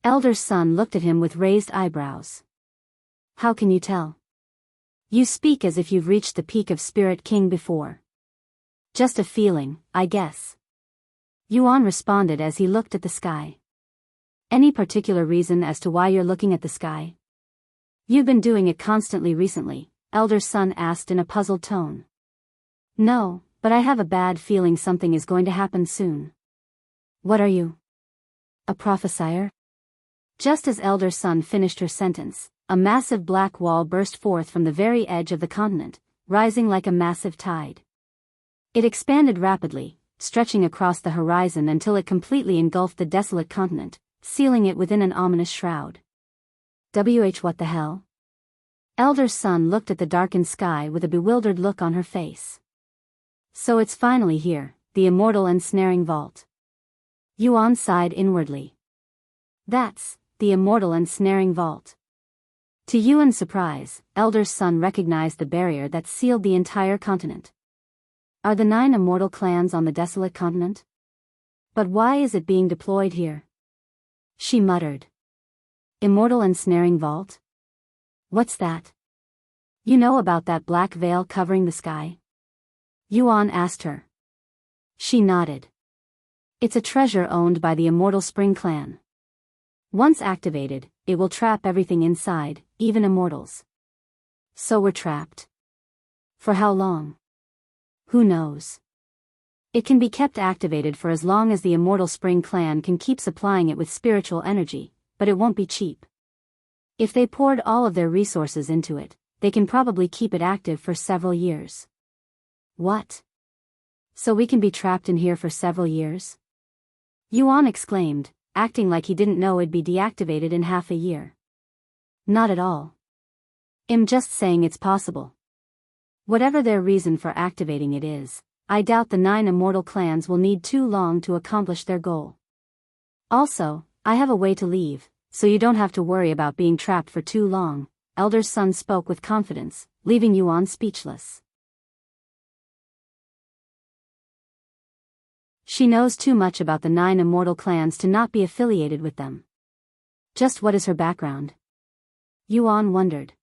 Elder Sun looked at him with raised eyebrows. How can you tell? You speak as if you've reached the peak of Spirit King before. Just a feeling, I guess. Yuan responded as he looked at the sky. Any particular reason as to why you're looking at the sky? You've been doing it constantly recently, Elder Sun asked in a puzzled tone. No, but I have a bad feeling something is going to happen soon. What are you? A prophesier? Just as Elder Sun finished her sentence, a massive black wall burst forth from the very edge of the continent, rising like a massive tide. It expanded rapidly, stretching across the horizon until it completely engulfed the desolate continent, sealing it within an ominous shroud. What the hell? Elder Sun looked at the darkened sky with a bewildered look on her face. So it's finally here, the immortal ensnaring vault. Yuan sighed inwardly. That's the immortal ensnaring vault. To Yuan's surprise, Elder Sun recognized the barrier that sealed the entire continent. Are the 9 immortal clans on the desolate continent? But why is it being deployed here? She muttered. Immortal ensnaring vault? What's that? You know about that black veil covering the sky? Yuan asked her. She nodded. It's a treasure owned by the Immortal Spring clan. Once activated, it will trap everything inside, even immortals. So we're trapped. For how long? Who knows? It can be kept activated for as long as the Immortal Spring clan can keep supplying it with spiritual energy, but it won't be cheap. If they poured all of their resources into it, they can probably keep it active for several years. What? So we can be trapped in here for several years? Yuan exclaimed, acting like he didn't know it'd be deactivated in half a year. Not at all. I'm just saying it's possible. Whatever their reason for activating it is, I doubt the 9 immortal clans will need too long to accomplish their goal. Also, I have a way to leave, so you don't have to worry about being trapped for too long, Elder Sun spoke with confidence, leaving Yuan speechless. She knows too much about the 9 immortal clans to not be affiliated with them. Just what is her background? Yuan wondered.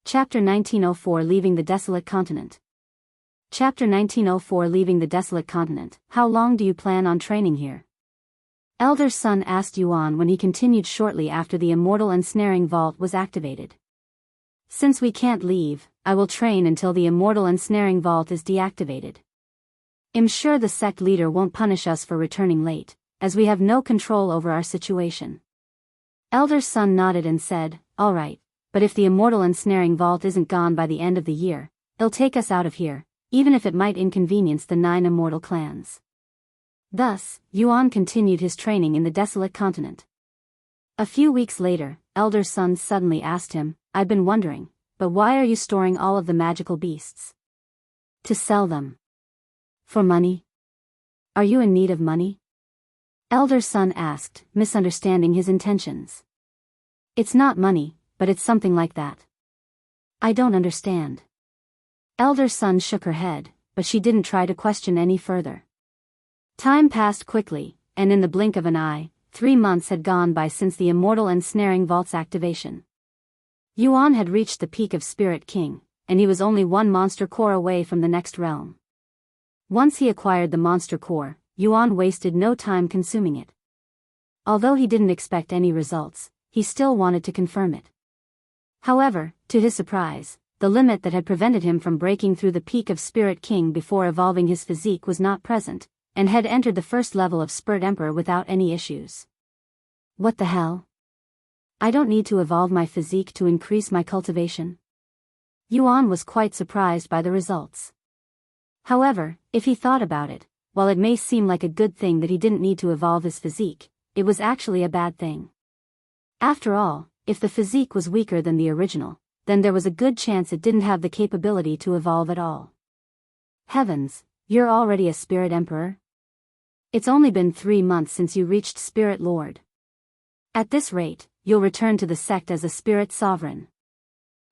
Chapter 1904 Leaving the Desolate Continent. Chapter 1904 Leaving the Desolate Continent. How long do you plan on training here? Elder Sun asked Yuan when he continued shortly after the Immortal Ensnaring Vault was activated. Since we can't leave, I will train until the Immortal Ensnaring Vault is deactivated. I'm sure the sect leader won't punish us for returning late, as we have no control over our situation. Elder Sun nodded and said, all right, but if the Immortal Ensnaring Vault isn't gone by the end of the year, it'll take us out of here, even if it might inconvenience the 9 immortal clans. Thus, Yuan continued his training in the desolate continent. A few weeks later, Elder Sun suddenly asked him, I've been wondering, but why are you storing all of the magical beasts? To sell them. For money? Are you in need of money? Elder Sun asked, misunderstanding his intentions. It's not money, but it's something like that. I don't understand. Elder Sun shook her head, but she didn't try to question any further. Time passed quickly, and in the blink of an eye, 3 months had gone by since the Immortal Ensnaring Vault's activation. Yuan had reached the peak of Spirit King, and he was only 1 monster core away from the next realm. Once he acquired the monster core, Yuan wasted no time consuming it. Although he didn't expect any results, he still wanted to confirm it. However, to his surprise, the limit that had prevented him from breaking through the peak of Spirit King before evolving his physique was not present, and had entered the first level of Spirit Emperor without any issues. What the hell? I don't need to evolve my physique to increase my cultivation? Yuan was quite surprised by the results. However, if he thought about it, while it may seem like a good thing that he didn't need to evolve his physique, it was actually a bad thing. After all, if the physique was weaker than the original, then there was a good chance it didn't have the capability to evolve at all. Heavens, you're already a Spirit Emperor? It's only been 3 months since you reached Spirit Lord. At this rate, you'll return to the sect as a Spirit Sovereign.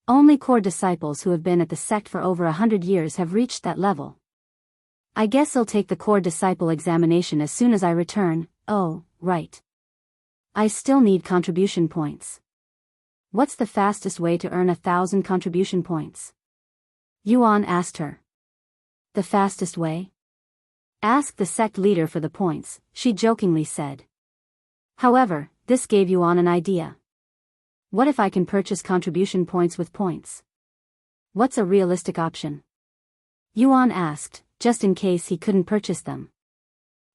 Only core disciples who have been at the sect for over 100 years have reached that level. I guess I'll take the core disciple examination as soon as I return. Oh, right. I still need contribution points. What's the fastest way to earn 1,000 contribution points? Yuan asked her. The fastest way? Ask the sect leader for the points, she jokingly said. However, this gave Yuan an idea. What if I can purchase contribution points with points? What's a realistic option? Yuan asked, just in case he couldn't purchase them.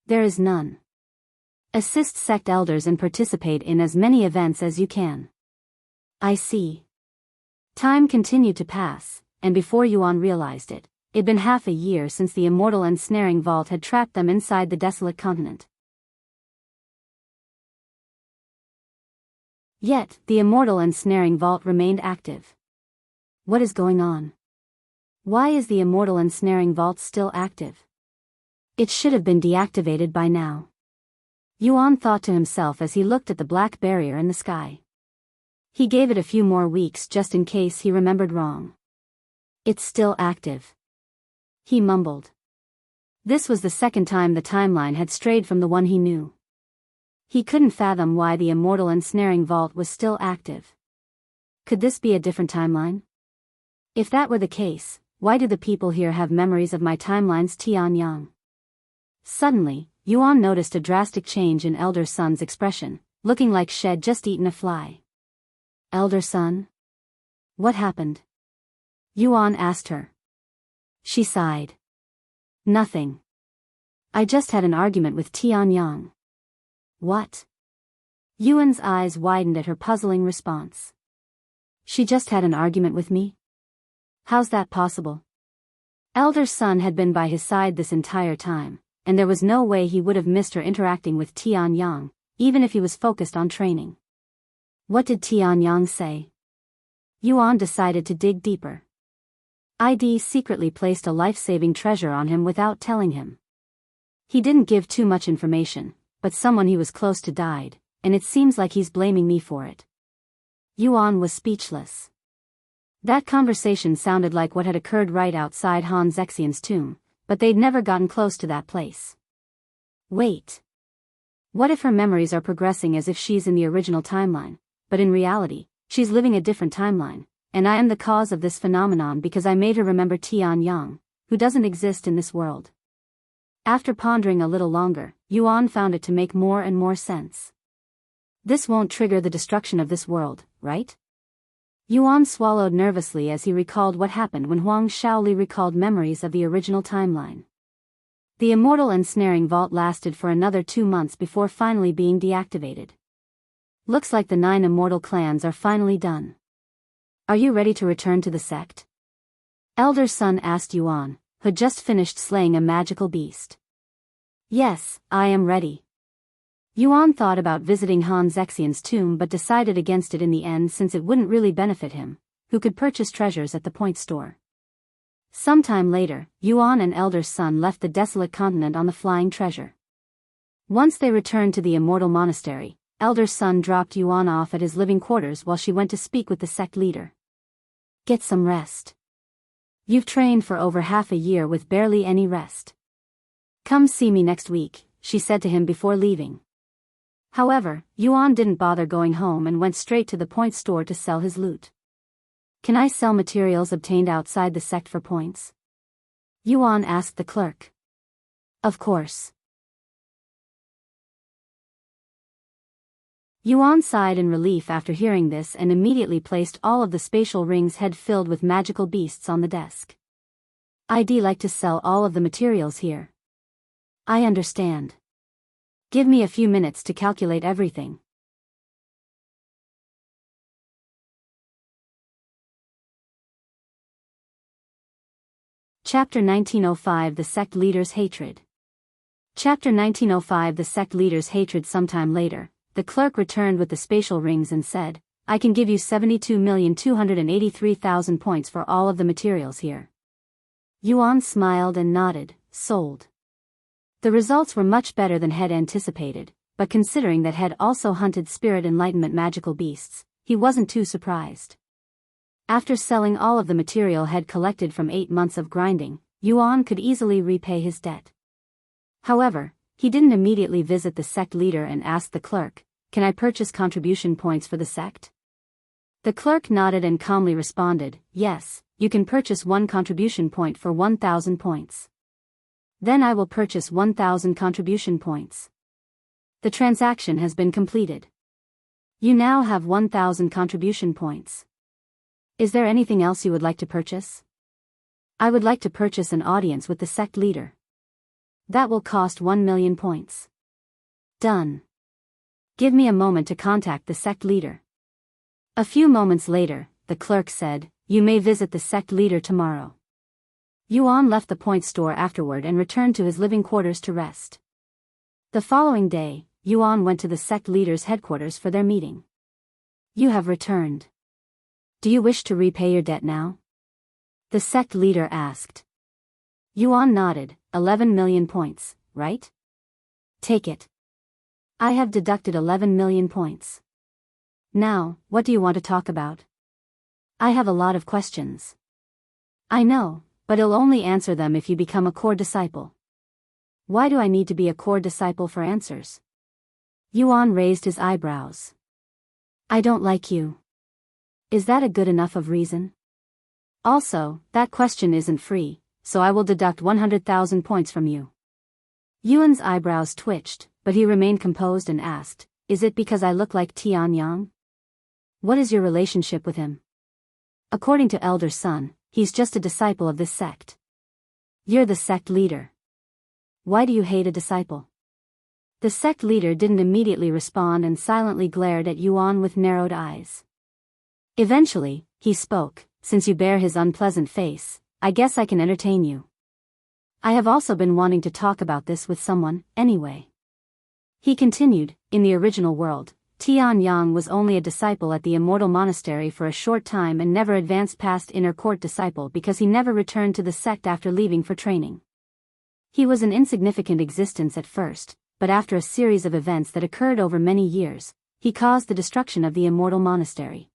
There is none. Assist sect elders and participate in as many events as you can. I see. Time continued to pass, and before Yuan realized it, it'd been half a year since the Immortal ensnaring vault had trapped them inside the desolate continent. Yet, the Immortal ensnaring vault remained active. What is going on? Why is the Immortal ensnaring vault still active? It should have been deactivated by now. Yuan thought to himself as he looked at the black barrier in the sky. He gave it a few more weeks just in case he remembered wrong. It's still active. He mumbled. This was the second time the timeline had strayed from the one he knew. He couldn't fathom why the Immortal ensnaring vault was still active. Could this be a different timeline? If that were the case, why do the people here have memories of my timeline's Tian? Suddenly, Yuan noticed a drastic change in Elder Sun's expression, looking like she'd just eaten a fly. Elder Sun? What happened? Yuan asked her. She sighed. Nothing. I just had an argument with Tian. What? Yuan's eyes widened at her puzzling response. She just had an argument with me? How's that possible? Elder Sun had been by his side this entire time, and there was no way he would have missed her interacting with Tian, even if he was focused on training. What did Tian say? Yuan decided to dig deeper. ID secretly placed a life-saving treasure on him without telling him. He didn't give too much information, but someone he was close to died, and it seems like he's blaming me for it. Yuan was speechless. That conversation sounded like what had occurred right outside Han Zexian's tomb, but they'd never gotten close to that place. Wait. What if her memories are progressing as if she's in the original timeline, but in reality, she's living a different timeline, and I am the cause of this phenomenon because I made her remember Tian, who doesn't exist in this world. After pondering a little longer, Yuan found it to make more and more sense. This won't trigger the destruction of this world, right? Yuan swallowed nervously as he recalled what happened when Huang Shaoli recalled memories of the original timeline. The Immortal ensnaring vault lasted for another 2 months before finally being deactivated. Looks like the 9 Immortal clans are finally done. Are you ready to return to the sect? Elder Sun asked Yuan, who had just finished slaying a magical beast. Yes, I am ready. Yuan thought about visiting Han Zexian's tomb but decided against it in the end since it wouldn't really benefit him, who could purchase treasures at the point store. Sometime later, Yuan and Elder Sun left the desolate continent on the flying treasure. Once they returned to the Immortal Monastery, Elder Sun dropped Yuan off at his living quarters while she went to speak with the sect leader. Get some rest. You've trained for over half a year with barely any rest. Come see me next week, she said to him before leaving. However, Yuan didn't bother going home and went straight to the point store to sell his loot. Can I sell materials obtained outside the sect for points? Yuan asked the clerk. Of course. Yuan sighed in relief after hearing this and immediately placed all of the spatial rings head filled with magical beasts on the desk. I'd like to sell all of the materials here. I understand. Give me a few minutes to calculate everything. Chapter 1905 The Sect Leader's Hatred. Chapter 1905 The Sect Leader's Hatred. Sometime later, the clerk returned with the spatial rings and said, I can give you 72,283,000 points for all of the materials here. Yuan smiled and nodded, sold. The results were much better than Head anticipated, but considering that Head also hunted Spirit Enlightenment magical beasts, he wasn't too surprised. After selling all of the material Head collected from 8 months of grinding, Yuan could easily repay his debt. However, he didn't immediately visit the sect leader and ask the clerk, can I purchase contribution points for the sect? The clerk nodded and calmly responded, yes, you can purchase 1 contribution point for 1,000 points. Then I will purchase 1,000 contribution points. The transaction has been completed. You now have 1,000 contribution points. Is there anything else you would like to purchase? I would like to purchase an audience with the sect leader. That will cost 1 million points. Done. Give me a moment to contact the sect leader. A few moments later, the clerk said, you may visit the sect leader tomorrow. Yuan left the point store afterward and returned to his living quarters to rest. The following day, Yuan went to the sect leader's headquarters for their meeting. You have returned. Do you wish to repay your debt now? The sect leader asked. Yuan nodded. 11 million points, right? Take it. I have deducted 11 million points. Now, what do you want to talk about? I have a lot of questions. I know, but I'll only answer them if you become a core disciple. Why do I need to be a core disciple for answers? Yuan raised his eyebrows. I don't like you. Is that a good enough of reason? Also, that question isn't free, so I will deduct 100,000 points from you. Yuan's eyebrows twitched, but he remained composed and asked, is it because I look like Tian? What is your relationship with him? According to Elder Son, he's just a disciple of this sect. You're the sect leader. Why do you hate a disciple? The sect leader didn't immediately respond and silently glared at Yuan with narrowed eyes. Eventually, he spoke, since you bear his unpleasant face, I guess I can entertain you. I have also been wanting to talk about this with someone, anyway. He continued, in the original world, Tian was only a disciple at the Immortal Monastery for a short time and never advanced past inner court disciple because he never returned to the sect after leaving for training. He was an insignificant existence at first, but after a series of events that occurred over many years, he caused the destruction of the Immortal Monastery.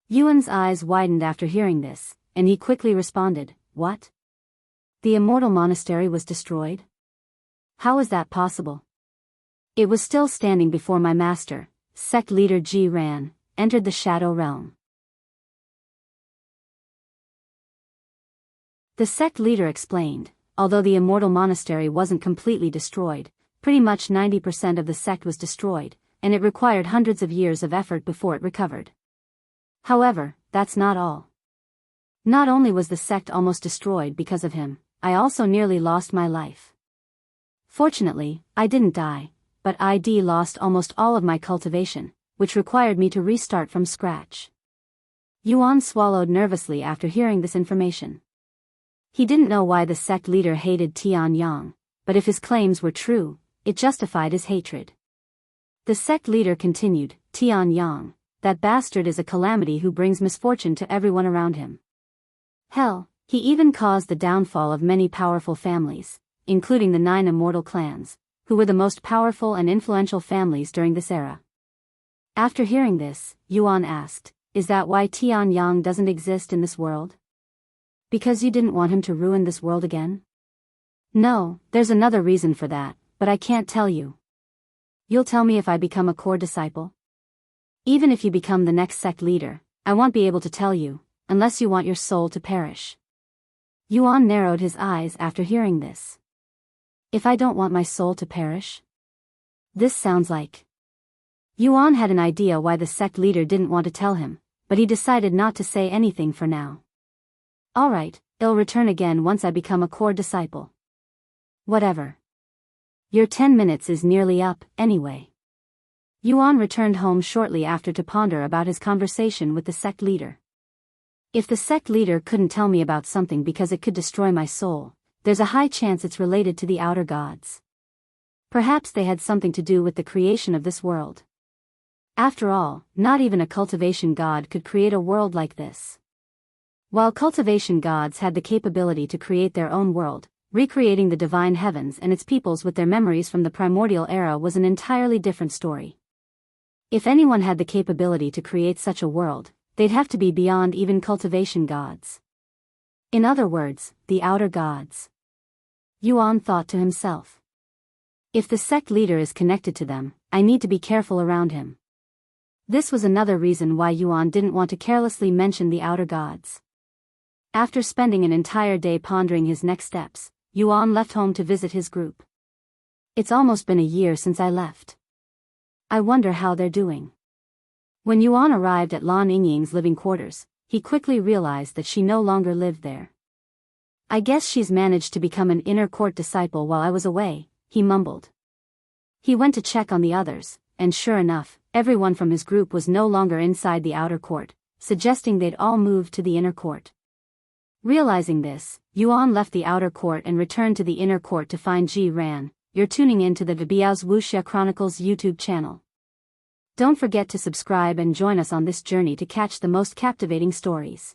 Yuan's eyes widened after hearing this, and he quickly responded, what? The Immortal Monastery was destroyed? How is that possible? It was still standing before my master, sect leader Zhan, entered the Shadow Realm. The sect leader explained, although the Immortal Monastery wasn't completely destroyed, pretty much 90% of the sect was destroyed, and it required hundreds of years of effort before it recovered. However, that's not all. Not only was the sect almost destroyed because of him, I also nearly lost my life. Fortunately, I didn't die, but I lost almost all of my cultivation, which required me to restart from scratch. Yuan swallowed nervously after hearing this information. He didn't know why the sect leader hated Tian, but if his claims were true, it justified his hatred. The sect leader continued, Tian, that bastard is a calamity who brings misfortune to everyone around him. Hell, he even caused the downfall of many powerful families, including the 9 immortal clans, who were the most powerful and influential families during this era. After hearing this, Yuan asked, is that why Tian doesn't exist in this world? Because you didn't want him to ruin this world again? No, there's another reason for that, but I can't tell you. You'll tell me if I become a core disciple? Even if you become the next sect leader, I won't be able to tell you, unless you want your soul to perish. Yuan narrowed his eyes after hearing this. If I don't want my soul to perish? This sounds like... Yuan had an idea why the sect leader didn't want to tell him, but he decided not to say anything for now. Alright, I'll return again once I become a core disciple. Whatever. Your 10 minutes is nearly up, anyway. Yuan returned home shortly after to ponder about his conversation with the sect leader. If the sect leader couldn't tell me about something because it could destroy my soul, there's a high chance it's related to the outer gods. Perhaps they had something to do with the creation of this world. After all, not even a cultivation god could create a world like this. While cultivation gods had the capability to create their own world, recreating the divine heavens and its peoples with their memories from the primordial era was an entirely different story. If anyone had the capability to create such a world, they'd have to be beyond even cultivation gods. In other words, the outer gods. Yuan thought to himself. If the sect leader is connected to them, I need to be careful around him. This was another reason why Yuan didn't want to carelessly mention the outer gods. After spending an entire day pondering his next steps, Yuan left home to visit his group. It's almost been a year since I left. I wonder how they're doing. When Yuan arrived at Lan Yingying's living quarters, he quickly realized that she no longer lived there. I guess she's managed to become an inner court disciple while I was away, he mumbled. He went to check on the others, and sure enough, everyone from his group was no longer inside the outer court, suggesting they'd all moved to the inner court. Realizing this, Yuan left the outer court and returned to the inner court to find Ji Ran. You're tuning in to the Biyao's Wuxia Chronicles YouTube channel. Don't forget to subscribe and join us on this journey to catch the most captivating stories.